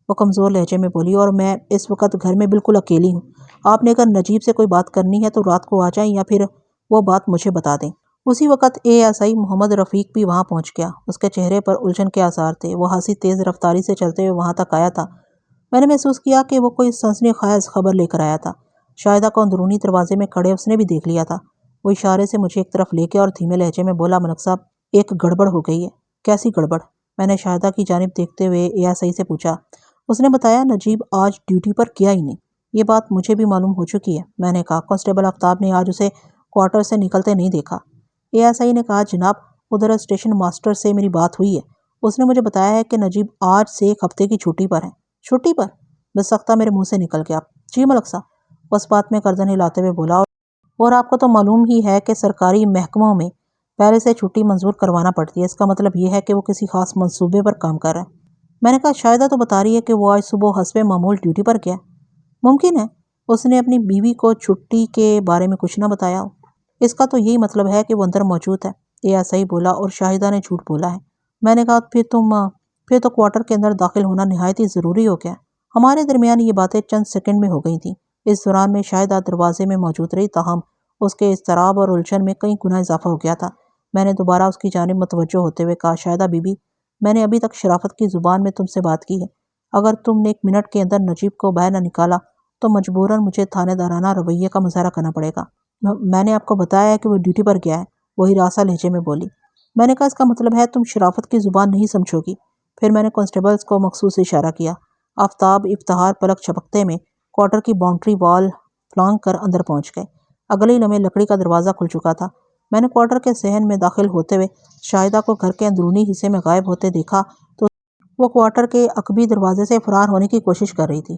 وہ کمزور لہجے میں بولی، اور میں اس وقت گھر میں بالکل اکیلی ہوں۔ آپ نے اگر نجیب سے کوئی بات کرنی ہے تو رات کو آ جائیں یا پھر وہ بات مجھے بتا دیں۔ اسی وقت ASI محمد رفیق بھی وہاں پہنچ گیا۔ اس کے چہرے پر الجھن کے آثار تھے، وہ ہنسی تیز رفتاری سے چلتے ہوئے وہاں تک آیا تھا۔ میں نے محسوس کیا کہ وہ کوئی سنسنی خیز خبر لے کر آیا تھا۔ شاہدہ کو اندرونی دروازے میں کھڑے اس نے بھی دیکھ لیا تھا۔ وہ اشارے سے مجھے ایک طرف لے کے اور دھیمے لہجے میں بولا، ملک صاحب، ایک گڑبڑ ہو گئی ہے۔ کیسی گڑبڑ؟ میں نے شاہدہ کی جانب دیکھتے ہوئے ASI سے پوچھا۔ اس نے بتایا، نجیب آج ڈیوٹی پر گیا ہی نہیں۔ یہ بات مجھے بھی معلوم ہو چکی ہے، میں نے کہا۔ کانسٹیبل آفتاب نے آج اسے کوارٹر سے نکلتے نہیں دیکھا۔ ASI نے کہا، جناب، ادھر اسٹیشن ماسٹر سے میری بات ہوئی ہے، اس نے مجھے بتایا ہے کہ نجیب آج سے 1 ہفتے کی چھٹی پر ہے۔ چھٹی پر؟ بسختہ میرے منہ سے نکل گیا۔ جی ملک صاحب، اس بات میں گردن ہلاتے ہوئے بولا، اور آپ کو تو معلوم ہی ہے کہ سرکاری محکموں میں پہلے سے چھٹی منظور کروانا پڑتی ہے، اس کا مطلب یہ ہے کہ وہ کسی خاص منصوبے پر کام کر رہے ہیں۔ میں نے کہا، شاہدہ تو بتا رہی ہے کہ وہ آج صبح حسب معمول ڈیوٹی پر گیا۔ ممکن ہے اس نے اپنی بیوی کو چھٹی کے بارے میں کچھ نہ بتایا ہو، اس کا تو یہی مطلب ہے کہ وہ اندر موجود ہے، ASI بولا، اور شاہدہ نے جھوٹ بولا ہے۔ میں نے کہا، پھر تو کوارٹر کے اندر داخل ہونا نہایت ہی ضروری ہو گیا۔ ہمارے درمیان یہ باتیں چند سیکنڈ میں ہو گئی تھیں۔ اس دوران میں شاہدہ دروازے میں موجود رہی، تاہم اس کے اضطراب اور الجھن میں کئی گنا اضافہ ہو گیا تھا۔ میں نے دوبارہ اس کی جانب متوجہ ہوتے ہوئے کہا، شاہدہ بی بی، میں نے ابھی تک شرافت کی زبان میں تم سے بات کی ہے، اگر تم نے 1 منٹ کے اندر نجیب کو باہر نہ نکالا تو مجبوراً مجھے تھانہ دارانہ رویے کا مظاہرہ کرنا پڑے گا۔ میں نے آپ کو بتایا ہے کہ وہ ڈیوٹی پر گیا ہے، وہی راسا لہجے میں بولی۔ میں نے کہا، اس کا مطلب ہے تم شرافت کی زبان نہیں سمجھو گی۔ پھر میں نے کانسٹیبلز کو مخصوص اشارہ کیا۔ آفتاب افتخار پلک چھپکتے میں کوارٹر کی باؤنڈری وال پھلانگ کر اندر پہنچ گئے۔ اگلے لمحے لکڑی کا دروازہ کھل چکا تھا۔ میں نے کوارٹر کے صحن میں داخل ہوتے ہوئے شاہدہ کو گھر کے اندرونی حصے میں غائب ہوتے دیکھا تو وہ کوارٹر کے عقبی دروازے سے فرار ہونے کی کوشش کر رہی تھی۔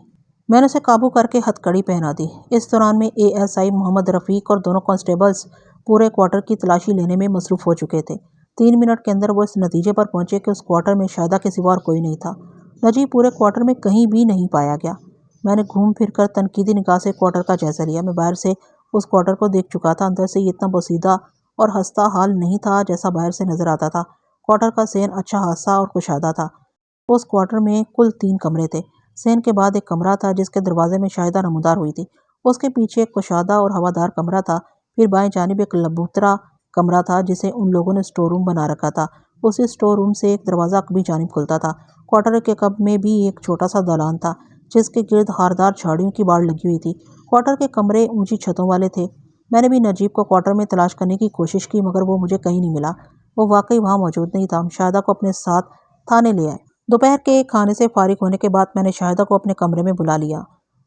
میں نے اسے قابو کر کے ہتھ کڑی پہنا دی۔ اس دوران میں ASI محمد رفیق اور دونوں کانسٹیبلز پورے کوارٹر کی تلاشی لینے میں مصروف ہو چکے تھے۔ 3 منٹ کے اندر وہ اس نتیجے پر پہنچے کہ اس کوارٹر میں شاہدہ کے سوا اور کوئی نہیں تھا۔ نجیب پورے کوارٹر میں کہیں بھی نہیں پایا گیا۔ میں نے گھوم پھر کر تنقیدی نگاہ سے کوارٹر کا جائزہ لیا۔ میں باہر سے اس کوارٹر کو دیکھ چکا تھا، اندر سے یہ اتنا بوسیدہ اور ہنستا حال نہیں تھا جیسا باہر سے نظر آتا تھا۔ کوارٹر کا صحن اچھا خاصا اور کشادہ تھا۔ اس کوارٹر میں کل 3 کمرے تھے۔ صحن کے بعد ایک کمرہ تھا جس کے دروازے میں شاہدہ نمودار ہوئی تھی۔ اس کے پیچھے ایک کشادہ اور ہوادار کمرہ تھا۔ پھر بائیں جانب ایک لبوترا کمرہ تھا جسے ان لوگوں نے اسٹور روم بنا رکھا تھا۔ اسی اسٹور روم سے ایک دروازہ عقبی جانب کھلتا تھا۔ کوارٹر کے کب میں بھی ایک چھوٹا سا دالان تھا جس کے گرد خاردار جھاڑیوں کی باڑ لگی ہوئی تھی۔ کوارٹر کے کمرے اونچی چھتوں والے تھے۔ میں نے بھی نجیب کو کوارٹر میں تلاش کرنے کی کوشش کی مگر وہ مجھے کہیں نہیں ملا۔ وہ واقعی وہاں موجود نہیں تھا۔ ہم شاہدہ کو اپنے ساتھ تھانے لے آئے۔ دوپہر کے کھانے سے فارغ ہونے کے بعد میں نے شاہدہ کو اپنے کمرے میں بلا لیا۔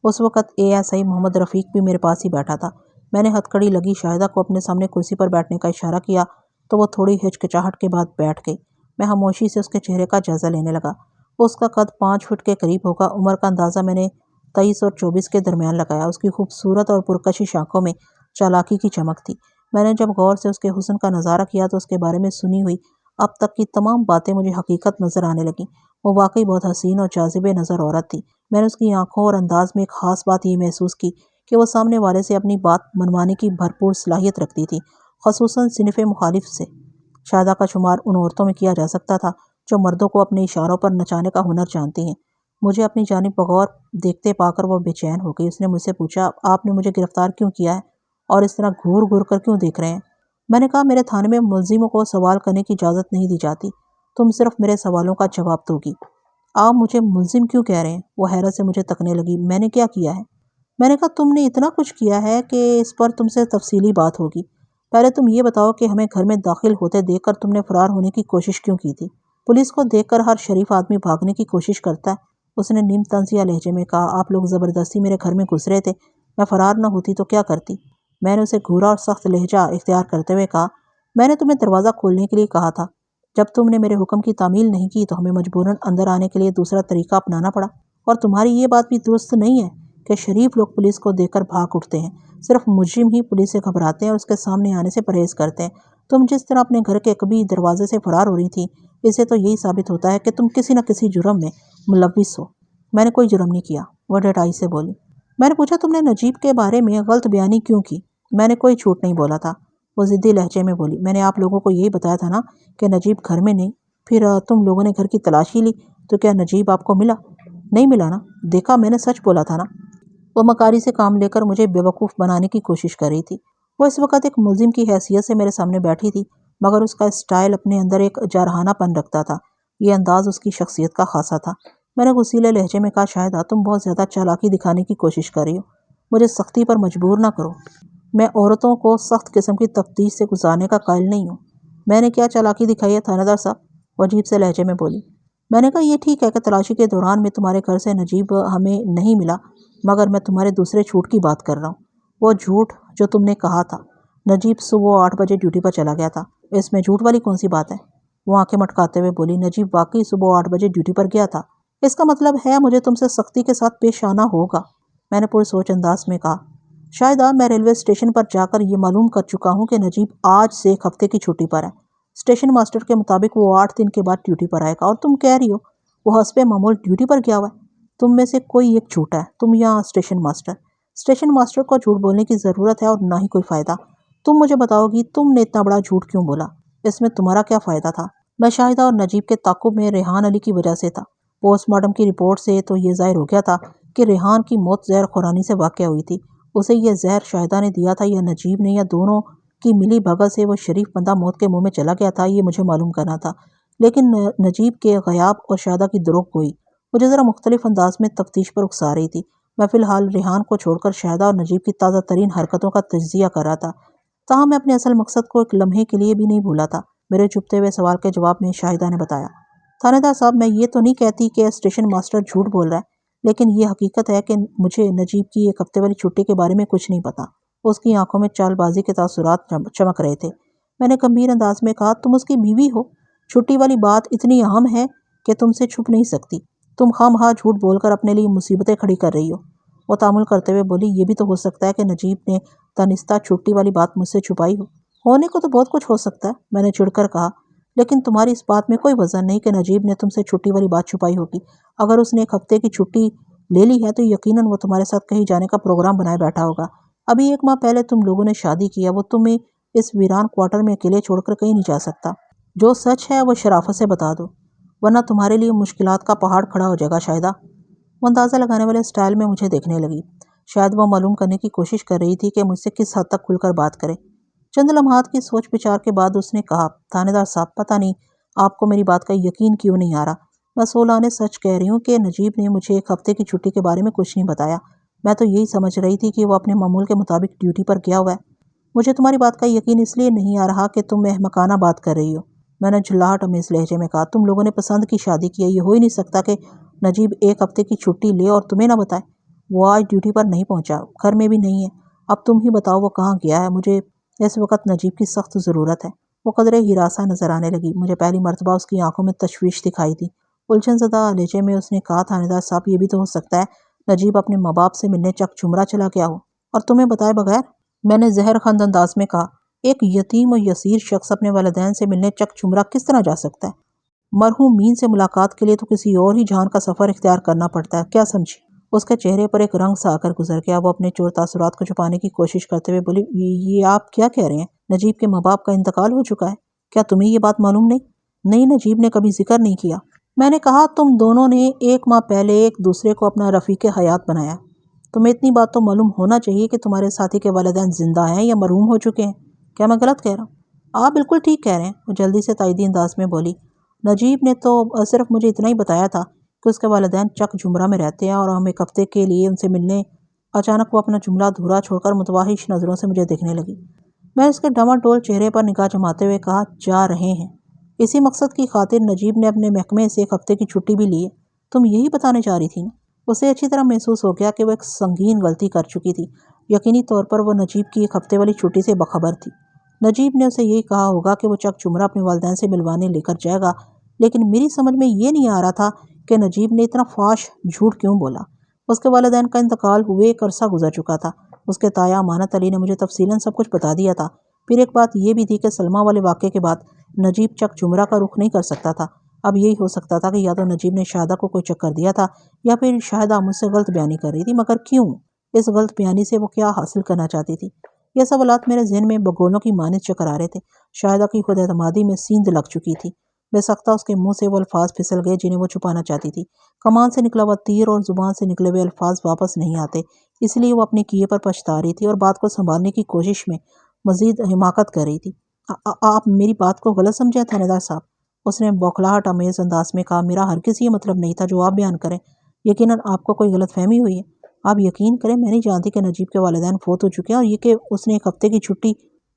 اس وقت ASI محمد رفیق بھی میرے پاس ہی بیٹھا تھا۔ میں نے ہتھ کڑی لگی شاہدہ کو اپنے سامنے کرسی پر بیٹھنے کا اشارہ کیا تو وہ تھوڑی ہچکچاہٹ کے بعد بیٹھ گئی۔ میں خاموشی سے اس کے چہرے کا جائزہ لینے لگا۔ اس کا قد 5 فٹ کے قریب ہوگا۔ عمر کا اندازہ میں نے 23 اور 24 کے درمیان لگایا۔ اس کی خوبصورت اور پرکشش آنکھوں میں چالاکی کی چمک تھی۔ میں نے جب غور سے اس کے حسن کا نظارہ کیا تو اس کے بارے میں سنی ہوئی اب تک کی تمام باتیں مجھے حقیقت نظر آنے لگیں۔ وہ واقعی بہت حسین اور جاذب نظر عورت تھی۔ میں نے اس کی آنکھوں اور انداز میں ایک خاص بات یہ محسوس کی کہ وہ سامنے والے سے اپنی بات منوانے کی بھرپور صلاحیت رکھتی تھی، خصوصاً صنف مخالف سے۔ شاہدہ کا شمار ان عورتوں میں کیا جا سکتا تھا جو مردوں کو اپنے اشاروں پر نچانے کا ہنر جانتی ہیں۔ مجھے اپنی جانب بغور دیکھتے پا کر وہ بے چین ہو گئی۔ اس نے مجھ سے پوچھا، آپ نے مجھے گرفتار کیوں کیا ہے اور اس طرح گھور گھور کر کیوں دیکھ رہے ہیں؟ میں نے کہا، میرے تھانے میں ملزموں کو سوال کرنے کی اجازت نہیں دی جاتی۔ تم صرف میرے سوالوں کا جواب دو گی۔ آپ مجھے ملزم کیوں کہہ رہے ہیں؟ وہ حیرت سے مجھے تکنے لگی۔ میں نے کیا کیا ہے؟ میں نے کہا، تم نے اتنا کچھ کیا ہے کہ اس پر تم سے تفصیلی بات ہوگی۔ پہلے تم یہ بتاؤ کہ ہمیں گھر میں داخل ہوتے دیکھ کر تم نے فرار ہونے کی کوشش کیوں کی تھی؟ پولیس کو دیکھ کر ہر شریف آدمی بھاگنے کی کوشش کرتا ہے، اس نے نیم طنزیہ لہجے میں کہا۔ آپ لوگ زبردستی میرے گھر میں گھسرے تھے، میں فرار نہ ہوتی تو کیا کرتی؟ میں نے اسے گھورا اور سخت لہجہ اختیار کرتے ہوئے کہا، میں نے تمہیں دروازہ کھولنے کے لیے کہا تھا۔ جب تم نے میرے حکم کی تعمیل نہیں کی تو ہمیں مجبوراً اندر آنے کے لیے دوسرا طریقہ اپنانا پڑا۔ اور تمہاری یہ بات بھی درست نہیں ہے کہ شریف لوگ پولیس کو دیکھ کر بھاگ اٹھتے ہیں۔ صرف مجرم ہی پولیس سے گھبراتے ہیں اور اس کے سامنے آنے سے پرہیز کرتے ہیں۔ تم جس طرح اپنے گھر کے عقبی دروازے سے فرار ہو رہی تھی، اسے تو یہی ثابت ہوتا ہے کہ تم کسی نہ کسی جرم میں ملوث ہو۔ میں نے کوئی جرم نہیں کیا، وہ ڈٹائی سے بولی۔ میں نے پوچھا، تم نے نجیب کے بارے میں غلط بیانی کیوں کی؟ میں نے کوئی جھوٹ نہیں بولا تھا، وہ ضدی لہجے میں بولی۔ میں نے آپ لوگوں کو یہی بتایا تھا نا کہ نجیب گھر میں نہیں۔ پھر تم لوگوں نے گھر کی تلاشی لی تو کیا نجیب آپ کو ملا؟ نہیں ملا نا۔ دیکھا، میں نے سچ بولا تھا نا۔ وہ مکاری سے کام لے کر مجھے بیوقوف بنانے کی کوشش کر رہی تھی۔ وہ اس وقت ایک ملزم کی حیثیت سے میرے سامنے بیٹھی تھی مگر اس کا اسٹائل اپنے اندر ایک جارحانہ پن رکھتا تھا۔ یہ انداز اس کی شخصیت کا خاصا تھا۔ میں نے غصیلے لہجے میں کہا، شاہدہ، تم بہت زیادہ چالاکی دکھانے کی کوشش کر رہی ہو، مجھے سختی پر مجبور نہ کرو۔ میں عورتوں کو سخت قسم کی تفتیش سے گزارنے کا قائل نہیں ہوں۔ میں نے کیا چالاکی دکھائی ہے تھانہ دار صاحب؟ وہ عجیب سے لہجے میں بولی۔ میں نے کہا، یہ ٹھیک ہے کہ تلاشی کے دوران میں تمہارے گھر سے نجیب ہمیں نہیں ملا مگر میں تمہارے دوسرے جھوٹ کی بات کر رہا ہوں۔ وہ جھوٹ جو تم نے کہا تھا نجیب صبح 8 بجے ڈیوٹی پر چلا گیا تھا، اس میں جھوٹ والی کون سی بات ہے؟ وہ آنکھیں مٹکاتے ہوئے بولی، نجیب واقعی صبح 8 بجے ڈیوٹی پر گیا تھا۔ اس کا مطلب ہے مجھے تم سے سختی کے ساتھ پیش آنا ہوگا۔ میں نے پرسوچ انداز میں کہا، شاہدہ، میں ریلوے اسٹیشن پر جا کر یہ معلوم کر چکا ہوں کہ نجیب آج سے 1 ہفتے کی چھٹی پر ہے۔ اسٹیشن ماسٹر کے مطابق وہ 8 دن کے بعد ڈیوٹی پر آئے گا اور تم کہہ رہی ہو وہ حسب معمول ڈیوٹی پر گیا ہوا ہے۔ تم میں سے کوئی ایک جھوٹا ہے، تم یا اسٹیشن ماسٹر۔ اسٹیشن ماسٹر کو جھوٹ بولنے کی ضرورت ہے اور نہ ہی کوئی فائدہ۔ تم مجھے بتاؤ گی تم نے اتنا بڑا جھوٹ کیوں بولا؟ اس میں تمہارا کیا فائدہ تھا؟ میں شاہدہ اور نجیب کے تعاقب میں ریحان علی کی وجہ سے تھا۔ پوسٹ مارٹم کی رپورٹ سے تو یہ ظاہر ہو گیا تھا کہ ریحان کی موت زہر خورانی سے واقع ہوئی تھی۔ اسے یہ زہر شاہدہ نے دیا تھا یا نجیب نے، یا دونوں کی ملی بھگت سے وہ شریف بندہ موت کے منہ میں چلا گیا تھا، یہ مجھے معلوم کرنا تھا۔ لیکن نجیب کے غیاب اور شاہدہ کی دروغ گوئی مجھے ذرا مختلف انداز میں تفتیش پر اکسا رہی تھی۔ میں فی الحال ریحان کو چھوڑ کر شاہدہ اور نجیب کی تازہ ترین حرکتوں کا تجزیہ کر رہا تھا، تاہم میں اپنے اصل مقصد کو ایک لمحے کے لیے بھی نہیں بھولا تھا۔ میرے چھپتے ہوئے سوال کے جواب میں شاہدہ نے بتایا، تھانہ دار صاحب، میں یہ تو نہیں کہتی کہ اسٹیشن ماسٹر جھوٹ بول رہا ہے، لیکن یہ حقیقت ہے کہ مجھے نجیب کی 1 ہفتے والی چھٹی کے بارے میں کچھ نہیں پتا۔ اس کی آنکھوں میں چال بازی کے تاثرات چمک رہے تھے۔ میں نے گمبھیر انداز میں کہا، تم اس کی بیوی ہو، چھٹی والی بات اتنی اہم ہے کہ تم سے چھپ نہیں سکتی۔ تم خواہ جھوٹ بول کر اپنے لیے مصیبتیں کھڑی کر رہی ہو۔ وہ تامل کرتے ہوئے بولی، یہ بھی تو ہو سکتا ہے کہ نجیب نے دانستہ چھٹی والی بات مجھ سے چھپائی ہو۔ ہونے کو تو بہت کچھ ہو سکتا ہے، میں نے چڑھ کر کہا، لیکن تمہاری اس بات میں کوئی وزن نہیں کہ نجیب نے تم سے چھٹی والی بات چھپائی ہوگی۔ اگر اس نے 1 ہفتے کی چھٹی لے لی ہے تو یقیناً وہ تمہارے ساتھ کہیں جانے کا پروگرام بنائے بیٹھا ہوگا۔ ابھی 1 ماہ پہلے تم لوگوں نے شادی کی ہے، وہ تمہیں اس ویران کوارٹر میں اکیلے چھوڑ کر کہیں نہیں جا سکتا۔ جو سچ ہے وہ شرافت سے بتا دو، ورنہ تمہارے لیے مشکلات کا پہاڑ کھڑا ہو جائے گا شاہدہ۔ وہ اندازہ لگانے والے سٹائل میں مجھے دیکھنے لگی۔ شاید وہ معلوم کرنے کی کوشش کر رہی تھی کہ مجھ سے کس حد تک کھل کر بات کرے۔ چند لمحات کی سوچ بچار کے بعد اس نے کہا، تھانے دار صاحب، پتہ نہیں آپ کو میری بات کا یقین کیوں نہیں آ رہا۔ میں سولانے سچ کہہ رہی ہوں کہ نجیب نے مجھے 1 ہفتے کی چھٹی کے بارے میں کچھ نہیں بتایا۔ میں تو یہی سمجھ رہی تھی کہ وہ اپنے معمول کے مطابق ڈیوٹی پر گیا ہوا ہے۔ مجھے تمہاری بات کا یقین اس لیے نہیں آ رہا کہ تم احمقانہ بات کر رہی ہو۔ میں نے جھلاہٹ امیز لہجے میں کہا، تم لوگوں نے پسند کی شادی کی ہے، یہ ہو ہی نہیں سکتا کہ نجیب 1 ہفتے کی چھٹی لے اور تمہیں نہ بتائے۔ وہ آج ڈیوٹی پر نہیں پہنچا، گھر میں بھی نہیں ہے۔ اب تم ہی بتاؤ وہ کہاں گیا ہے۔ مجھے اس وقت نجیب کی سخت ضرورت ہے۔ وہ قدرے ہراساں نظر آنے لگی۔ مجھے پہلی مرتبہ اس کی آنکھوں میں تشویش دکھائی دی۔ الجھن زدہ لہجے میں اس نے کہا، تھانے دار صاحب، یہ بھی تو ہو سکتا ہے نجیب اپنے ماں باپ سے ملنے چک جھمرا چلا گیا ہو اور تمہیں بتائے بغیر۔ میں نے زہر خند انداز میں کہا، ایک یتیم و یسیر شخص اپنے والدین سے ملنے چک جھمرا کس طرح جا سکتا ہے؟ مرحوم مین سے ملاقات کے لیے تو کسی اور ہی جہان کا سفر اختیار کرنا پڑتا ہے، کیا سمجھی؟ اس کے چہرے پر ایک رنگ سا آ کر گزر گیا۔ وہ اپنے چور تاثرات کو چھپانے کی کوشش کرتے ہوئے بولی، یہ آپ کیا کہہ رہے ہیں؟ نجیب کے ماں باپ کا انتقال ہو چکا ہے، کیا تمہیں یہ بات معلوم نہیں؟ نہیں، نجیب نے کبھی ذکر نہیں کیا۔ میں نے کہا، تم دونوں نے 1 ماہ پہلے ایک دوسرے کو اپنا رفیق حیات بنایا۔ تمہیں اتنی بات تو معلوم ہونا چاہیے کہ تمہارے ساتھی کے والدین زندہ ہیں یا مرحوم ہو چکے ہیں۔ کیا میں غلط کہہ رہا ہوں؟ آپ بالکل ٹھیک کہہ رہے ہیں، وہ جلدی سے تائیدی انداز میں بولی۔ نجیب نے تو صرف مجھے اتنا ہی بتایا تھا کہ اس کے والدین چک جھمرا میں رہتے ہیں اور ہم 1 ہفتے کے لیے ان سے ملنے۔ اچانک وہ اپنا جملہ دھورا چھوڑ کر متوحش نظروں سے مجھے دیکھنے لگی۔ میں اس کے ڈماڈول چہرے پر نگاہ جماتے ہوئے کہا، جا رہے ہیں۔ اسی مقصد کی خاطر نجیب نے اپنے محکمے سے 1 ہفتے کی چھٹی بھی لی ہے۔ تم یہی بتانے جا رہی تھی نا؟ اسے اچھی طرح محسوس ہو گیا کہ وہ ایک سنگین غلطی کر چکی تھی۔ یقینی طور پر وہ نجیب کی 1 ہفتے والی چھٹی سے باخبر تھی۔ نجیب نے اسے یہی کہا ہوگا کہ وہ چک جھمرا اپنے والدین سے ملوانے لے کر جائے گا، لیکن میری سمجھ میں یہ نہیں آ رہا تھا کہ نجیب نے اتنا فاش جھوٹ کیوں بولا۔ اس کے والدین کا انتقال ہوئے ایک عرصہ گزر چکا تھا۔ اس کے تایا امانت علی نے مجھے تفصیلاً سب کچھ بتا دیا تھا۔ پھر ایک بات یہ بھی تھی کہ سلمہ والے واقعے کے بعد نجیب چک جھمرا کا رخ نہیں کر سکتا تھا۔ اب یہی ہو سکتا تھا کہ یا تو نجیب نے شاہدہ کو کوئی چکر دیا تھا یا پھر شاہدہ مجھ سے غلط بیانی کر رہی تھی، مگر کیوں؟ اس غلط بیانی سے وہ کیا حاصل کرنا چاہتی تھی؟ یہ سوالات میرے ذہن میں بگولوں کی مانند چکر آ رہے تھے۔ شاہدہ کی خود اعتمادی میں سیندھ لگ چکی تھی۔ بے سختہ اس کے منہ سے وہ الفاظ پھسل گئے جنہیں وہ چھپانا چاہتی تھی۔ کمان سے نکلا ہوا تیر اور زبان سے نکلے ہوئے الفاظ واپس نہیں آتے، اس لیے وہ اپنے کیے پر پچھتا رہی تھی اور بات کو سنبھالنے کی کوشش میں مزید حماقت کر رہی تھی۔ آپ میری بات کو غلط سمجھیں تھانے دار صاحب، اس نے بوکھلاہٹ آمیز انداز میں کہا، میرا ہرگز یہ مطلب نہیں تھا جو آپ بیان کریں۔ یقیناً آپ کو کوئی غلط فہمی ہوئی ہے۔ آپ یقین کریں میں نہیں جانتی کہ نجیب کے والدین فوت ہو چکے ہیں، اور یہ کہ اس نے 1 ہفتے کی چھٹی۔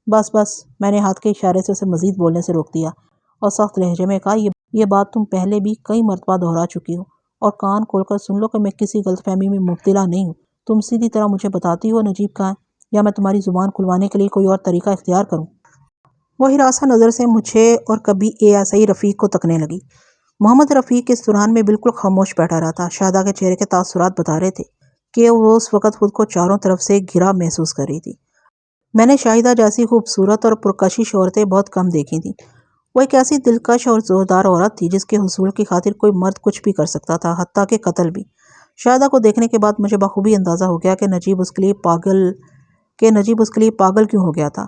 بس میں نے ہاتھ کے اشارے سے اسے مزید بولنے سے روک دیا اور سخت لہجے میں کہا، یہ بات تم پہلے بھی کئی مرتبہ دہرا چکی ہو، اور کان کھول کر سن لو کہ میں کسی غلط فہمی میں مبتلا نہیں ہوں۔ تم سیدھی طرح مجھے بتاتی ہو نجیب کہاں ہے، یا میں تمہاری زبان کھلوانے کے لیے کوئی اور طریقہ اختیار کروں؟ وہ ہراساں نظر سے مجھے اور کبھی ASI رفیق کو تکنے لگی۔ محمد رفیق اس دوران میں بالکل خاموش بیٹھا رہا تھا۔ شاہدہ کے چہرے کے تاثرات بتا رہے تھے کہ وہ اس وقت خود کو چاروں طرف سے گھرا محسوس کر رہی تھی۔ میں نے شاہدہ جیسی خوبصورت اور پرکشش عورتیں بہت کم دیکھی تھیں۔ وہ ایک ایسی دلکش اور زوردار عورت تھی جس کے حصول کی خاطر کوئی مرد کچھ بھی کر سکتا تھا، حتیٰ کہ قتل بھی۔ شاہدہ کو دیکھنے کے بعد مجھے بخوبی اندازہ ہو گیا کہ نجیب اس کے لیے پاگل کیوں ہو گیا تھا۔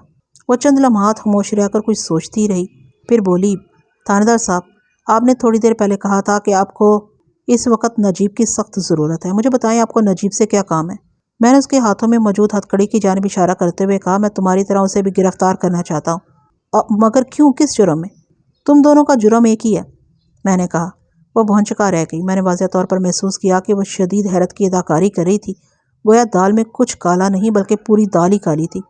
وہ چند لمحات خاموش رہ کر کچھ سوچتی رہی، پھر بولی، تھانے دار صاحب، آپ نے تھوڑی دیر پہلے کہا تھا کہ آپ کو اس وقت نجیب کی سخت ضرورت ہے۔ مجھے بتائیں آپ کو نجیب سے کیا کام ہے؟ میں نے اس کے ہاتھوں میں موجود ہتھکڑی کی جانب اشارہ کرتے ہوئے کہا، میں تمہاری طرح اسے بھی گرفتار کرنا چاہتا ہوں۔ مگر کیوں؟ کس جرم میں؟ تم دونوں کا جرم ایک ہی ہے، میں نے کہا۔ وہ بھونچکا رہ گئی۔ میں نے واضح طور پر محسوس کیا کہ وہ شدید حیرت کی اداکاری کر رہی تھی، گویا دال میں کچھ کالا نہیں بلکہ پوری دال ہی کالی تھی۔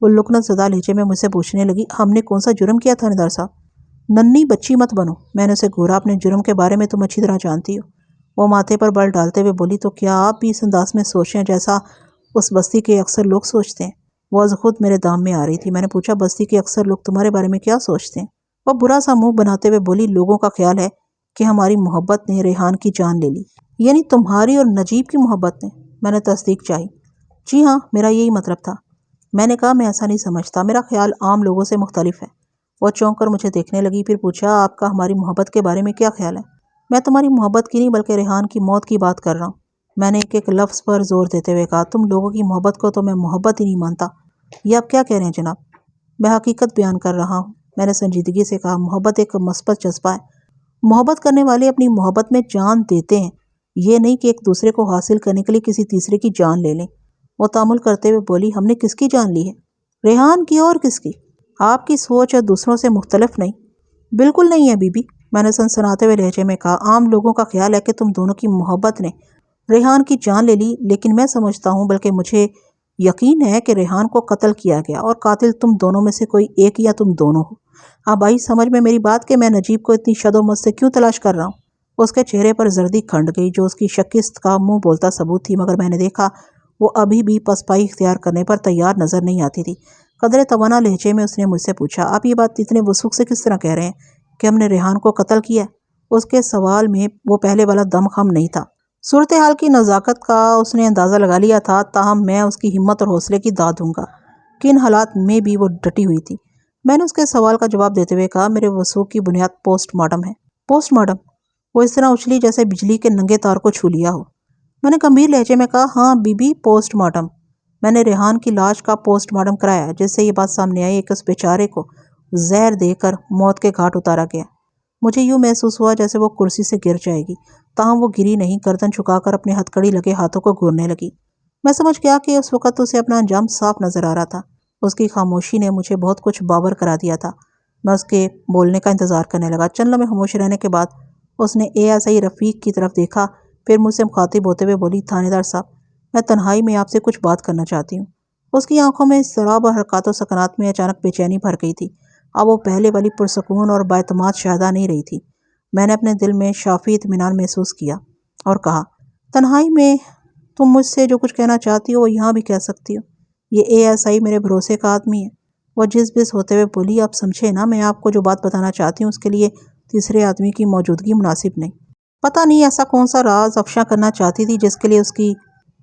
وہ لکنت زدہ لہجے میں مجھ سے پوچھنے لگی، ہم نے کون سا جرم کیا تھانے دار صاحب؟ ننھی بچی مت بنو، میں نے اسے گھورا، اپنے جرم کے بارے میں تم اچھی طرح جانتی ہو۔ وہ ماتھے پر بل ڈالتے ہوئے بولی، تو کیا آپ بھی اس انداز میں سوچیں جیسا اس بستی کے اکثر لوگ سوچتے ہیں؟ وہ از خود میرے دام میں آ رہی تھی۔ میں نے پوچھا، بستی کے اکثر لوگ تمہارے بارے میں کیا سوچتے ہیں؟ وہ برا سا منہ بناتے ہوئے بولی، لوگوں کا خیال ہے کہ ہماری محبت نے ریحان کی جان لے لی۔ یعنی تمہاری اور نجیب کی محبت نے؟ میں نے تصدیق چاہی۔ جی ہاں، میرا یہی مطلب تھا۔ میں نے کہا، میں ایسا نہیں سمجھتا، میرا خیال عام لوگوں سے مختلف ہے۔ وہ چونک کر مجھے دیکھنے لگی، پھر پوچھا آپ کا ہماری محبت کے بارے میں کیا خیال ہے؟ میں تمہاری محبت کی نہیں بلکہ ریحان کی موت کی بات کر رہا ہوں۔ میں نے ایک ایک لفظ پر زور دیتے ہوئے کہا، تم لوگوں کی محبت کو تو میں محبت ہی نہیں مانتا۔ یہ آپ کیا کہہ رہے ہیں جناب؟ میں حقیقت بیان کر رہا ہوں، میں نے سنجیدگی سے کہا۔ محبت ایک مثبت جذبہ ہے۔ محبت کرنے والے اپنی محبت میں جان دیتے ہیں، یہ نہیں کہ ایک دوسرے کو حاصل کرنے کے لیے کسی تیسرے کی جان لے لیں۔ وہ تامل کرتے ہوئے بولی، ہم نے کس کی جان لی ہے؟ ریحان کی اور کس کی؟ آپ کی سوچ دوسروں سے مختلف نہیں۔ بالکل نہیں ہے بی بی، میں نے سنسناتے ہوئے لہجے میں کہا۔ عام لوگوں کا خیال ہے کہ تم دونوں کی محبت نے ریحان کی جان لے لی، لیکن میں سمجھتا ہوں، بلکہ مجھے یقین ہے کہ ریحان کو قتل کیا گیا اور قاتل تم دونوں میں سے کوئی ایک یا تم دونوں ہو۔ اب آئی سمجھ میں میری بات کہ میں نجیب کو اتنی شد و مت سے کیوں تلاش کر رہا ہوں؟ اس کے چہرے پر زردی کھنڈ گئی جو اس کی شکست کا منہ بولتا ثبوت تھی، مگر میں نے دیکھا وہ ابھی بھی پسپائی اختیار کرنے پر تیار نظر نہیں آتی تھی۔ قدرے توانا لہجے میں اس نے مجھ سے پوچھا، آپ یہ بات اتنے وثوق سے کس طرح کہہ رہے ہیں کہ ہم نے ریحان کو قتل کیا ہے؟ اس کے سوال میں وہ پہلے والا دم خم نہیں تھا۔ صورتحال کی نزاکت کا اس نے اندازہ لگا لیا تھا، تاہم میں اس کی ہمت اور حوصلے کی داد دوں گا کہ ان حالات میں بھی وہ ڈٹی ہوئی تھی۔ میں نے اس کے سوال کا جواب دیتے ہوئے کہا، میرے وثوق کی بنیاد پوسٹ مارٹم ہے۔ Post mortem? وہ اس طرح اچھلی جیسے بجلی کے ننگے تار کو چھو لیا ہو۔ میں نے گمبھیر لہجے میں کہا، ہاں بی بی، پوسٹ مارٹم۔ میں نے ریحان کی لاش کا پوسٹ مارٹم کرایا، جس سے یہ بات سامنے آئی کہ اس بیچارے کو زہر دے کر موت کے گھاٹ اتارا گیا۔ مجھے یوں محسوس ہوا جیسے وہ کرسی سے گر جائے گی، تاہم وہ گری نہیں، گردن جھکا کر اپنے ہتھکڑی لگے ہاتھوں کو گھورنے لگی۔ میں سمجھ گیا کہ اس وقت اسے اپنا انجام صاف نظر آ رہا تھا۔ اس کی خاموشی نے مجھے بہت کچھ باور کرا دیا تھا۔ میں اس کے بولنے کا انتظار کرنے لگا۔ چند لمحے خاموش رہنے کے بعد اس نے ASI رفیق کی طرف دیکھا، پھر مجھ سے مخاطب ہوتے ہوئے بولی، تھانے دار صاحب، میں تنہائی میں آپ سے کچھ بات کرنا چاہتی ہوں۔ اس کی آنکھوں میں اضطراب اور حرکات و سکنات میں اچانک بے چینی بھر گئی تھی۔ اب وہ پہلے والی پرسکون اور بااعتماد شاہدہ نہیں رہی تھی۔ میں نے اپنے دل میں شافی اطمینان محسوس کیا اور کہا، تنہائی میں تم مجھ سے جو کچھ کہنا چاہتی ہو وہ یہاں بھی کہہ سکتی ہو۔ یہ ASI میرے بھروسے کا آدمی ہے۔ وہ جس بس ہوتے ہوئے بولی، آپ سمجھے نا، میں آپ کو جو بات بتانا چاہتی ہوں اس کے لیے تیسرے آدمی کی موجودگی مناسب نہیں۔ پتہ نہیں ایسا کون سا راز افشا کرنا چاہتی تھی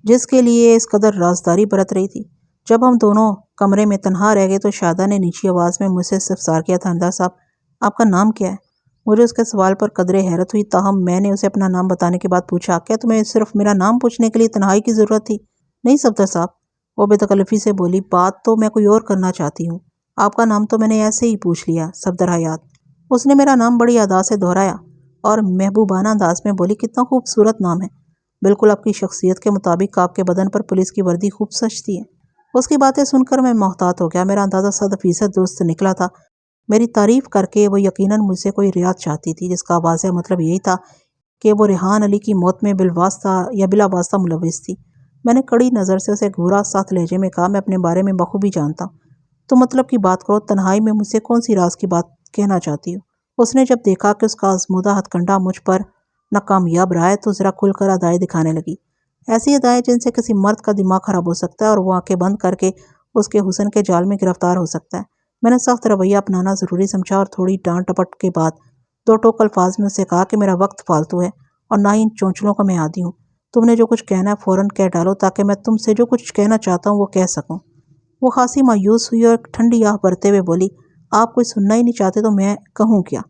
جس کے لیے اس قدر رازداری برت رہی تھی۔ جب ہم دونوں کمرے میں تنہا رہ گئے تو شاہدہ نے نیچی آواز میں مجھ سے استفسار کیا، تھاندار صاحب، آپ کا نام کیا ہے؟ مجھے اس کے سوال پر قدرے حیرت ہوئی، تاہم میں نے اسے اپنا نام بتانے کے بعد پوچھا، کیا تمہیں صرف میرا نام پوچھنے کے لیے تنہائی کی ضرورت تھی؟ نہیں صفدر صاحب، وہ بے تکلفی سے بولی، بات تو میں کوئی اور کرنا چاہتی ہوں۔ آپ کا نام تو میں نے ایسے ہی پوچھ لیا، صفدر حیات۔ اس نے میرا نام بڑی ادا سے دہرایا اور محبوبانہ انداز میں بولی، کتنا خوبصورت نام ہے، بالکل آپ کی شخصیت کے مطابق۔ آپ کے بدن پر پولیس کی وردی خوب سجتی ہے۔ اس کی باتیں سن کر میں محتاط ہو گیا۔ میرا اندازہ 100% درست نکلا تھا۔ میری تعریف کر کے وہ یقیناً مجھ سے کوئی رعایت چاہتی تھی، جس کا واضح مطلب یہی تھا کہ وہ ریحان علی کی موت میں بالواسطہ یا بلا واسطہ ملوث تھی۔ میں نے کڑی نظر سے اسے گھورا، سخت لہجے میں کہا، میں اپنے بارے میں بخوبی جانتا ہوں۔ تو مطلب کی بات کرو، تنہائی میں مجھ سے کون سی راز کی بات کہنا چاہتی ہو؟ اس نے جب دیکھا کہ اس کا آزمودہ ہتھ کنڈا مجھ پر ناکامیاب رہا ہے تو ذرا کھل کر ادائیں دکھانے لگی، ایسی ادائیں جن سے کسی مرد کا دماغ خراب ہو سکتا ہے اور وہ آنکھیں بند کر کے اس کے حسن کے جال میں گرفتار ہو سکتا ہے۔ میں نے سخت رویہ اپنانا ضروری سمجھا اور تھوڑی ڈانٹ ٹپٹ کے بعد دو ٹوک الفاظ میں اسے کہا کہ میرا وقت فالتو ہے اور نہ ہی ان چونچلوں کا میں عادی ہوں۔ تم نے جو کچھ کہنا ہے فوراً کہہ ڈالو تاکہ میں تم سے جو کچھ کہنا چاہتا ہوں وہ کہہ سکوں۔ وہ خاصی مایوس ہوئی اور ایک ٹھنڈی آہ بھرتے ہوئے بولی، آپ کوئی سننا ہی نہیں چاہتے تو میں کہوں کیا؟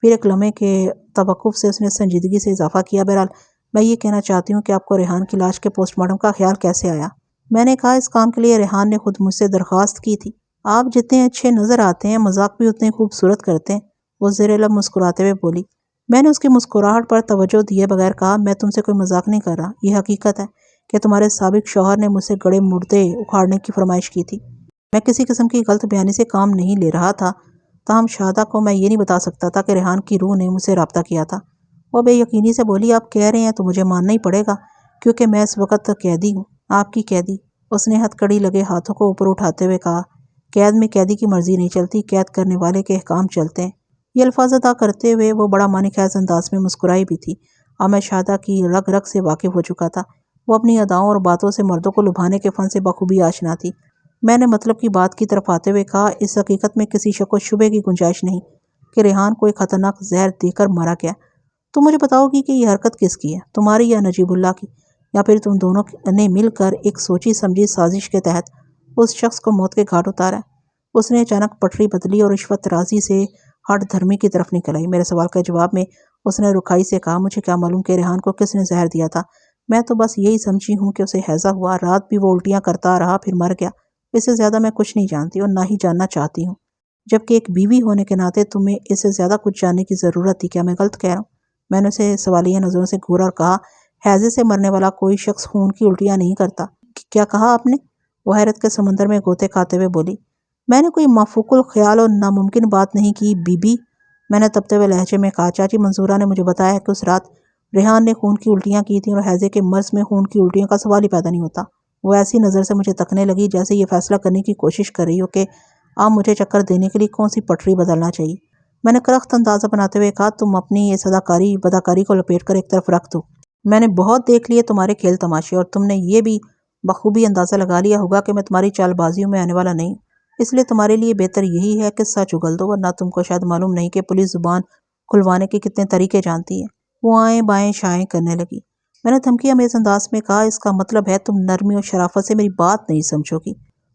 پھر ایک لمحے کے توقف سے اس نے سنجیدگی سے اضافہ کیا، بہرحال میں یہ کہنا چاہتی ہوں کہ آپ کو ریحان کی لاش کے پوسٹ مارٹم کا خیال کیسے آیا؟ میں نے کہا، اس کام کے لیے ریحان نے خود مجھ سے درخواست کی تھی۔ آپ جتنے اچھے نظر آتے ہیں مذاق بھی اتنے خوبصورت کرتے ہیں، وہ زیر لب مسکراتے ہوئے بولی۔ میں نے اس کی مسکراہٹ پر توجہ دیے بغیر کہا، میں تم سے کوئی مذاق نہیں کر رہا، یہ حقیقت ہے کہ تمہارے سابق شوہر نے مجھ سے گڑے مردے اکھاڑنے کی فرمائش کی تھی۔ میں کسی قسم کی غلط بیانی سے کام نہیں لے رہا تھا، تاہم شہادہ کو میں یہ نہیں بتا سکتا تھا کہ ریحان کی روح نے مجھ سے رابطہ کیا تھا۔ وہ بے یقینی سے بولی، آپ کہہ رہے ہیں تو مجھے ماننا ہی پڑے گا، کیونکہ میں اس وقت قیدی ہوں، آپ کی قیدی۔ اس نے ہتھ کڑی لگے ہاتھوں کو اوپر اٹھاتے ہوئے کہا، قید میں قیدی کی مرضی نہیں چلتی، قید کرنے والے کے احکام چلتے ہیں۔ یہ الفاظ ادا کرتے ہوئے وہ بڑا معنی خیز انداز میں مسکرائی بھی تھی۔ اب میں شہادہ کی رگ رگ سے واقف ہو چکا تھا۔ وہ اپنی اداؤں اور باتوں سے مردوں کو لبھانے کے فن سے بخوبی آشنا تھی۔ میں نے مطلب کی بات کی طرف آتے ہوئے کہا، اس حقیقت میں کسی شک و شبے کی گنجائش نہیں کہ ریحان کو ایک خطرناک زہر دے کر مارا گیا۔ تم مجھے بتاؤ گی کہ یہ حرکت کس کی ہے، تمہاری یا نجیب اللہ کی، یا پھر تم دونوں نے مل کر ایک سوچی سمجھی سازش کے تحت اس شخص کو موت کے گھاٹ اتارا ہے؟ اس نے اچانک پٹری بدلی اور رشوت رازی سے ہٹ دھرمی کی طرف نکل آئی۔ میرے سوال کے جواب میں اس نے رکھائی سے کہا، مجھے کیا معلوم کہ ریحان کو کس نے زہر دیا تھا؟ میں تو بس یہی سمجھی ہوں کہ اسے ہیضہ ہوا، رات بھی وہ الٹیاں کرتا رہا، پھر مر گیا۔ اس سے زیادہ میں کچھ نہیں جانتی اور نہ ہی جاننا چاہتی ہوں، جبکہ ایک بیوی ہونے کے ناطے تمہیں اس سے زیادہ کچھ جاننے کی ضرورت تھی۔ کیا میں غلط کہہ رہا ہوں؟ میں نے اسے سوالیہ نظروں سے گھورا اور کہا، ہیضے سے مرنے والا کوئی شخص خون کی الٹیاں نہیں کرتا۔ کیا کہا آپ نے؟ وہ حیرت کے سمندر میں غوطے کھاتے ہوئے بولی۔ میں نے کوئی مفوق الخیال اور ناممکن بات نہیں کی بی بی، میں نے تپتے ہوئے لہجے میں کہا۔ چاچی منصورہ نے مجھے بتایا کہ اس رات ریحان نے خون کی الٹیاں کی تھیں اور ہیضے کے مرض میں خون کی الٹیوں کا سوال ہی پیدا نہیں ہوتا۔ وہ ایسی نظر سے مجھے تکنے لگی جیسے یہ فیصلہ کرنے کی کوشش کر رہی ہو کہ اب مجھے چکر دینے کے لیے کون سی پٹری بدلنا چاہیے۔ میں نے کرخت اندازہ بناتے ہوئے کہا، تم اپنی یہ بداکاری کو لپیٹ کر ایک طرف رکھ دو۔ میں نے بہت دیکھ لیے تمہارے کھیل تماشے، اور تم نے یہ بھی بخوبی اندازہ لگا لیا ہوگا کہ میں تمہاری چال بازیوں میں آنے والا نہیں ہوں۔ اس لیے تمہارے لیے بہتر یہی ہے کہ سچ اگل دو، ورنہ تم کو شاید معلوم نہیں کہ پولیس زبان کھلوانے کے کتنے طریقے جانتی ہے۔ وہ آئیں بائیں شائیں کرنے لگی۔ میں نے دھمکی امیز انداز میں کہا، اس کا مطلب ہے تم نرمی اور شرافت سے میری بات نہیں سمجھو گی۔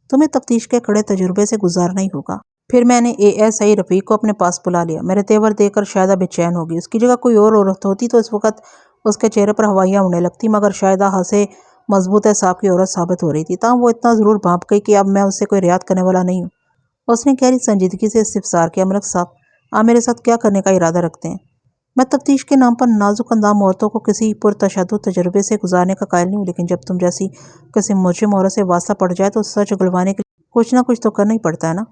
تمہیں تفتیش کے کڑے تجربے سے گزارنا ہی ہوگا۔ پھر میں نے اے ایس آئی رفیق کو اپنے پاس بلا لیا۔ میرے تیور دیکھ کر شاہدہ بے چین ہوگی۔ اس کی جگہ کوئی اور عورت ہوتی تو اس وقت اس کے چہرے پر ہوائیاں اڑنے لگتی، مگر شاہدہ ہنسے مضبوط اعصاب کی عورت ثابت ہو رہی تھی۔ تاہم وہ اتنا ضرور بھانپ گئی کہ اب میں اس سے کوئی رعایت کرنے والا نہیں ہوں۔ اس نے گہری سنجیدگی سے استفسار کیا، ملک صاحب آپ میرے ساتھ کیا کرنے کا ارادہ رکھتے ہیں؟ میں تفتیش کے نام پر نازک اندام عورتوں کو کسی پرتشدد تجربے سے گزارنے کا قائل نہیں ہوں، لیکن جب تم جیسی کسی مجرم عورت سے واسطہ پڑ جائے تو سچ اگلوانے کے لیے کچھ نہ کچھ تو کرنا ہی پڑتا ہے نا۔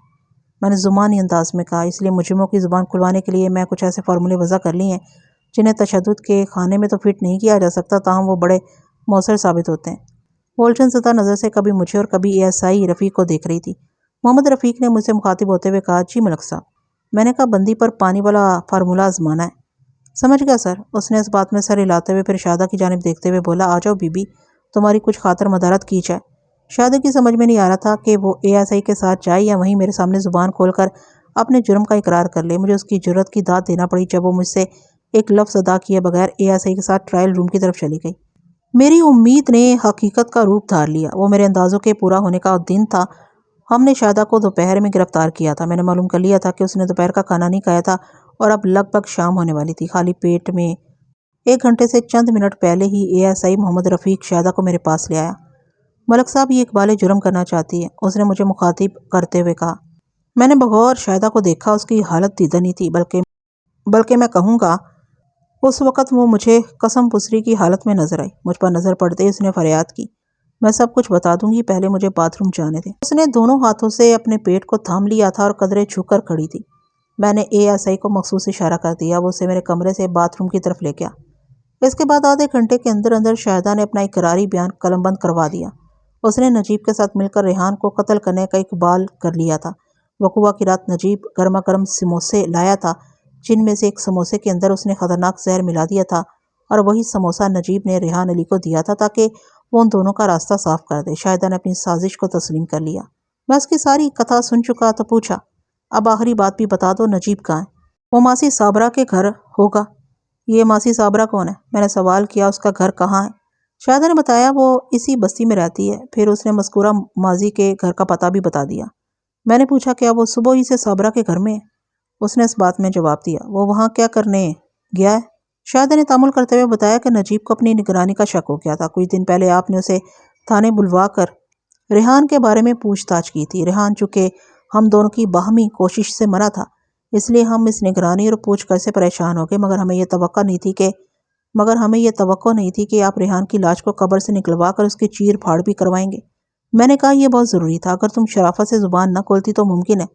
میں نے زمانی انداز میں کہا، اس لیے مجرموں کی زبان کھلوانے کے لیے میں کچھ ایسے فارمولے وضع کر لی ہیں جنہیں تشدد کے خانے میں تو فٹ نہیں کیا جا سکتا، تاہم وہ بڑے مؤثر ثابت ہوتے ہیں۔ وہ الجھن زدہ نظر سے کبھی مجھے اور کبھی اے ایس آئی رفیق کو دیکھ رہی تھی۔ محمد رفیق نے مجھ سے مخاطب ہوتے ہوئے کہا، جی ملک صاحب۔ میں نے کہا، بندی پر پانی والا فارمولہ آزمانا ہے۔ سمجھ گیا سر۔ اس نے اس بات میں سر ہلاتے ہوئے پھر شاہدہ کی جانب دیکھتے ہوئے بولا، آ جاؤ بی بی، تمہاری کچھ خاطر مدارت کی جائے۔ شاہدہ کی سمجھ میں نہیں آ رہا تھا کہ وہ اے ایس آئی کے ساتھ جائے یا وہیں میرے سامنے زبان کھول کر اپنے جرم کا اقرار کر لے۔ مجھے اس کی جرأت کی داد دینا پڑی جب وہ مجھ سے ایک لفظ ادا کیے بغیر اے ایس آئی کے ساتھ ٹرائل روم کی طرف چلی گئی۔ میری امید نے حقیقت کا روپ دھار لیا۔ وہ میرے اندازوں کے پورا ہونے کا دن تھا۔ ہم نے شاہدہ کو دوپہر میں گرفتار کیا تھا۔ میں نے معلوم کر لیا تھا کہ اس نے دوپہر کا کھانا نہیں کھایا تھا اور اب لگ بھگ شام ہونے والی تھی۔ خالی پیٹ میں 1 گھنٹے سے چند منٹ پہلے ہی اے ایس آئی محمد رفیق شاہدہ کو میرے پاس لے آیا۔ ملک صاحب یہ اقبال جرم کرنا چاہتی ہے، اس نے مجھے مخاطب کرتے ہوئے کہا۔ میں نے بغور شاہدہ کو دیکھا۔ اس کی حالت دیدہ نہیں تھی، بلکہ میں کہوں گا اس وقت وہ مجھے قسم پسری کی حالت میں نظر آئی۔ مجھ پر نظر پڑتے ہی اس نے فریاد کی، میں سب کچھ بتا دوں گی، پہلے مجھے باتھ روم جانے دیں۔ اس نے دونوں ہاتھوں سے اپنے پیٹ کو تھام لیا تھا اور قدرے جھک کر کھڑی تھی۔ میں نے اے ایس آئی کو مخصوص اشارہ کر دیا۔ وہ اسے میرے کمرے سے باتھ روم کی طرف لے گیا۔ اس کے بعد آدھے گھنٹے کے اندر اندر شاہدہ نے اپنا اقراری بیان قلم بند کروا دیا۔ اس نے نجیب کے ساتھ مل کر ریحان کو قتل کرنے کا اقبال کر لیا تھا۔ وقوعہ کی رات نجیب گرما گرم سموسے لایا تھا، جن میں سے ایک سموسے کے اندر اس نے خطرناک زہر ملا دیا تھا، اور وہی سموسہ نجیب نے ریحان علی کو دیا تھا تاکہ وہ ان دونوں کا راستہ صاف کر دے۔ شاہدہ نے اپنی سازش کو تسلیم کر لیا۔ میں اس کی ساری کتھا سن چکا تو پوچھا، اب آخری بات بھی بتا دو، نجیب کہاں ہے؟ وہ ماسی صابرہ کے گھر ہوگا۔ یہ ماسی صابرہ کون ہے؟ میں نے سوال کیا، اس کا گھر کہاں ہے؟ شاہدہ نے بتایا وہ اسی بستی میں رہتی ہے۔ پھر اس نے مذکورہ ماضی کے گھر کا پتہ بھی بتا دیا۔ میں نے پوچھا، کیا وہ صبح ہی سے صابرہ کے گھر میں ہے؟ اس نے اس بات میں جواب دیا، وہ وہاں کیا کرنے گیا ہے؟ شاہدہ نے تامل کرتے ہوئے بتایا کہ نجیب کو اپنی نگرانی کا شک ہو گیا تھا۔ کچھ دن پہلے آپ نے اسے تھانے بلوا کر ریحان کے بارے میں پوچھ تاچھ کی تھی۔ ریحان چونکہ ہم دونوں کی باہمی کوشش سے منع تھا، اس لیے ہم اس نگرانی اور پوچھ گچھ سے پریشان ہو گئے، مگر ہمیں یہ توقع نہیں تھی کہ آپ ریحان کی لاش کو قبر سے نکلوا کر اس کی چیر پھاڑ بھی کروائیں گے۔ میں نے کہا، یہ بہت ضروری تھا، اگر تم شرافت سے زبان نہ کھولتی تو ممکن ہے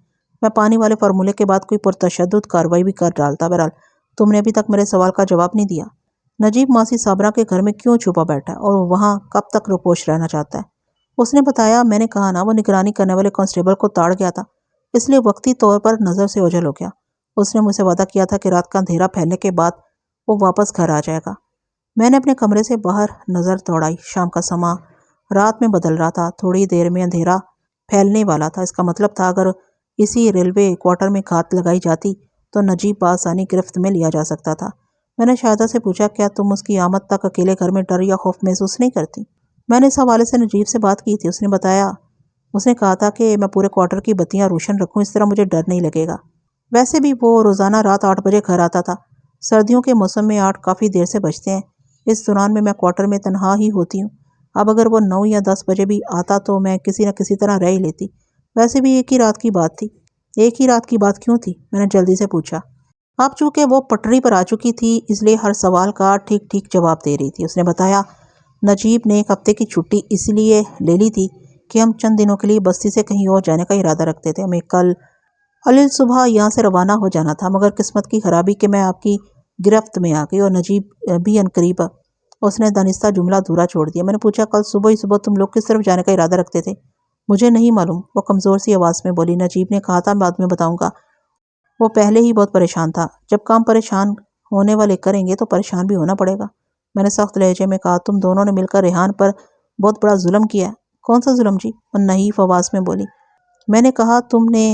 میں پانی والے فارمولے کے بعد کوئی پرتشدد کارروائی بھی کر ڈالتا۔ بہرحال تم نے ابھی تک میرے سوال کا جواب نہیں دیا۔ نجیب ماسی صابرہ کے گھر میں کیوں چھپا بیٹھا ہے اور وہ وہاں کب تک روپوش رہنا چاہتا ہے؟ اس نے بتایا، میں نے کہا نا، وہ نگرانی کرنے والے کانسٹیبل کو تاڑ گیا تھا، اس لیے وقتی طور پر نظر سے اوجھل ہو گیا۔ اس نے مجھ سے وعدہ کیا تھا کہ رات کا اندھیرا پھیلنے کے بعد وہ واپس گھر آ جائے گا۔ میں نے اپنے کمرے سے باہر نظر دوڑائی۔ شام کا سماں رات میں بدل رہا تھا، تھوڑی دیر میں اندھیرا پھیلنے والا تھا۔ اس کا مطلب تھا اگر اسی ریلوے کوارٹر میں گھات لگائی جاتی تو نجیب بآسانی گرفت میں لیا جا سکتا تھا۔ میں نے شاہدہ سے پوچھا، کیا تم اس کی آمد تک اکیلے گھر میں ڈر یا خوف محسوس نہیں کرتی؟ میں نے اس حوالے سے نجیب سے بات کی تھی۔ اس نے بتایا، اس نے کہا تھا کہ میں پورے کوارٹر کی بتیاں روشن رکھوں، اس طرح مجھے ڈر نہیں لگے گا۔ ویسے بھی وہ روزانہ رات 8 بجے گھر آتا تھا۔ سردیوں کے موسم میں 8 کافی دیر سے بجتے ہیں۔ اس دوران میں کوارٹر میں تنہا ہی ہوتی ہوں۔ اب اگر وہ 9 یا 10 بجے بھی آتا تو میں کسی نہ کسی طرح رہ ہی لیتی۔ ویسے بھی ایک ہی رات کی بات تھی۔ ایک ہی رات کی بات کیوں تھی؟ میں نے جلدی سے پوچھا۔ اب چونکہ وہ پٹری پر آ چکی تھی اس لیے ہر سوال کا ٹھیک ٹھیک جواب دے رہی تھی۔ اس نے بتایا، نجیب نے ایک ہفتے کی چھٹی اس لیے لے لی تھی کہ ہم چند دنوں کے لیے بستی سے کہیں اور جانے کا ارادہ رکھتے تھے۔ ہمیں کل علیل صبح یہاں سے روانہ ہو جانا تھا، مگر قسمت کی خرابی کہ میں آپ کی گرفت میں آ گئی اور نجیب بھی عنقریب۔ اس نے دانستہ جملہ دھورا چھوڑ دیا۔ میں نے پوچھا، کل صبح ہی صبح تم لوگ کس طرف جانے کا ارادہ رکھتے تھے؟ مجھے نہیں معلوم، وہ کمزور سی آواز میں بولی۔ نجیب نے کہا تھا بعد میں بتاؤں گا۔ وہ پہلے ہی بہت پریشان تھا۔ جب کام پریشان ہونے والے کریں گے تو پریشان بھی ہونا پڑے گا۔ میں نے سخت لہجے میں کہا، تم دونوں نے مل کر ریحان پر بہت بڑا ظلم کیا ہے۔ کون سا ظلم جی؟ وہ نحیف آواز میں بولی۔ میں نے کہا، تم نے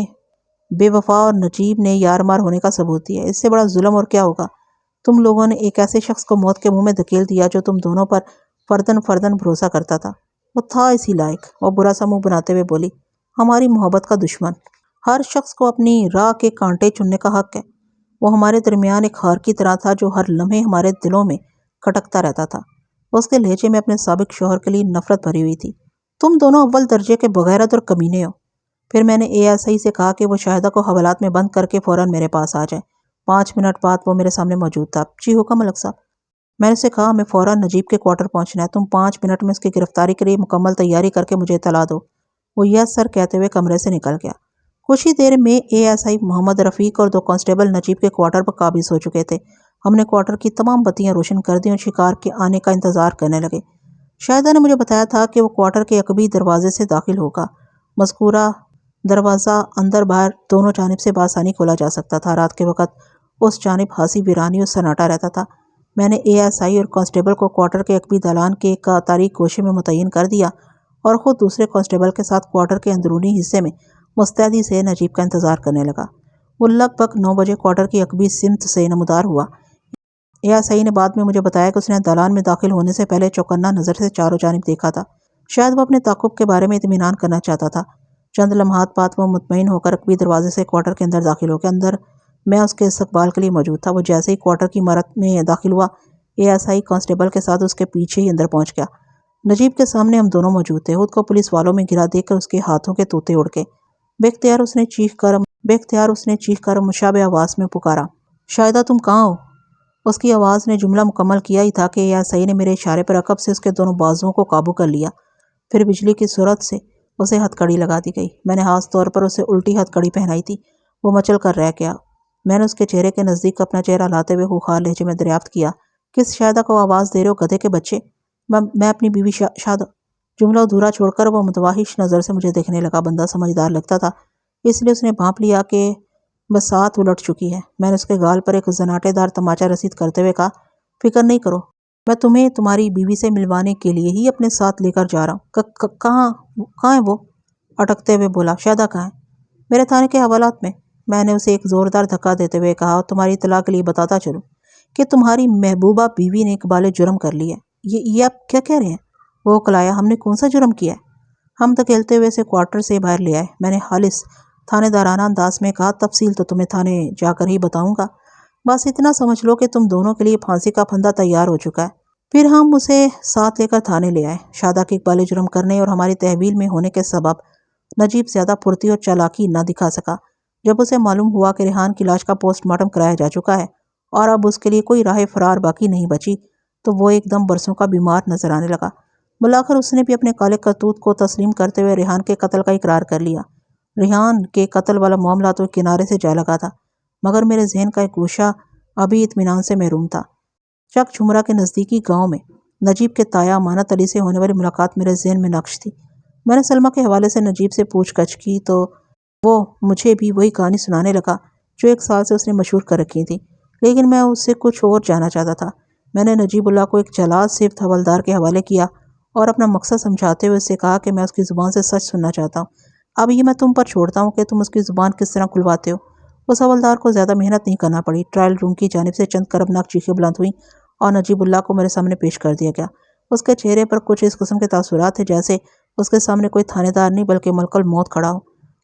بے وفا اور نجیب نے یار مار ہونے کا ثبوت دیا۔ اس سے بڑا ظلم اور کیا ہوگا؟ تم لوگوں نے ایک ایسے شخص کو موت کے منہ میں دھکیل دیا جو تم دونوں پر فردن فردن بھروسہ کرتا تھا۔ وہ تھا اسی لائق۔ وہ برا سا منہ بناتے ہوئے بولی، ہماری محبت کا دشمن۔ ہر شخص کو اپنی راہ کے کانٹے چننے کا حق ہے۔ وہ ہمارے درمیان ایک خار کی طرح تھا جو ہر لمحے ہمارے دلوں میں کھٹکتا رہتا تھا۔ اس کے لہجے میں اپنے سابق شوہر کے لیے نفرت بھری ہوئی تھی۔ تم دونوں اول درجے کے بغیرت اور کمینے ہو۔ پھر میں نے ASI سے کہا کہ وہ شاہدہ کو حوالات میں بند کر کے فوراً میرے پاس آ جائے۔ 5 منٹ بعد وہ میرے سامنے موجود تھا۔ جی حکم ملک صاحب۔ میں نے اسے کہا، ہمیں فوراً نجیب کے کوارٹر پہنچنا ہے۔ تم 5 منٹ میں اس کی گرفتاری کے لیے مکمل تیاری کر کے مجھے اطلاع دو۔ وہ یس سر کہتے ہوئے کمرے سے نکل گیا۔ کچھ ہی دیر میں ASI محمد رفیق اور 2 کانسٹیبل نجیب کے کوارٹر پر قابض ہو چکے تھے۔ ہم نے کوارٹر کی تمام بتیاں روشن کر دیں اور شکار کے آنے کا انتظار کرنے لگے۔ شاہدہ نے مجھے بتایا تھا کہ وہ کوارٹر کے عقبی دروازے سے داخل ہوگا۔ مذکورہ دروازہ اندر باہر دونوں جانب سے بآسانی کھولا جا سکتا تھا۔ رات کے وقت اس جانب خاصی ویرانی اور سناٹا رہتا تھا۔ میں نے ASI اور کانسٹیبل کو کوارٹر کے عقبی دالان کے ایک تاریک گوشے میں متعین کر دیا اور خود دوسرے کانسٹیبل کے ساتھ کوارٹر کے اندرونی حصے میں مستعدی سے نجیب کا انتظار کرنے لگا۔ وہ لگ بھگ 9 بجے کوارٹر کی عقبی سمت سے نمودار ہوا۔ ASI نے بعد میں مجھے بتایا کہ اس نے دالان میں داخل ہونے سے پہلے چوکنا نظر سے چاروں جانب دیکھا تھا۔ شاید وہ اپنے تعاقب کے بارے میں اطمینان کرنا چاہتا تھا۔ چند لمحات بعد وہ مطمئن ہو کر عقبی دروازے سے کوارٹر کے اندر داخل ہو گیا۔ اندر میں اس کے استقبال کے لیے موجود تھا۔ وہ جیسے ہی کوارٹر کی عمارت میں داخل ہوا، ASI کانسٹیبل کے ساتھ اس کے پیچھے ہی اندر پہنچ گیا۔ نجیب کے سامنے ہم دونوں موجود تھے۔ خود کو پولیس والوں میں گھرا دیکھ کر اس کے ہاتھوں کے طوطے اڑ گئے۔ بے اختیار اس نے چیخ کر مشابہ آواز میں پکارا، شاہدہ تم کہاں ہو؟ اس کی آواز نے جملہ مکمل کیا ہی تھا کہ ASI نے میرے اشارے پر عقب سے اس کے دونوں بازوؤں کو قابو کر لیا۔ پھر بجلی کی صورت سے اسے ہتھ کڑی لگا دی گئی۔ میں نے خاص طور پر اسے الٹی ہتھ کڑی پہنائی تھی۔ وہ مچل کر رہ گیا۔ میں نے اس کے چہرے کے نزدیک اپنا چہرہ لاتے ہوئے خوخار لہجے میں دریافت کیا، کس شاہدہ کو آواز دے رہے ہو گدھے کے بچے؟ میں اپنی بیوی شاہدہ۔ جملہ ادھورا چھوڑ کر وہ متوحش نظر سے مجھے دیکھنے لگا۔ بندہ سمجھدار لگتا تھا، اس لیے اس نے بھانپ لیا کہ بسات الٹ چکی ہے۔ میں نے اس کے گال پر ایک زناٹے دار تماچا رسید کرتے ہوئے کہا، فکر نہیں کرو، میں تمہیں تمہاری بیوی سے ملوانے کے لیے ہی اپنے ساتھ لے کر جا رہا ہوں۔ کہاں ہے وہ؟ اٹکتے ہوئے بولا، شاہدہ کہاں ہے؟ میرے تھانے کے حوالات میں۔ میں نے اسے ایک زوردار دھکا دیتے ہوئے کہا، اور تمہاری اطلاع کے لیے بتاتا چلوں کہ تمہاری محبوبہ بیوی نے اقبال جرم کر لی ہے۔ یہ آپ کیا کہہ رہے ہیں؟ وہ کلایا، ہم نے کون سا جرم کیا ہے؟ ہم دھکیلتے ہوئے اسے کوارٹر سے باہر لے آئے۔ میں نے خالص تھانے دارانہ انداز میں کہا، تفصیل تو تمہیں تھانے جا کر ہی بتاؤں گا، بس اتنا سمجھ لو کہ تم دونوں کے لیے پھانسی کا پھندا تیار ہو چکا ہے۔ پھر ہم اسے ساتھ لے کر تھانے لے آئے۔ شاہدہ کے اقبال جرم کرنے اور ہماری تحویل میں ہونے کے سبب نجیب زیادہ پھرتی اور چالاکی نہ دکھا سکا۔ جب اسے معلوم ہوا کہ ریحان کی لاش کا پوسٹ مارٹم کرایا جا چکا ہے اور اب اس کے لیے کوئی راہ فرار باقی نہیں بچی، تو وہ ایک دم برسوں کا بیمار نظر آنے لگا۔ بلاخر اس نے بھی اپنے کالے کرتوت کو تسلیم کرتے ہوئے ریحان کے قتل کا اقرار کر لیا۔ ریحان کے قتل والا معاملہ تو کنارے سے جا لگا تھا، مگر میرے ذہن کا ایک گوشہ ابھی اطمینان سے محروم تھا۔ چک جھمرا کے نزدیکی گاؤں میں نجیب کے تایا امانت علی سے ہونے والی ملاقات میرے ذہن میں نقش تھی۔ میں نے سلمہ کے حوالے سے نجیب سے پوچھ گچھ کی تو وہ مجھے بھی وہی کہانی سنانے لگا جو 1 سال سے اس نے مشہور کر رکھی تھی، لیکن میں اس سے کچھ اور جاننا چاہتا تھا۔ میں نے نجیب اللہ کو ایک جلاد صفت حوالدار کے حوالے کیا اور اپنا مقصد سمجھاتے ہوئے اس سے کہا کہ میں اس کی زبان سے سچ سننا چاہتا ہوں۔ اب یہ میں تم پر چھوڑتا ہوں کہ تم اس کی زبان کس طرح کھلواتے ہو۔ اس حوالدار کو زیادہ محنت نہیں کرنا پڑی۔ ٹرائل روم کی جانب سے چند کربناک چیخیں بلند ہوئیں اور نجیب اللہ کو میرے سامنے پیش کر دیا گیا۔ اس کے چہرے پر کچھ اس قسم کے تاثرات تھے جیسے اس کے سامنے کوئی تھانے دار نہیں بلکہ ملک الموت کھڑا ہو۔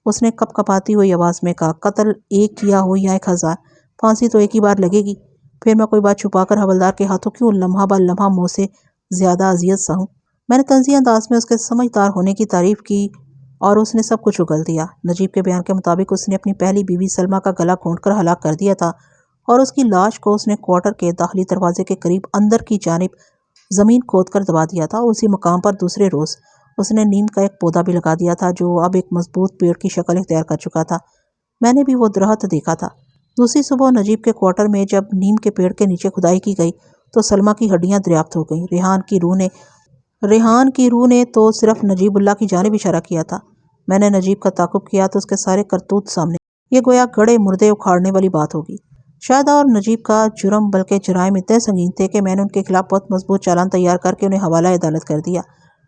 اس نے کپ کپاتی ہوئی آواز میں کہا، قتل ایک کیا ہو یا 1000، پھانسی تو ایک ہی بار لگے گی۔ پھر میں کوئی بات چھپا کر حوالدار کے ہاتھوں کیوں لمحہ بہ لمحہ منہ سے زیادہ اذیت سا ہوں؟ میں نے طنزیہ انداز میں اس کے سمجھدار ہونے کی تعریف کی اور اس نے سب کچھ اگل دیا۔ نجیب کے بیان کے مطابق اس نے اپنی پہلی بیوی سلمیٰ کا گلا گھونٹ کر ہلاک کر دیا تھا اور اس کی لاش کو اس نے کوارٹر کے داخلی دروازے کے قریب اندر کی جانب زمین کھود کر دبا دیا تھا، اور اسی مقام پر دوسرے روز اس نے نیم کا ایک پودا بھی لگا دیا تھا جو اب ایک مضبوط پیڑ کی شکل اختیار کر چکا تھا۔ میں نے بھی وہ درخت دیکھا تھا۔ دوسری صبح نجیب کے کوارٹر میں جب نیم کے پیڑ کے نیچے کھدائی کی گئی تو سلمیٰ کی ہڈیاں دریافت ہو گئیں۔ ریحان کی روح نے تو صرف نجیب اللہ کی جانب اشارہ کیا تھا۔ میں نے نجیب کا تعاقب کیا تو اس کے سارے کرتوت سامنے، یہ گویا گڑے مردے اکھاڑنے والی بات ہوگی۔ شاہدہ اور نجیب کا جرم بلکہ جرائم اتنے سنگین تھے کہ میں نے ان کے خلاف بہت مضبوط چالان تیار کر کے انہیں حوالہ عدالت کر دیا۔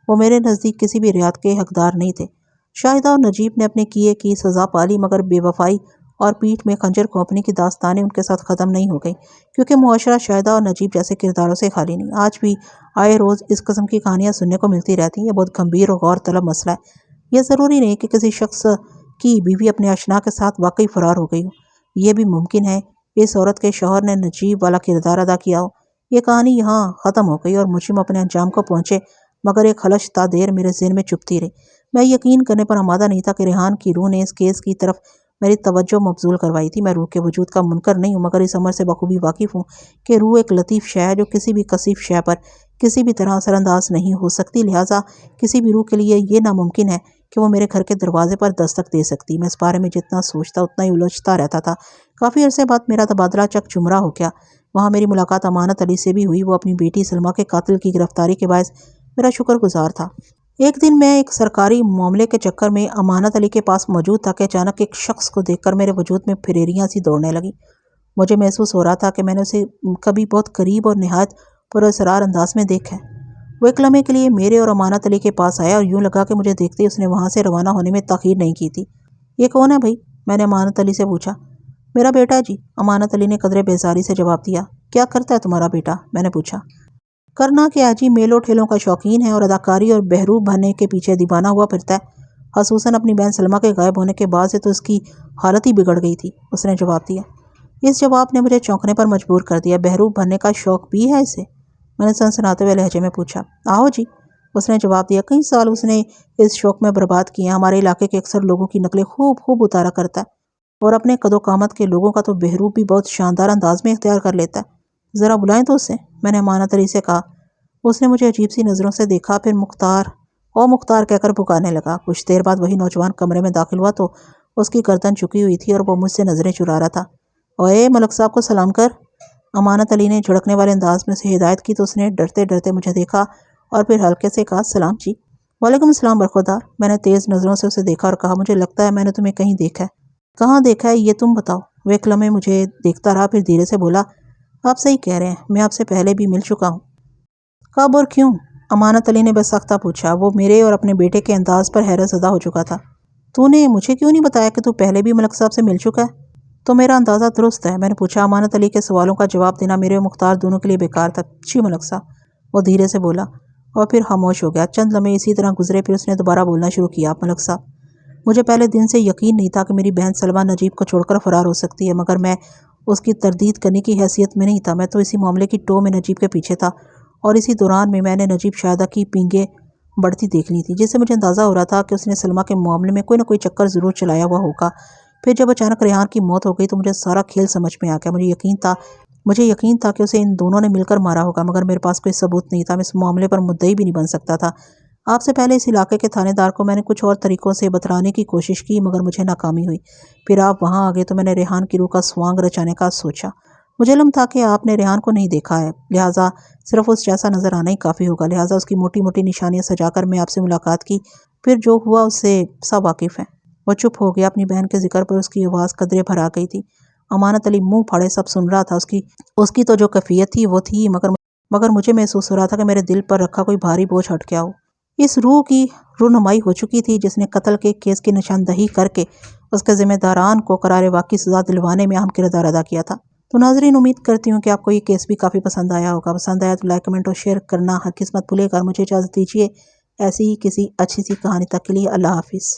وہ میرے نزدیک کسی بھی رعایت کے حقدار نہیں تھے۔ شاہدہ اور نجیب نے اپنے کیے کی سزا پالی، مگر بے وفائی اور پیٹھ میں خنجر گھونپنے کی داستانیں ان کے ساتھ ختم نہیں ہو گئیں، کیونکہ معاشرہ شاہدہ اور نجیب جیسے کرداروں سے خالی نہیں۔ آج بھی آئے روز اس قسم کی کہانیاں سننے کو ملتی رہتی ہیں۔ یہ بہت گمبھیر اور غور طلب مسئلہ ہے۔ یہ ضروری نہیں کہ کسی شخص کی بیوی اپنے آشنا کے ساتھ واقعی فرار ہو گئی ہو، یہ بھی ممکن ہے اس عورت کے شوہر نے نجیب والا کردار ادا کیا ہو۔ یہ کہانی یہاں ختم ہو گئی اور مجرم اپنے انجام کو پہنچے، مگر ایک خلش تا دیر میرے ذہن میں چپتی رہی۔ میں یقین کرنے پر آمادہ نہیں تھا کہ ریحان کی روح نے اس کیس کی طرف میری توجہ مبذول کروائی تھی۔ میں روح کے وجود کا منکر نہیں ہوں، مگر اس امر سے بخوبی واقف ہوں کہ روح ایک لطیف شے ہے جو کسی بھی کثیف شے پر کسی بھی طرح اثر انداز نہیں ہو سکتی، لہٰذا کسی بھی روح کے لیے یہ ناممکن ہے کہ وہ میرے گھر کے دروازے پر دستک دے سکتی۔ میں اس بارے میں جتنا سوچتا اتنا ہی الجھتا رہتا تھا۔ کافی عرصے بعد میرا تبادلہ چک چمرہ ہو گیا۔ وہاں میری ملاقات امانت علی سے بھی ہوئی۔ وہ اپنی بیٹی سلمیٰ کے قاتل کی گرفتاری کے باعث میرا شکر گزار تھا۔ ایک دن میں ایک سرکاری معاملے کے چکر میں امانت علی کے پاس موجود تھا کہ اچانک ایک شخص کو دیکھ کر میرے وجود میں پھریریاں سی دوڑنے لگیں۔ مجھے محسوس ہو رہا تھا کہ میں نے اسے کبھی بہت قریب اور نہایت پراسرار انداز میں دیکھا ہے۔ وہ ایک لمحے کے لیے میرے اور امانت علی کے پاس آیا اور یوں لگا کہ مجھے دیکھتے ہی اس نے وہاں سے روانہ ہونے میں تاخیر نہیں کی تھی۔ یہ کون ہے بھائی؟ میں نے امانت علی سے پوچھا۔ میرا بیٹا ہے جی، امانت علی نے قدرے بیزاری سے جواب دیا۔ کیا کرتا ہے تمہارا بیٹا؟ میں نے پوچھا۔ کرنا کیا ہے جی، میلوں ٹھیلوں کا شوقین ہے اور اداکاری اور بہروب بننے کے پیچھے دیوانہ ہوا پھرتا ہے۔ خصوصاً اپنی بہن سلمیٰ کے غائب ہونے کے بعد سے تو اس کی حالت ہی بگڑ گئی تھی، اس نے جواب دیا۔ اس جواب نے مجھے چونکنے پر مجبور کر دیا۔ بہروب بننے کا شوق بھی ہے اسے؟ میں نے سنسناتے ہوئے لہجے میں پوچھا۔ آہو جی، اس نے جواب دیا۔ کئی سال اس نے اس شوق میں برباد کیے ہیں۔ ہمارے علاقے کے اکثر لوگوں کی نقلیں خوب اتارا کرتا ہے اور اپنے قد و قامت کے لوگوں کا تو بہروب بھی بہت شاندار انداز میں اختیار کر لیتا ہے۔ ذرا بلائیں تو اسے، میں نے امانت علی سے کہا۔ اس نے مجھے عجیب سی نظروں سے دیکھا، پھر مختار کہہ کر پکارنے لگا۔ کچھ دیر بعد وہی نوجوان کمرے میں داخل ہوا تو اس کی گردن جھکی ہوئی تھی اور وہ مجھ سے نظریں چرا رہا تھا۔ اوئے ملک صاحب کو سلام کر، امانت علی نے جھڑکنے والے انداز میں اسے ہدایت کی تو اس نے ڈرتے ڈرتے مجھے دیکھا اور پھر ہلکے سے کہا، سلام جی۔ وعلیکم السلام برخوردار۔ میں نے تیز نظروں سے اسے دیکھا اور کہا، مجھے لگتا ہے میں نے تمہیں کہیں دیکھا ہے۔ کہاں دیکھا ہے یہ تم بتاؤ۔ وہ ایک لمحے مجھے دیکھتا رہا، پھر دھیرے سے بولا، آپ صحیح کہہ رہے ہیں، میں آپ سے پہلے بھی مل چکا ہوں۔ کب اور کیوں؟ امانت علی نے بے ساختہ پوچھا۔ وہ میرے اور اپنے بیٹے کے انداز پر حیرت زدہ ہو چکا تھا۔ تو نے مجھے کیوں نہیں بتایا کہ تو پہلے بھی ملک صاحب سے مل چکا ہے؟ تو میرا اندازہ درست ہے، میں نے پوچھا۔ امانت علی کے سوالوں کا جواب دینا میرے اور مختار دونوں کے لیے بیکار تھا۔ جی ملک صاحب، وہ دھیرے سے بولا اور پھر خاموش ہو گیا۔ چند لمحے اسی طرح گزرے، پھر اس نے دوبارہ بولنا شروع کیا، آپ ملک صاحب، مجھے پہلے دن سے یقین نہیں تھا کہ میری بہن سلمیٰ نجیب کو چھوڑ کر فرار ہو سکتی ہے، مگر میں اس کی تردید کرنے کی حیثیت میں نہیں تھا۔ میں تو اسی معاملے کی ٹو میں نجیب کے پیچھے تھا اور اسی دوران میں نے نجیب شاہدہ کی پینگیں بڑھتی دیکھ لی تھی، جس سے مجھے اندازہ ہو رہا تھا کہ اس نے سلمیٰ کے معاملے میں کوئی نہ کوئی چکر ضرور چلایا ہوا ہوگا۔ پھر جب اچانک ریحان کی موت ہو گئی تو مجھے سارا کھیل سمجھ میں آ گیا۔ مجھے یقین تھا کہ اسے ان دونوں نے مل کر مارا ہوگا، مگر میرے پاس کوئی ثبوت نہیں تھا۔ میں اس معاملے پر مدعی بھی نہیں بن سکتا تھا۔ آپ سے پہلے اس علاقے کے تھانے دار کو میں نے کچھ اور طریقوں سے بترانے کی کوشش کی، مگر مجھے ناکامی ہوئی۔ پھر آپ وہاں آ گئے تو میں نے ریحان کی روح کا سوانگ رچانے کا سوچا۔ مجھے علم تھا کہ آپ نے ریحان کو نہیں دیکھا ہے، لہٰذا صرف اس جیسا نظر آنا ہی کافی ہوگا، لہٰذا اس کی موٹی موٹی نشانیاں سجا کر میں آپ سے ملاقات کی۔ پھر جو ہوا اس سے سب واقف ہیں۔ وہ چپ ہو گیا۔ اپنی بہن کے ذکر پر اس کی آواز قدرے بھر آ گئی تھی۔ امانت علی منہ پھاڑے سب سن رہا تھا۔ اس کی تو جو کیفیت تھی وہ تھی، مگر مجھے محسوس ہو رہا تھا کہ میرے دل پر رکھا کوئی بھاری بوجھ ہٹ گیا ہو۔ اس روح کی رونمائی ہو چکی تھی جس نے قتل کے کیس کی نشاندہی کر کے اس کے ذمہ داران کو قرار واقعی سزا دلوانے میں اہم کردار ادا کیا تھا۔ تو ناظرین، امید کرتی ہوں کہ آپ کو یہ کیس بھی کافی پسند آیا ہوگا۔ پسند آیا تو لائک، کمنٹ اور شیئر کرنا ہرگز مت بھولیے گا۔ مجھے اجازت دیجیے ایسی ہی کسی اچھی سی کہانی تک کے لیے اللہ حافظ۔